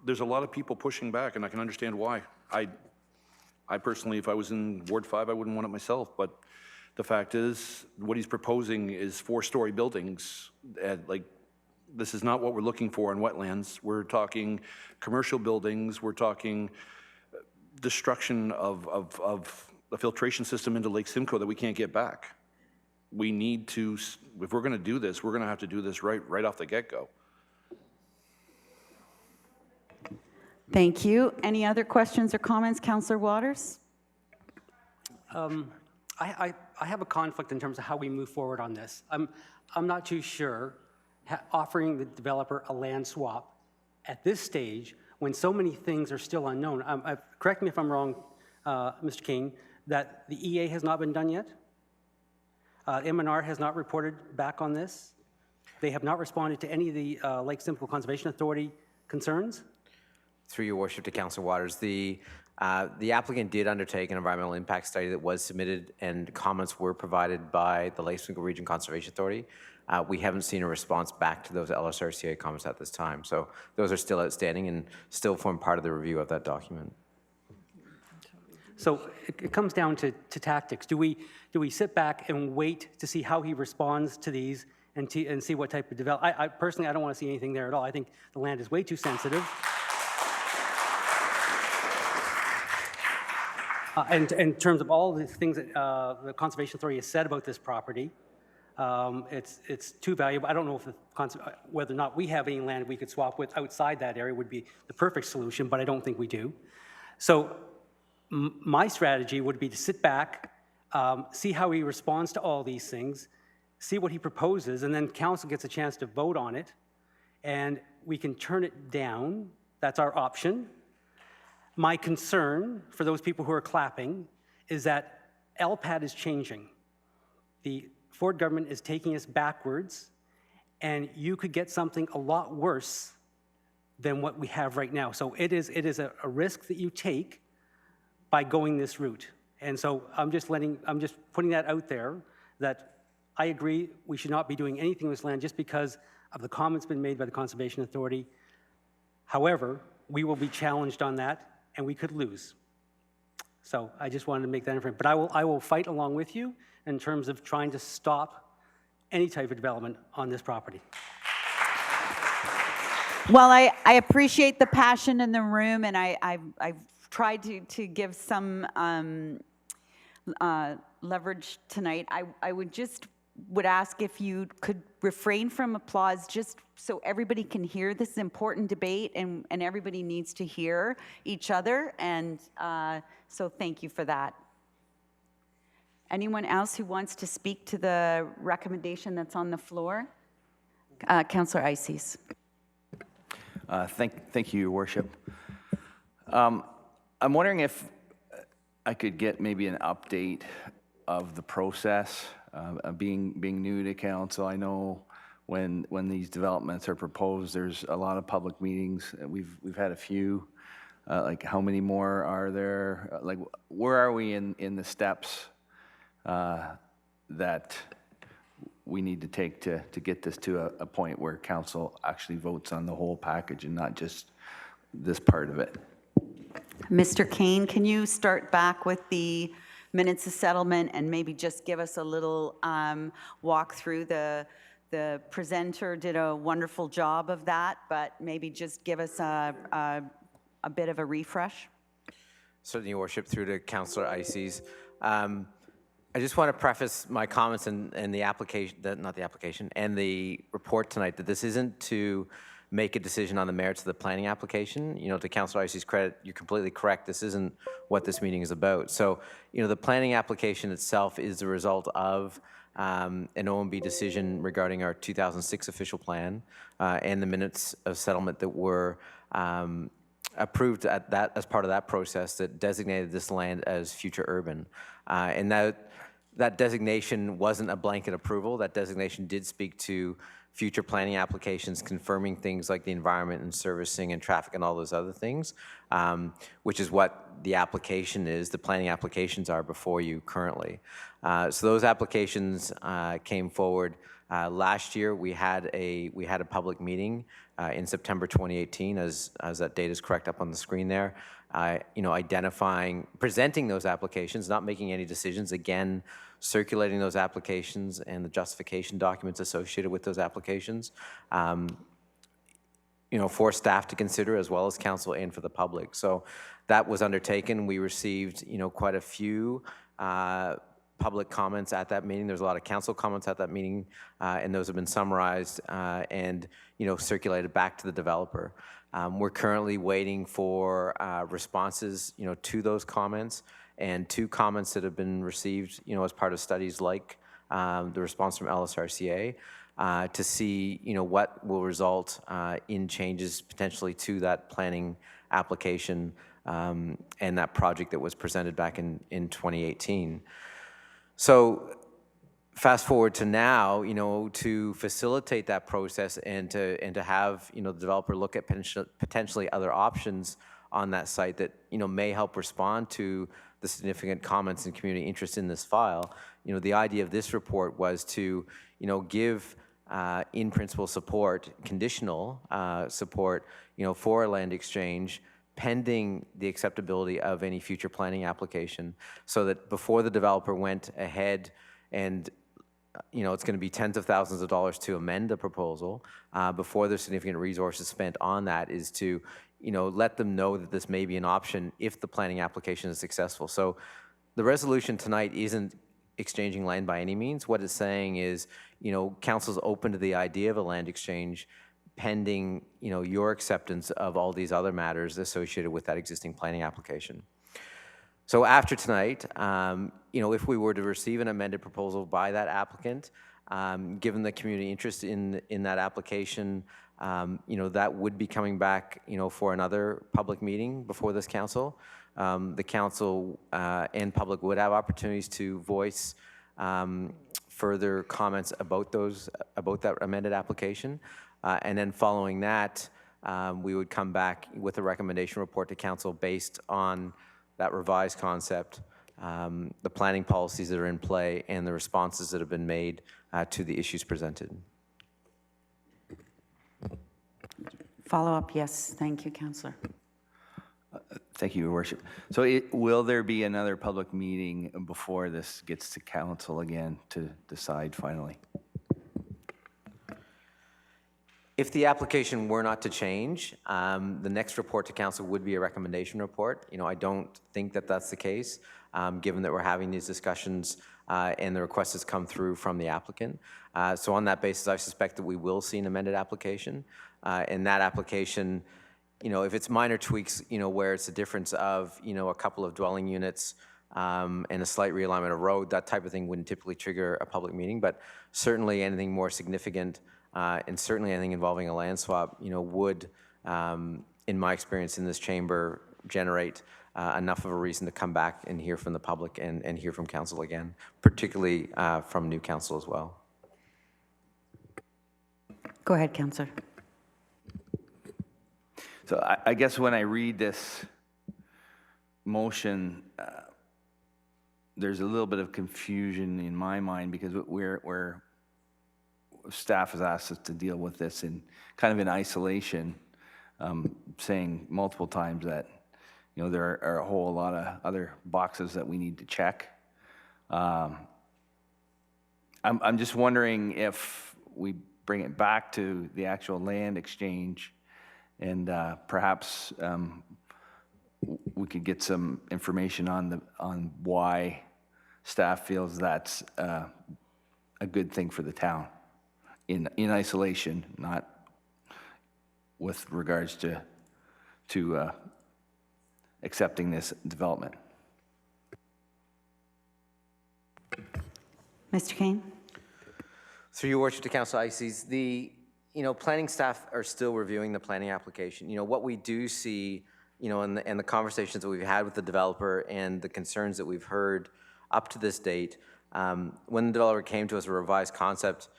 Speaker 3: There's a lot of people pushing back, and I can understand why. I personally, if I was in Ward 5, I wouldn't want it myself, but the fact is, what he's proposing is 4-story buildings. This is not what we're looking for in wetlands. We're talking commercial buildings, we're talking destruction of the filtration system into Lake Simcoe that we can't get back. We need to, if we're gonna do this, we're gonna have to do this right off the get-go.
Speaker 1: Thank you. Any other questions or comments, Councillor Waters?
Speaker 4: I have a conflict in terms of how we move forward on this. I'm not too sure offering the developer a land swap at this stage when so many things are still unknown. Correct me if I'm wrong, Mr. King, that the EA has not been done yet? M&R has not reported back on this? They have not responded to any of the Lake Simcoe Conservation Authority concerns?
Speaker 13: Through your worship to Councillor Waters, the applicant did undertake an environmental impact study that was submitted, and comments were provided by the Lake Simcoe Region Conservation Authority. We haven't seen a response back to those LSRCA comments at this time, so those are still outstanding and still form part of the review of that document.
Speaker 4: So it comes down to tactics. Do we sit back and wait to see how he responds to these and see what type of development? I personally, I don't want to see anything there at all. I think the land is way too sensitive. And in terms of all the things that the Conservation Authority has said about this property, it's too valuable. I don't know if whether or not we have any land we could swap with outside that area would be the perfect solution, but I don't think we do. So my strategy would be to sit back, see how he responds to all these things, see what he proposes, and then council gets a chance to vote on it, and we can turn it down. That's our option. My concern for those people who are clapping is that LPAT is changing. The Ford government is taking us backwards, and you could get something a lot worse than what we have right now. So it is a risk that you take by going this route. And so I'm just putting that out there, that I agree we should not be doing anything with this land just because of the comments been made by the Conservation Authority. However, we will be challenged on that, and we could lose. So I just wanted to make that information. But I will fight along with you in terms of trying to stop any type of development on this property.
Speaker 1: Well, I appreciate the passion in the room, and I've tried to give some leverage tonight. I would ask if you could refrain from applause just so everybody can hear. This is an important debate, and everybody needs to hear each other, and so thank you for that. Anyone else who wants to speak to the recommendation that's on the floor? Councillor Ices.
Speaker 15: Thank you, Your Worship. I'm wondering if I could get maybe an update of the process. Being new to council, I know when these developments are proposed, there's a lot of public meetings. We've had a few. Like, how many more are there? Like, where are we in the steps that we need to take to get this to a point where council actually votes on the whole package and not just this part of it?
Speaker 1: Mr. Kane, can you start back with the minutes of settlement and maybe just give us a little walk through? The presenter did a wonderful job of that, but maybe just give us a bit of a refresh.
Speaker 13: Certainly, Your Worship, through to Councillor Ices. I just want to preface my comments and the application, not the application, and the report tonight, that this isn't to make a decision on the merits of the planning application. You know, to Councillor Ices' credit, you're completely correct. This isn't what this meeting is about. So, you know, the planning application itself is the result of an OMB decision regarding our 2006 official plan and the minutes of settlement that were approved as part of that process that designated this land as future urban. And that designation wasn't a blanket approval. That designation did speak to future planning applications confirming things like the environment and servicing and traffic and all those other things, which is what the application is, the planning applications are before you currently. So those applications came forward last year. We had a public meeting in September 2018, as that date is correct up on the screen there. You know, presenting those applications, not making any decisions, again, circulating those applications and the justification documents associated with those applications, you know, for staff to consider as well as council and for the public. So that was undertaken. We received, you know, quite a few public comments at that meeting. There's a lot of council comments at that meeting, and those have been summarized and circulated back to the developer. We're currently waiting for responses to those comments, and 2 comments that have been received as part of studies like the response from LSRCA to see what will result in changes potentially to that planning application and that project that was presented back in 2018. So fast forward to now, to facilitate that process and to have the developer look at potentially other options on that site that may help respond to the significant comments and community interest in this file. The idea of this report was to give in principle support, conditional support, for a land exchange pending the acceptability of any future planning application, so that before the developer went ahead and it's going to be tens of thousands of dollars to amend the proposal, before there's significant resources spent on that, is to let them know that this may be an option if the planning application is successful. So the resolution tonight isn't exchanging land by any means. What it's saying is, council's open to the idea of a land exchange pending, your acceptance of all these other matters associated with that existing planning application. So after tonight, if we were to receive an amended proposal by that applicant, given the community interest in that application, that would be coming back, for another public meeting before this council. The council and public would have opportunities to voice further comments about that amended application. And then following that, we would come back with a recommendation report to council based on that revised concept, the planning policies that are in play, and the responses that have been made to the issues presented.
Speaker 1: Follow-up, yes. Thank you, Councillor.
Speaker 15: Thank you, Your Worship. So will there be another public meeting before this gets to council again to decide finally?
Speaker 13: If the application were not to change, the next report to council would be a recommendation report. I don't think that that's the case, given that we're having these discussions and the request has come through from the applicant. So on that basis, I suspect that we will see an amended application. And that application, if it's minor tweaks, where it's a difference of, a couple of dwelling units and a slight realignment of road, that type of thing wouldn't typically trigger a public meeting. But certainly anything more significant, and certainly anything involving a land swap, would, in my experience in this chamber, generate enough of a reason to come back and hear from the public and hear from council again, particularly from new council as well.
Speaker 1: Go ahead, Councillor.
Speaker 15: So I guess when I read this motion, there's a little bit of confusion in my mind, because we're staff has asked us to deal with this in kind of in isolation, saying multiple times that there are a whole lot of other boxes that we need to check. I'm just wondering if we bring it back to the actual land exchange, and perhaps we could get some information on why staff feels that's a good thing for the town in isolation, not with regards to accepting this development.
Speaker 1: Mr. Kane?
Speaker 13: Through your worship to Council ICs, the planning staff are still reviewing the planning application. What we do see, and the conversations that we've had with the developer and the concerns that we've heard up to this date, when the developer came to us a revised concept,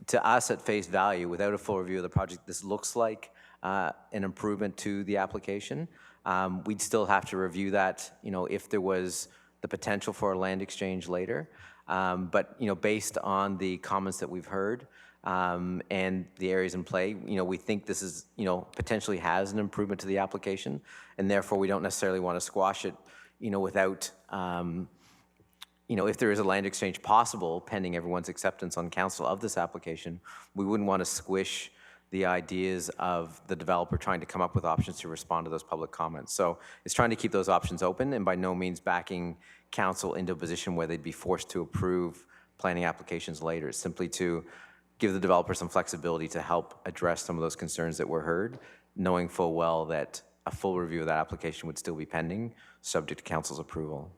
Speaker 13: to us at face value, without a full review of the project, this looks like an improvement to the application. We'd still have to review that, if there was the potential for a land exchange later. But based on the comments that we've heard and the areas in play, we think this is, potentially has an improvement to the application, and therefore we don't necessarily want to squash it, without, if there is a land exchange possible pending everyone's acceptance on council of this application, we wouldn't want to squish the ideas of the developer trying to come up with options to respond to those public comments. So it's trying to keep those options open and by no means backing council into a position where they'd be forced to approve planning applications later. It's simply to give the developer some flexibility to help address some of those concerns that were heard, knowing full well that a full review of that application would still be pending, subject to council's approval.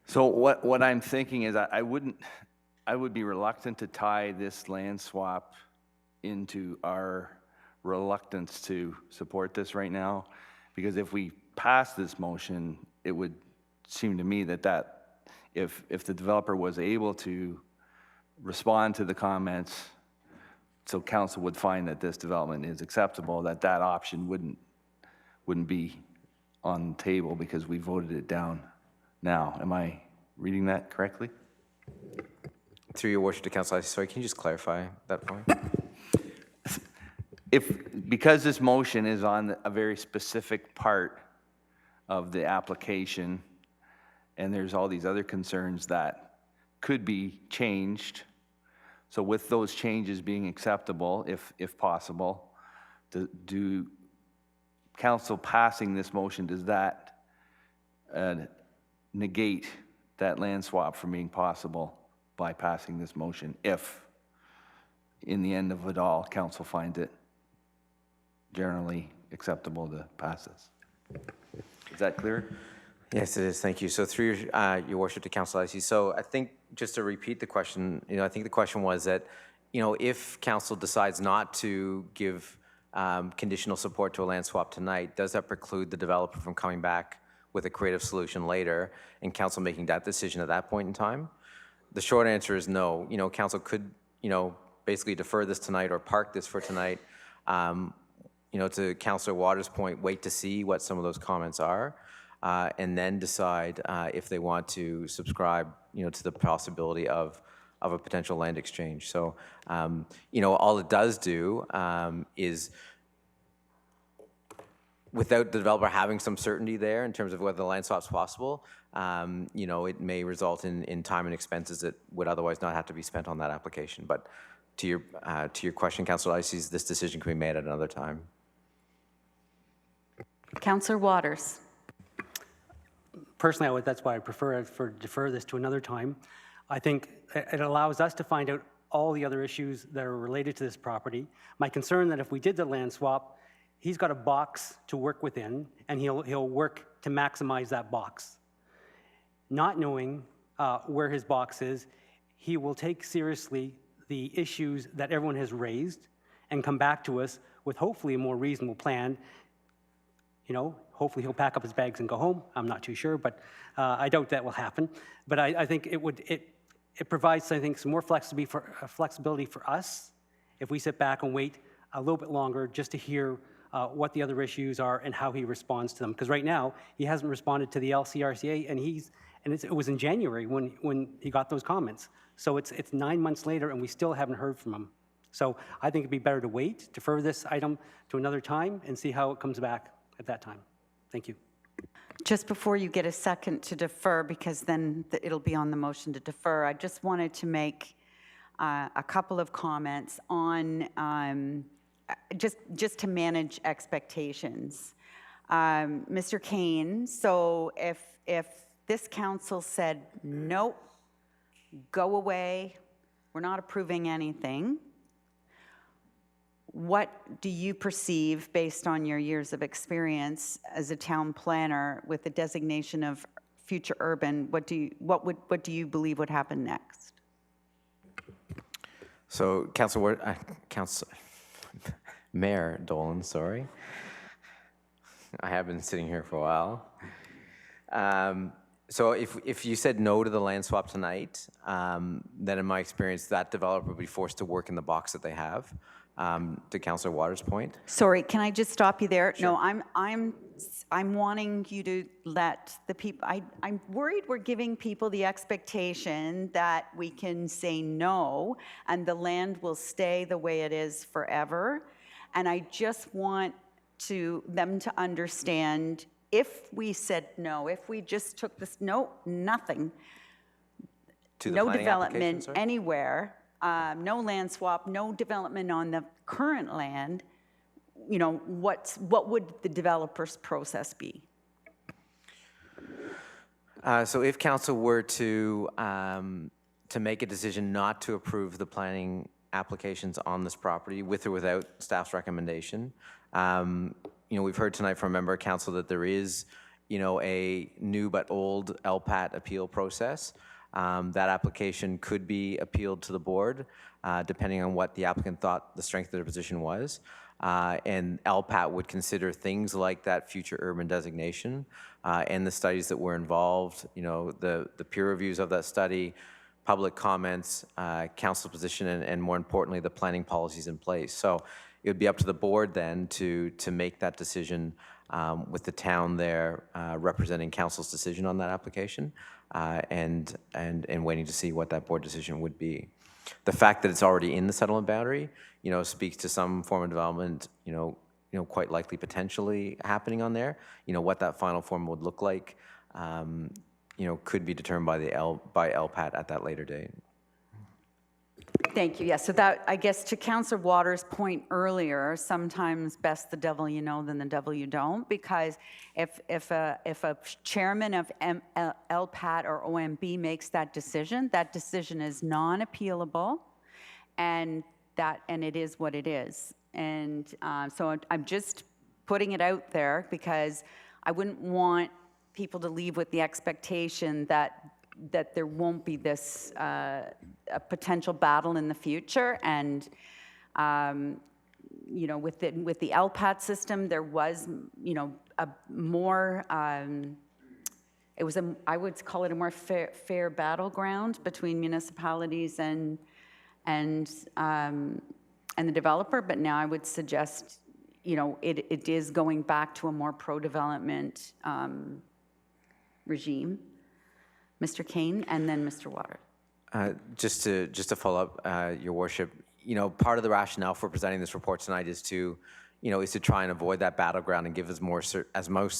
Speaker 15: So what I'm thinking is I would be reluctant to tie this land swap into our reluctance to support this right now, because if we pass this motion, it would seem to me that if the developer was able to respond to the comments, so council would find that this development is acceptable, that option wouldn't be on the table because we voted it down now. Am I reading that correctly?
Speaker 13: Through your worship to council, sorry, can you just clarify that point?
Speaker 15: Because this motion is on a very specific part of the application, and there's all these other concerns that could be changed. So with those changes being acceptable, if possible, do council passing this motion, does that negate that land swap from being possible by passing this motion, if in the end of it all, council finds it generally acceptable to pass this? Is that clear?
Speaker 13: Yes, it is. Thank you. So through your worship to council, I see. So I think just to repeat the question, I think the question was that, if council decides not to give conditional support to a land swap tonight, does that preclude the developer from coming back with a creative solution later and council making that decision at that point in time? The short answer is no. Council could, basically defer this tonight or park this for tonight. To Councillor Waters' point, wait to see what some of those comments are, and then decide if they want to subscribe, to the possibility of a potential land exchange. So, all it does do is, without the developer having some certainty there in terms of whether the land swap's possible, it may result in time and expenses that would otherwise not have to be spent on that application. But to your question, Councillor Ices, this decision can be made at another time.
Speaker 1: Councillor Waters.
Speaker 4: Personally, that's why I prefer to defer this to another time. I think it allows us to find out all the other issues that are related to this property. My concern that if we did the land swap, he's got a box to work within, and he'll work to maximize that box. Not knowing where his box is, he will take seriously the issues that everyone has raised and come back to us with hopefully a more reasonable plan. Hopefully he'll pack up his bags and go home. I'm not too sure, but I doubt that will happen. But I think it provides, I think, some more flexibility for us if we sit back and wait a little bit longer just to hear what the other issues are and how he responds to them. Because right now, he hasn't responded to the LCRCA, and it was in January when he got those comments. So it's 9 months later, and we still haven't heard from him. So I think it'd be better to wait, defer this item to another time, and see how it comes back at that time. Thank you.
Speaker 1: Just before you get a second to defer, because then it'll be on the motion to defer, I just wanted to make a couple of comments on just to manage expectations. Mr. Kane, so if this council said, nope, go away, we're not approving anything, what do you perceive, based on your years of experience as a town planner with the designation of future urban, what do you believe would happen next?
Speaker 13: So, Mayor Dolan, sorry. I have been sitting here for a while. So if you said no to the land swap tonight, then in my experience, that developer would be forced to work in the box that they have. To Councillor Waters' point.
Speaker 1: Sorry, can I just stop you there?
Speaker 13: Sure.
Speaker 1: No, I'm wanting you to let the people, I'm worried we're giving people the expectation that we can say no and the land will stay the way it is forever. And I just want them to understand, if we said no, if we just took this, no, nothing,
Speaker 13: To the
Speaker 1: no
Speaker 13: planning application,
Speaker 1: development
Speaker 13: sorry?
Speaker 1: anywhere, no land swap, no development on the current land, you know, what would the developer's process be?
Speaker 13: So if council were to make a decision not to approve the planning applications on this property with or without staff's recommendation, you know, we've heard tonight from a member of council that there is, you know, a new but old LPAT appeal process. That application could be appealed to the board, depending on what the applicant thought the strength of their position was. And LPAT would consider things like that future urban designation and the studies that were involved, you know, the peer reviews of that study, public comments, council position, and more importantly, the planning policies in place. So it would be up to the board then to make that decision with the town there representing council's decision on that application and waiting to see what that board decision would be. The fact that it's already in the settlement boundary, you know, speaks to some form of development, you know, quite likely potentially happening on there. You know, what that final form would look like, you know, could be determined by LPAT at that later date.
Speaker 1: Thank you. Yes, so that, I guess, to Councillor Waters' point earlier, sometimes best the devil you know than the devil you don't, because if a chairman of LPAT or OMB makes that decision is non-appealable, and it is what it is. And so I'm just putting it out there because I wouldn't want people to leave with the expectation that there won't be this a potential battle in the future. And you know, with the LPAT system, there was, you know, a more it was I would call it a more fair battleground between municipalities and the developer. But now I would suggest, you know, it is going back to a more pro-development regime. Mr. Kane, and then Mr. Waters.
Speaker 13: Just to follow up, Your Worship, you know, part of the rationale for presenting this report tonight is to, you know, is to try and avoid that battleground and give us most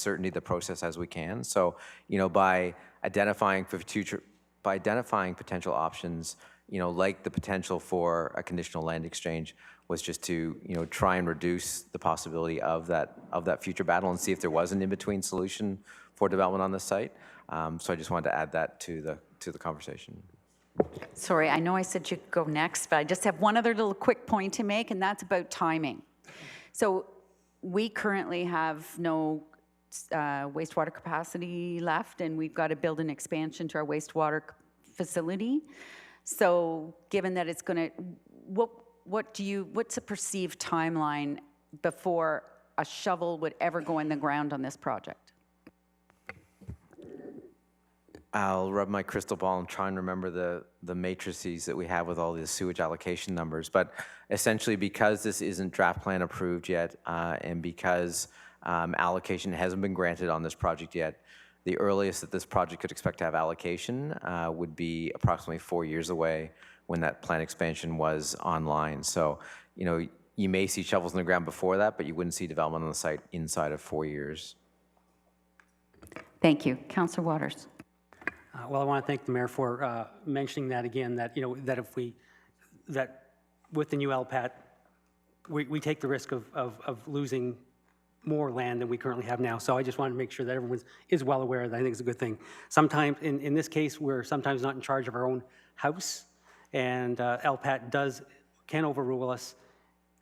Speaker 13: certainty the process as we can. So, you know, by identifying potential options, you know, like the potential for a conditional land exchange, was just to, you know, try and reduce the possibility of that future battle and see if there was an in-between solution for development on this site. So I just wanted to add that to the conversation.
Speaker 1: Sorry, I know I said you could go next, but I just have one other little quick point to make, and that's about timing. So we currently have no wastewater capacity left, and we've got to build an expansion to our wastewater facility. So given that it's going to, what's a perceived timeline before a shovel would ever go in the ground on this project?
Speaker 13: I'll rub my crystal ball and try and remember the matrices that we have with all the sewage allocation numbers. But essentially, because this isn't draft plan approved yet, and because allocation hasn't been granted on this project yet, the earliest that this project could expect to have allocation would be approximately 4 years away when that plant expansion was online. So, you know, you may see shovels in the ground before that, but you wouldn't see development on the site inside of 4 years.
Speaker 1: Thank you. Councillor Waters.
Speaker 4: Well, I want to thank the mayor for mentioning that again, that, you know, that with the new LPAT, we take the risk of losing more land than we currently have now. So I just wanted to make sure that everyone is well aware of that. I think it's a good thing. Sometimes, in this case, we're sometimes not in charge of our own house, and LPAT can overrule us,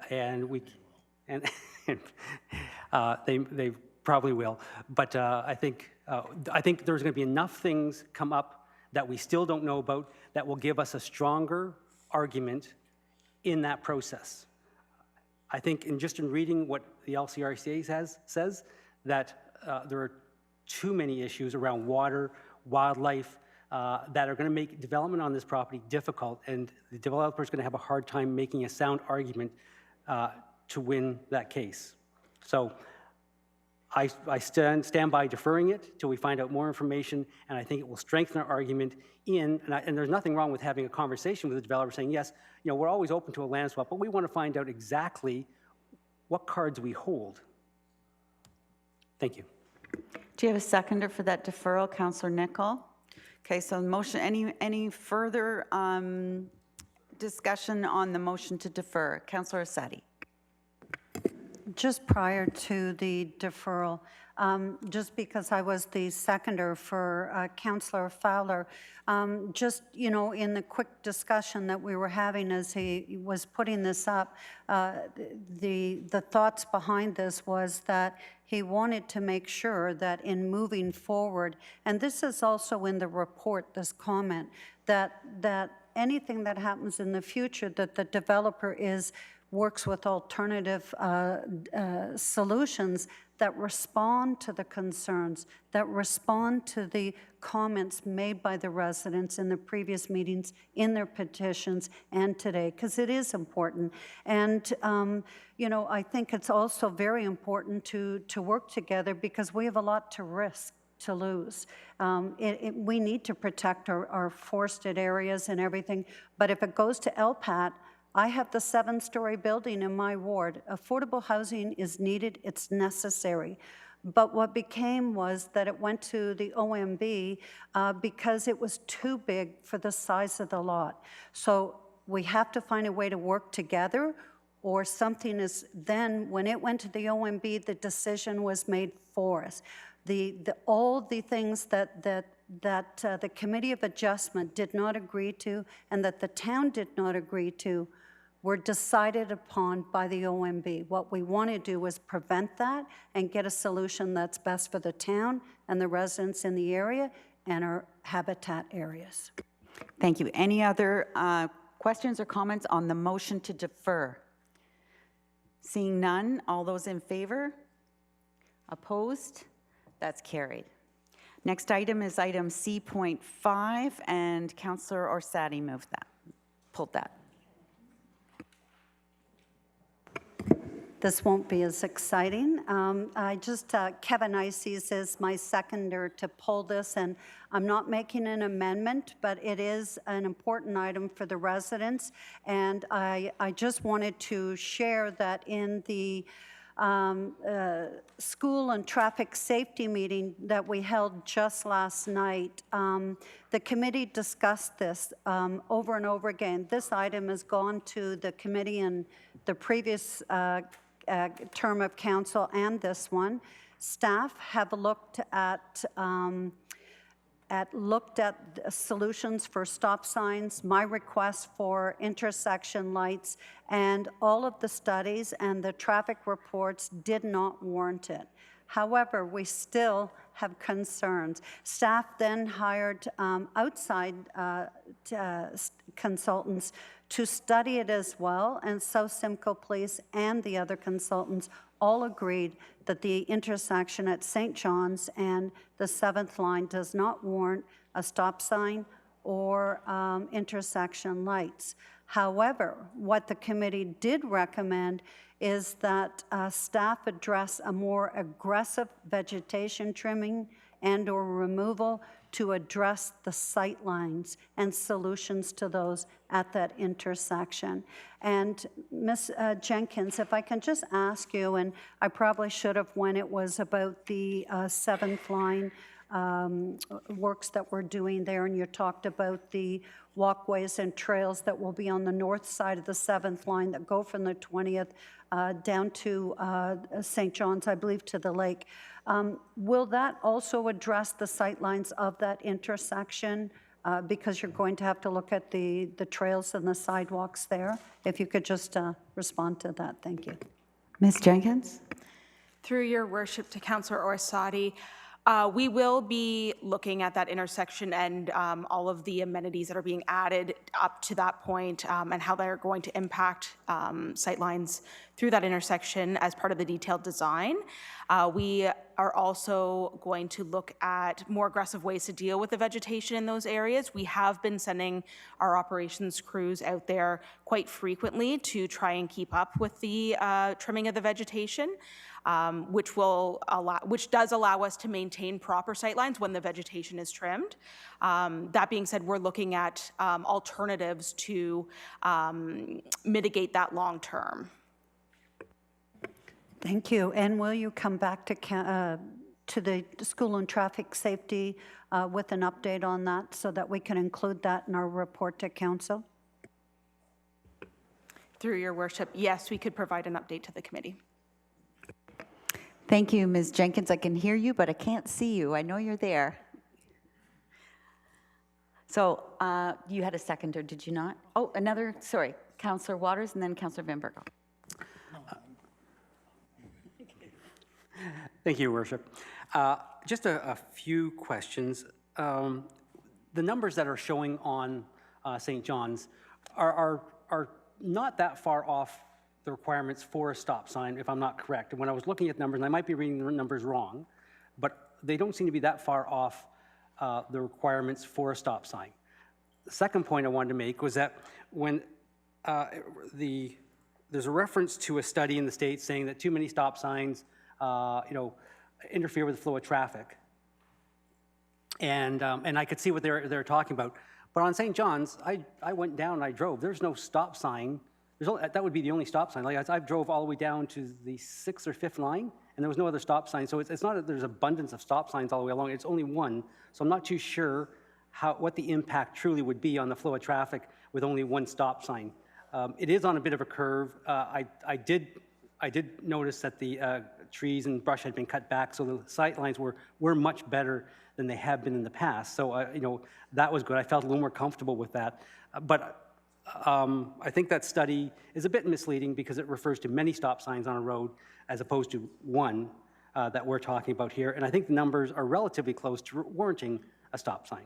Speaker 4: and they probably will. But I think there's going to be enough things come up that we still don't know about that will give us a stronger argument in that process. I think in reading what the LCRCA says that there are too many issues around water, wildlife, that are going to make development on this property difficult, and the developer is going to have a hard time making a sound argument to win that case. So I stand by deferring it till we find out more information, and I think it will strengthen our argument and there's nothing wrong with having a conversation with the developer saying, yes, you know, we're always open to a land swap, but we want to find out exactly what cards we hold. Thank you.
Speaker 1: Do you have a seconder for that deferral, Councillor Nicol? Okay, so the motion, any further discussion on the motion to defer? Councillor Asadi.
Speaker 7: Just prior to the deferral, just because I was the seconder for Councillor Fowler, just, you know, in the quick discussion that we were having as he was putting this up, the thoughts behind this was that he wanted to make sure that in moving forward, and this is also in the report, this comment, that anything that happens in the future, that the developer works with alternative solutions that respond to the concerns, that respond to the comments made by the residents in the previous meetings, in their petitions, and today, because it is important. And, you know, I think it's also very important to work together because we have a lot to risk, to lose. We need to protect our forested areas and everything, but if it goes to LPAT, I have the 7-story building in my ward. Affordable housing is needed, it's necessary. But what became was that it went to the OMB because it was too big for the size of the lot. So we have to find a way to work together, or something is, then when it went to the OMB, the decision was made for us. All the things that the Committee of Adjustment did not agree to and that the town did not agree to were decided upon by the OMB. What we want to do is prevent that and get a solution that's best for the town and the residents in the area and our habitat areas.
Speaker 1: Thank you. Any other questions or comments on the motion to defer? Seeing none, all those in favor? Opposed? That's carried. Next item is item C.5, and Councillor Orsatti pulled that.
Speaker 7: This won't be as exciting. Kevin Ices is my seconder to pull this, and I'm not making an amendment, but it is an important item for the residents. And I just wanted to share that in the school and traffic safety meeting that we held just last night, the committee discussed this over and over again. This item has gone to the committee in the previous term of council and this one. Staff have looked at solutions for stop signs, my request for intersection lights, and all of the studies and the traffic reports did not warrant it. However, we still have concerns. Staff then hired outside consultants to study it as well, and South Simcoe Police and the other consultants all agreed that the intersection at St. John's and the 7th line does not warrant a stop sign or intersection lights. However, what the committee did recommend is that staff address a more aggressive vegetation trimming and or removal to address the sight lines and solutions to those at that intersection. And Ms. Jenkins, if I can just ask you, and I probably should have when it was about the 7th line works that we're doing there, and you talked about the walkways and trails that will be on the north side of the 7th line that go from the 20th down to St. John's, I believe, to the lake. Will that also address the sight lines of that intersection? Because you're going to have to look at the trails and the sidewalks there. If you could just respond to that, thank you.
Speaker 1: Ms. Jenkins?
Speaker 14: Through your worship to Councillor Orsatti, we will be looking at that intersection and all of the amenities that are being added up to that point and how they're going to impact sightlines through that intersection as part of the detailed design. We are also going to look at more aggressive ways to deal with the vegetation in those areas. We have been sending our operations crews out there quite frequently to try and keep up with the trimming of the vegetation. Which does allow us to maintain proper sightlines when the vegetation is trimmed. That being said, we're looking at alternatives to mitigate that long term.
Speaker 7: Thank you. And will you come back to the school and traffic safety with an update on that so that we can include that in our report to council?
Speaker 14: Through your worship, yes, we could provide an update to the committee.
Speaker 1: Thank you, Ms. Jenkins. I can hear you, but I can't see you. I know you're there. So you had a seconder, did you not? Oh, another, sorry, Councillor Waters and then Councillor Van Berkel.
Speaker 4: Thank you, Your Worship. Just a few questions. The numbers that are showing on St. John's are not that far off the requirements for a stop sign, if I'm not correct. And when I was looking at numbers, and I might be reading the numbers wrong, but they don't seem to be that far off the requirements for a stop sign. The second point I wanted to make was that when there's a reference to a study in the States saying that too many stop signs interfere with the flow of traffic. And I could see what they're talking about. But on St. John's, I went down and I drove. There's no stop sign. That would be the only stop sign. Like I drove all the way down to the 6th or 5th line, and there was no other stop sign. So it's not that there's abundance of stop signs all the way along. It's only one. So I'm not too sure what the impact truly would be on the flow of traffic with only one stop sign. It is on a bit of a curve. I did notice that the trees and brush had been cut back, so the sight lines were much better than they have been in the past. So that was good. I felt a little more comfortable with that. But I think that study is a bit misleading because it refers to many stop signs on a road as opposed to one that we're talking about here. And I think the numbers are relatively close to warranting a stop sign.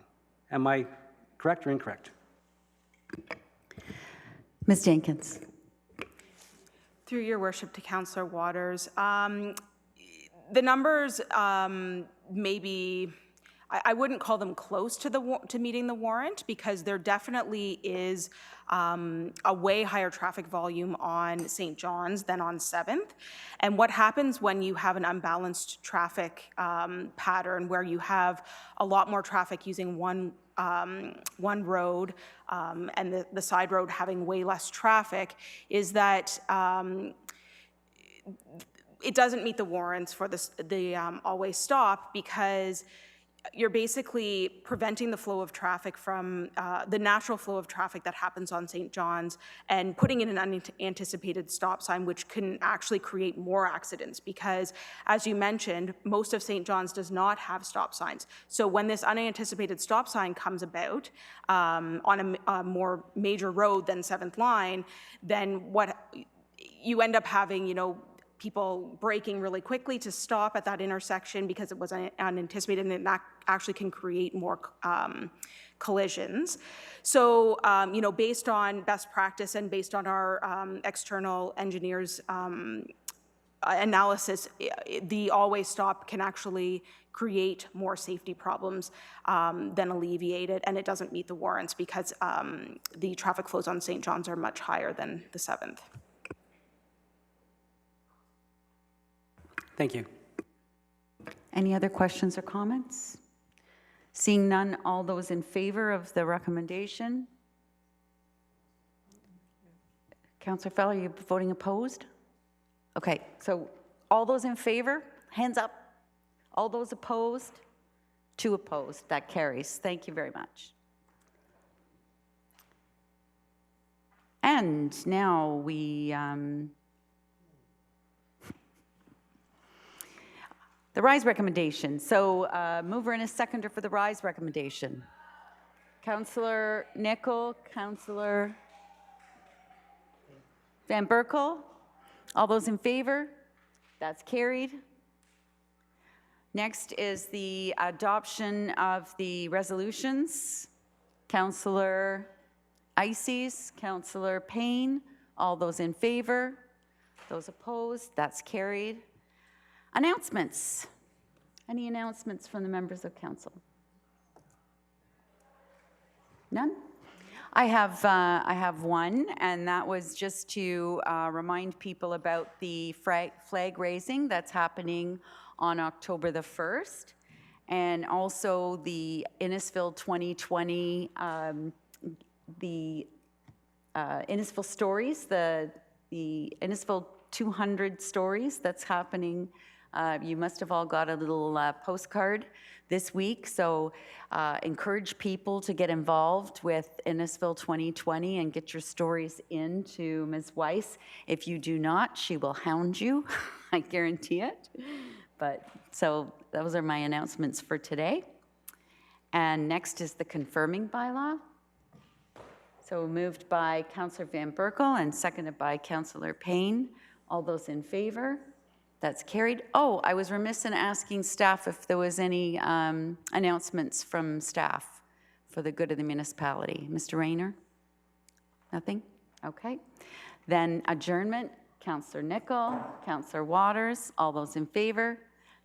Speaker 4: Am I correct or incorrect?
Speaker 1: Ms. Jenkins.
Speaker 14: Through your worship to Councillor Waters, the numbers maybe, I wouldn't call them close to meeting the warrant because there definitely is a way higher traffic volume on St. John's than on 7th. And what happens when you have an unbalanced traffic pattern where you have a lot more traffic using one road and the side road having way less traffic is that it doesn't meet the warrants for the always stop because you're basically preventing the flow of traffic from the natural flow of traffic that happens on St. John's and putting in an unanticipated stop sign, which can actually create more accidents because, as you mentioned, most of St. John's does not have stop signs. So when this unanticipated stop sign comes about on a more major road than 7th line, then what you end up having, people braking really quickly to stop at that intersection because it was unanticipated, and that actually can create more collisions. So, based on best practice and based on our external engineers' analysis, the always stop can actually create more safety problems than alleviate it, and it doesn't meet the warrants because the traffic flows on St. John's are much higher than the 7th.
Speaker 4: Thank you.
Speaker 1: Any other questions or comments? Seeing none, all those in favor of the recommendation? Councillor Feller, are you voting opposed? Okay, so all those in favor, hands up. All those opposed? 2 opposed. That carries. Thank you very much. And now we the RISE recommendation. So mover and a seconder for the RISE recommendation. Councillor Nicol, Councillor Van Berkel. All those in favor? That's carried. Next is the adoption of the resolutions. Councillor Ices, Councillor Payne. All those in favor? Those opposed? That's carried. Announcements. Any announcements from the members of council? None? I have one, and that was just to remind people about the flag raising that's happening on October the 1st, and also the Innisfil 2020, the Innisfil stories, the Innisfil 200 stories that's happening You must have all got a little postcard this week, so encourage people to get involved with Innisfil 2020 and get your stories in to Ms. Weiss. If you do not, she will hound you, I guarantee it. But, so those are my announcements for today. And next is the confirming bylaw. So moved by Councillor Van Berkel and seconded by Councillor Payne. All those in favor? That's carried. Oh, I was remiss in asking staff if there was any announcements from staff for the good of the municipality. Mr. Rayner? Nothing? Okay. Then adjournment, Councillor Nickel, Councillor Waters, all those in favor?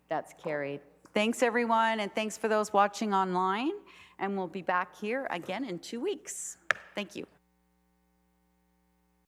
Speaker 1: That's carried. Thanks, everyone, and thanks for those watching online. And we'll be back here again in 2 weeks. Thank you.